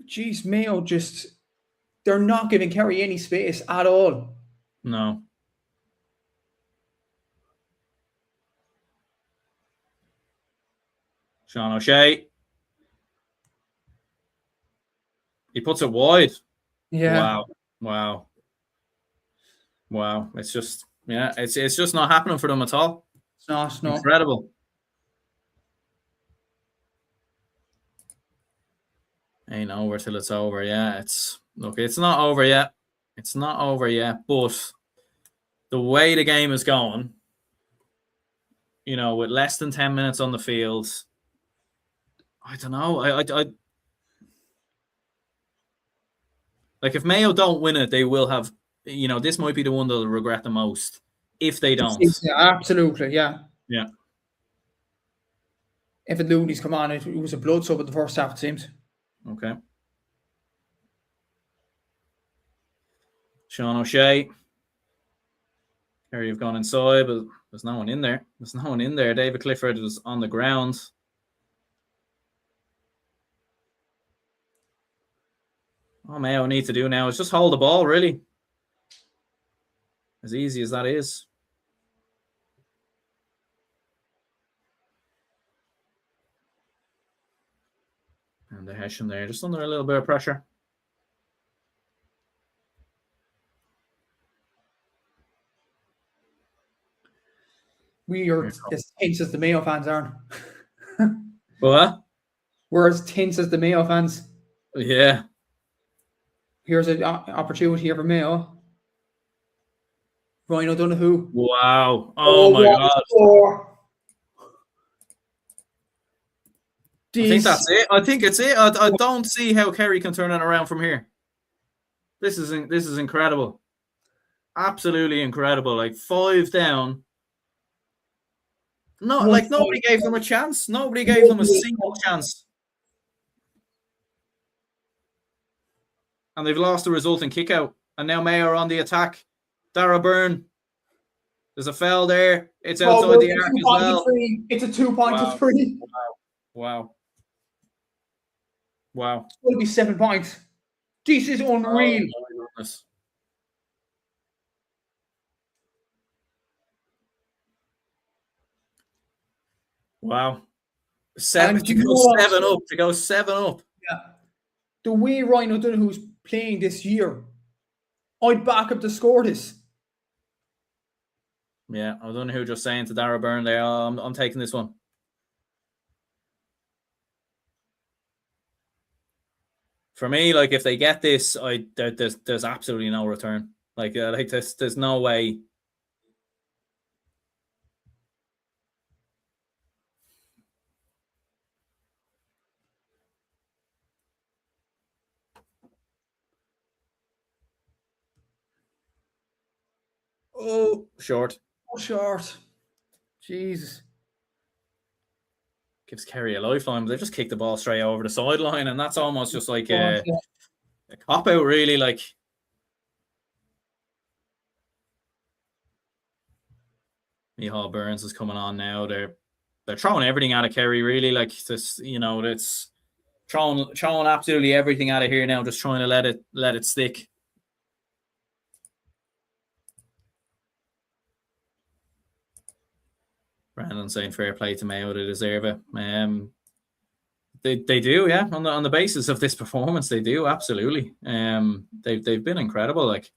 Jeez, Mayo they're not giving Kerry any space at all. No. Sean O'Shea. He puts it wide. Yeah. Wow. It's just it's just not happening for them at all. It's not. No. Incredible. Ain't over till it's over. Yeah, it's not over yet. It's not over yet, but the way the game is going, with less than 10 minutes on the field, I don't know. I if Mayo don't win it, they will have, this might be the one they'll regret the most if they don't. Yeah, absolutely, yeah. Yeah. If the Loonies come on, it was a blood sub at the first half, it seems. Okay. Sean O'Shea. Kerry have gone inside, but there's no one in there. David Clifford is on the ground. All Mayo need to do now is just hold the ball, really. As easy as that is. And the Hessian there, just under a little bit of pressure. We are as tense as the Mayo fans aren't. What? We're as tense as the Mayo fans. Yeah. Here's an opportunity here for Mayo. Ryan O'Donoghue. Wow. Oh my what God. a score. I think that's it. I think it's it. I don't see how Kerry can turn it around from here. This is incredible. Absolutely incredible. Like 5 down. No, like nobody gave them a chance. Nobody gave them a single chance. And they've lost the resulting kick out. And now Mayo are on the attack. Dara Byrne. There's a foul there. It's outside the arc as well. It's a 2 point to 3. Wow. Wow. It's going to be 7 points. This is unreal. Oh, my goodness. Wow. To go 7 up. Yeah. The way Ryan O'Donoghue's playing this year, I'd back up to score this. Yeah, O'Donoghue just saying to Dara Byrne there, I'm taking this one. For me, like if they get this, there's absolutely no return. Like there's no way. Oh, short. Oh, short. Jesus. Gives Kerry a lifeline, but they just kick the ball straight over the sideline, and that's almost just like a cop out, really. Like Micheál Burns is coming on now. They're throwing everything out of Kerry, really. Like this, it's throwing absolutely everything out of here now, just trying to let it stick. Brandon saying fair play to Mayo, they deserve it. They do, yeah. On the basis of this performance, they do absolutely. They've been incredible. Like,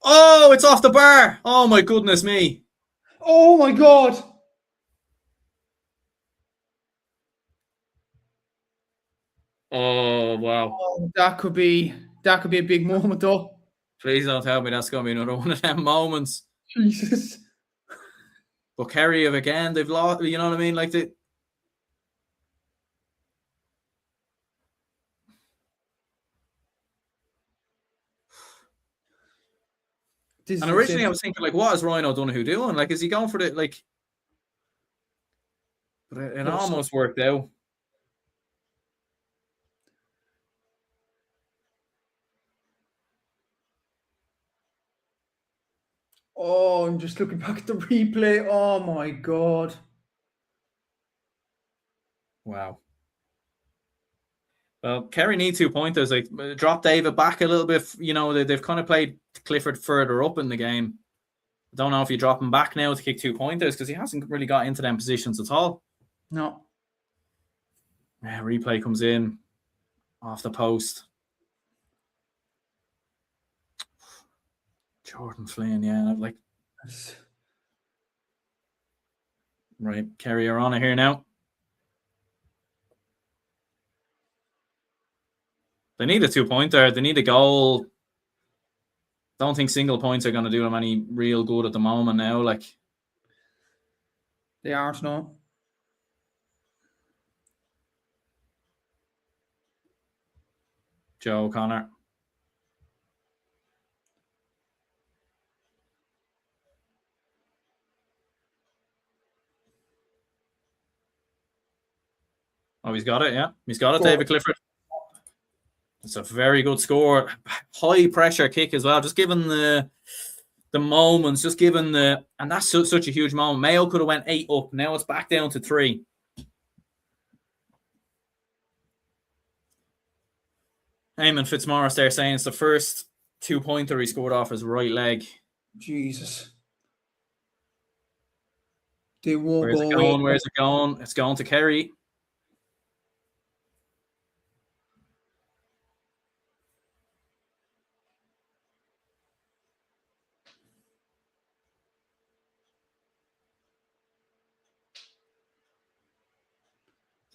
oh, it's off the bar. Oh my goodness me. Oh my God. Oh wow. Oh, that could be a big moment, though. Please don't tell me that's going to be another one of them moments. Jesus. But Kerry have again, they've lost, you know what I mean? Like and originally I was thinking, like, what is Ryan O'Donoghue doing? Like, is he going for the, like, but it almost worked out. Oh, I'm just looking back at the replay. Oh my God. Wow. Well, Kerry need 2 pointers. Like, drop David back a little bit. They've kind of played Clifford further up in the game. I don't know if you drop him back now to kick 2 pointers because he hasn't really got into them positions at all. No. Yeah, replay comes in off the post. Jordan Flynn, yeah, like. Right, Kerry are on it here now. They need a 2-pointer. They need a goal. Don't think single points are going to do them any real good at the moment now. Like, they aren't, no. Joe O'Connor. Oh, he's got it, yeah. He's got it, David Clifford. It's a very good score. High pressure kick as well. Just given the moments, and that's such a huge moment. Mayo could have went 8 up. Now it's back down to 3. Eamon Fitzmaurice there saying it's the first 2-pointer he scored off his right leg. Jesus. They won't Where's it going? Where's it going? It's going to Kerry.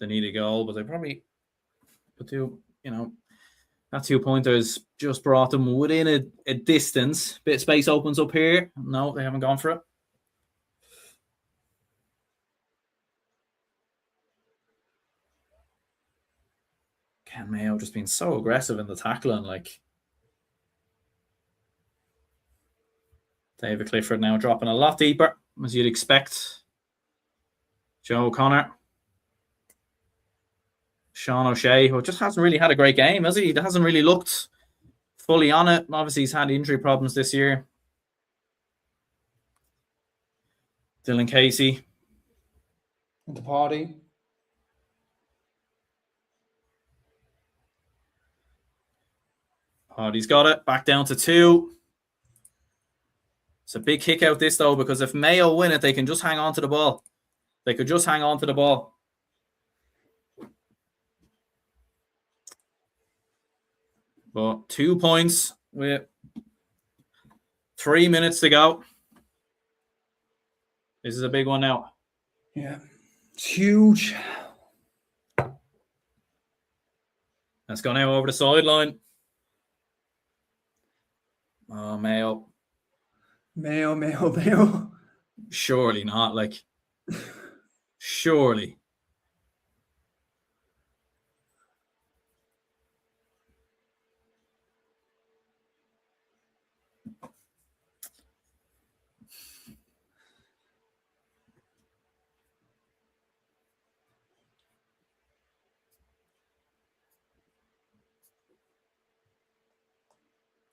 they need a goal, but they probably put two, that 2-pointers just brought them within a distance. Bit of space opens up here. No, they haven't gone for it. Ken Mayo just being so aggressive in the tackling, like David Clifford now dropping a lot deeper, as you'd expect. Joe O'Connor. Sean O'Shea, who just hasn't really had a great game, has he? He hasn't really looked fully on it. Obviously, he's had injury problems this year. Dylan Casey. The party. Party's got it. Back down to 2. It's a big kick out this, though, because if Mayo win it, they can just hang on to the ball. They could just hang on to the ball. But 2 points with 3 minutes to go. This is a big one now. Yeah. It's huge. Let's go now over the sideline. Oh, Mayo. Mayo. Surely not, like. Surely.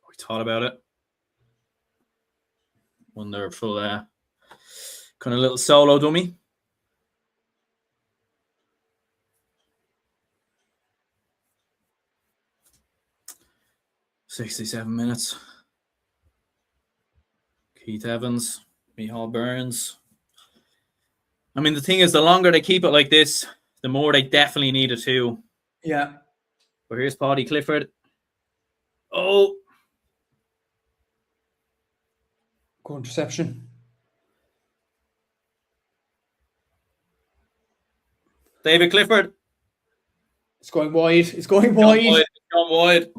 We thought about it. Wonderful, kind of little solo dummy. $67 minutes. Keith Evans, Michal Burns. I mean, the thing is, the longer they keep it like this, the more they definitely need it too. Yeah. But here's Paddy Clifford. Oh. Good interception. David Clifford. It's going wide. It's going wide. It's gone wide.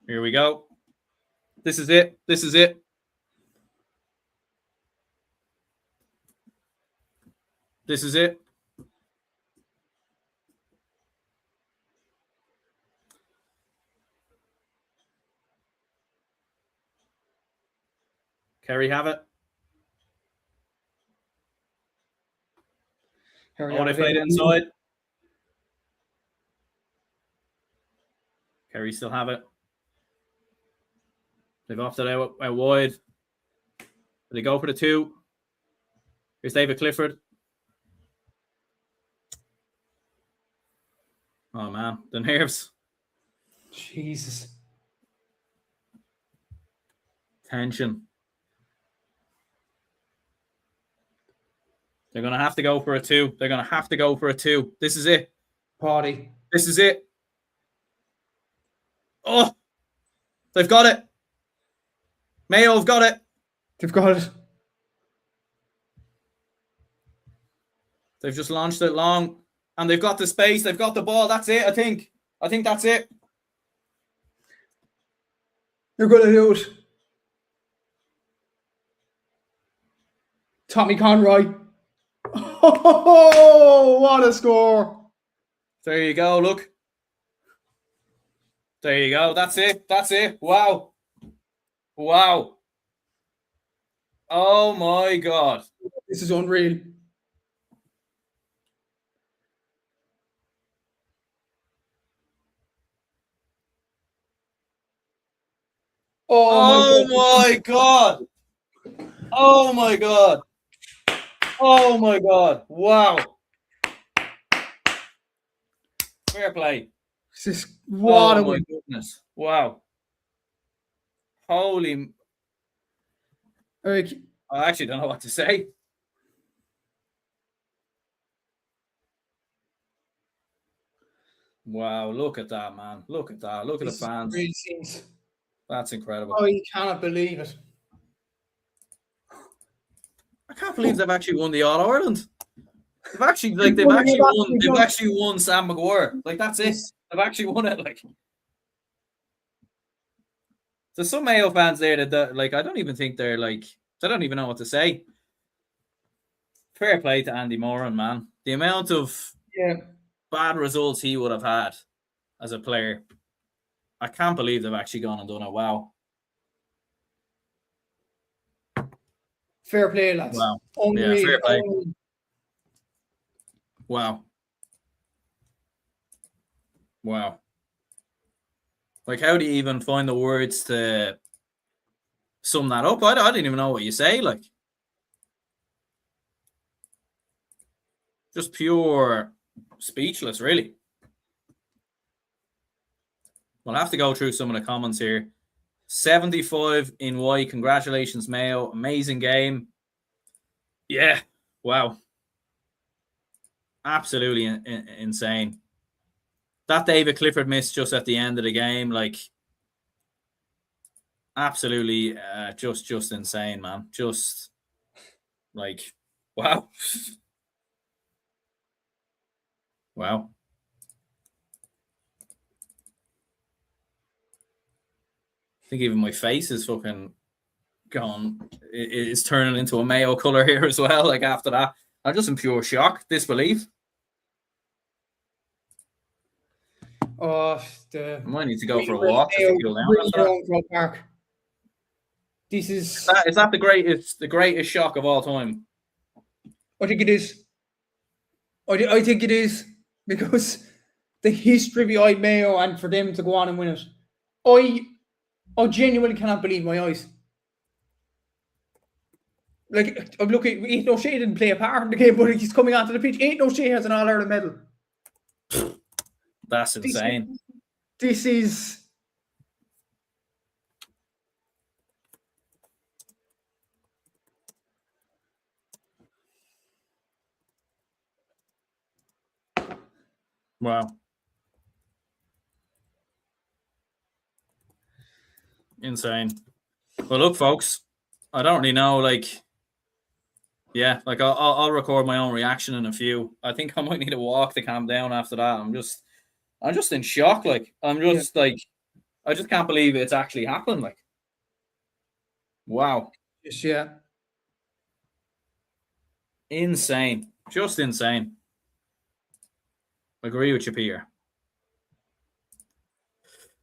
Here we go. This is it. This is it. This is it. Kerry have it. Oh, they played it inside. Kerry still have it. They've opted out wide. They go for the 2. Here's David Clifford. Oh, man. The nerves. Jesus. Tension. They're going to have to go for a 2. They're going to have to go for a 2. This is it. Party. This is it. Oh, they've got it. Mayo have got it. They've got it. They've just launched it long. And they've got the space. They've got the ball. That's it, I think. I think that's it. They're going to do it. Tommy Conroy. Oh, what a score. There you go. Look. There you go. That's it. That's it. Wow. Wow. Oh, my God. This is unreal. Oh my God. Oh my God. Oh my God. Wow. Fair play. This is what oh my goodness. Wow. Holy. Eric. I actually don't know what to say. Wow, look at that, man. Look at that. Look at the fans. Really seems... That's incredible. Oh, you cannot believe it. I can't believe they've actually won the All Ireland. They've actually won Sam Maguire. Like, that's it. They've actually won it. Like, there's some Mayo fans there that like, I don't even think they're like, they don't even know what to say. Fair play to Andy Moran, man. The amount of bad results he would have had as a player, I can't believe they've actually gone and done it. Wow. Fair play, lads. Wow. Unreal. Yeah, fair play. Wow. Wow. Like, how do you even find the words to sum that up? I didn't even know what you say. Like, just pure speechless, really. We'll have to go through some of the comments here. 75 in white. Congratulations, Mayo. Amazing game. Yeah. Wow. Absolutely insane. That David Clifford miss just at the end of the game, like, absolutely just insane, man. Just like, wow. Wow. I think even my face is fucking gone. It's turning into a Mayo color here as well. Like, after that, I'm just in pure shock, disbelief. Oh, I might need to go for a walk just to cool down. Park. This is that the greatest shock of all time? I think it is. I think it is, because the history behind Mayo, and for them to go on and win it, I genuinely cannot believe my eyes. Like, I'm looking, Ain't No Shea didn't play a part in the game, but he's coming onto the pitch. Ain't No Shea has an All-Ireland medal. That's insane. This is... Wow. Insane. Well, look, folks, I don't really know, like, yeah, like, I'll record my own reaction in a few. I think I might need a walk to calm down after that. I'm just in shock. Like, like, I just can't believe it's actually happened. Like, wow. Yeah. Insane. Just insane. Agree with you, Peter.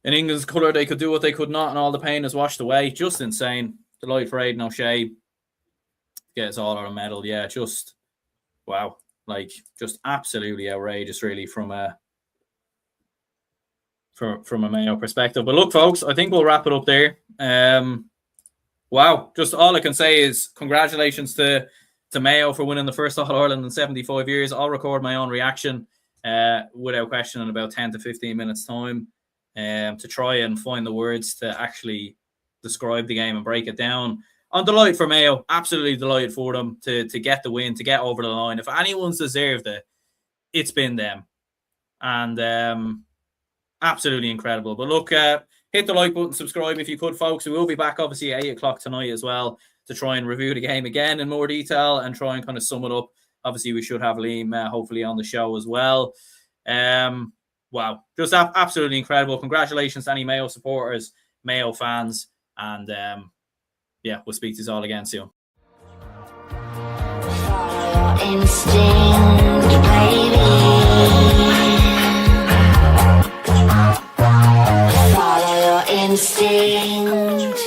In England's colour, they could do what they could not, and all the pain is washed away. Just insane. Delight for Aidan O'Shea. Get us all our medal. Yeah, just wow. Like, just absolutely outrageous, really, from a Mayo perspective. But look, folks, I think we'll wrap it up there. Wow. Just all I can say is congratulations to Mayo for winning the first All-Ireland in 75 years. I'll record my own reaction without question in about 10 to 15 minutes time to try and find the words to actually describe the game and break it down. I'm delighted for Mayo, absolutely delighted for them to get the win, to get over the line. If anyone's deserved it, it's been them. And absolutely incredible. But look, hit the like button, subscribe if you could, folks. We will be back obviously at 8 o'clock tonight as well to try and review the game again in more detail and try and kind of sum it up. Obviously, we should have Liam hopefully on the show as well. Wow, just absolutely incredible. Congratulations to any Mayo supporters, Mayo fans, and yeah, we'll speak to you all again soon. Follow your instinct, baby. Follow your instinct.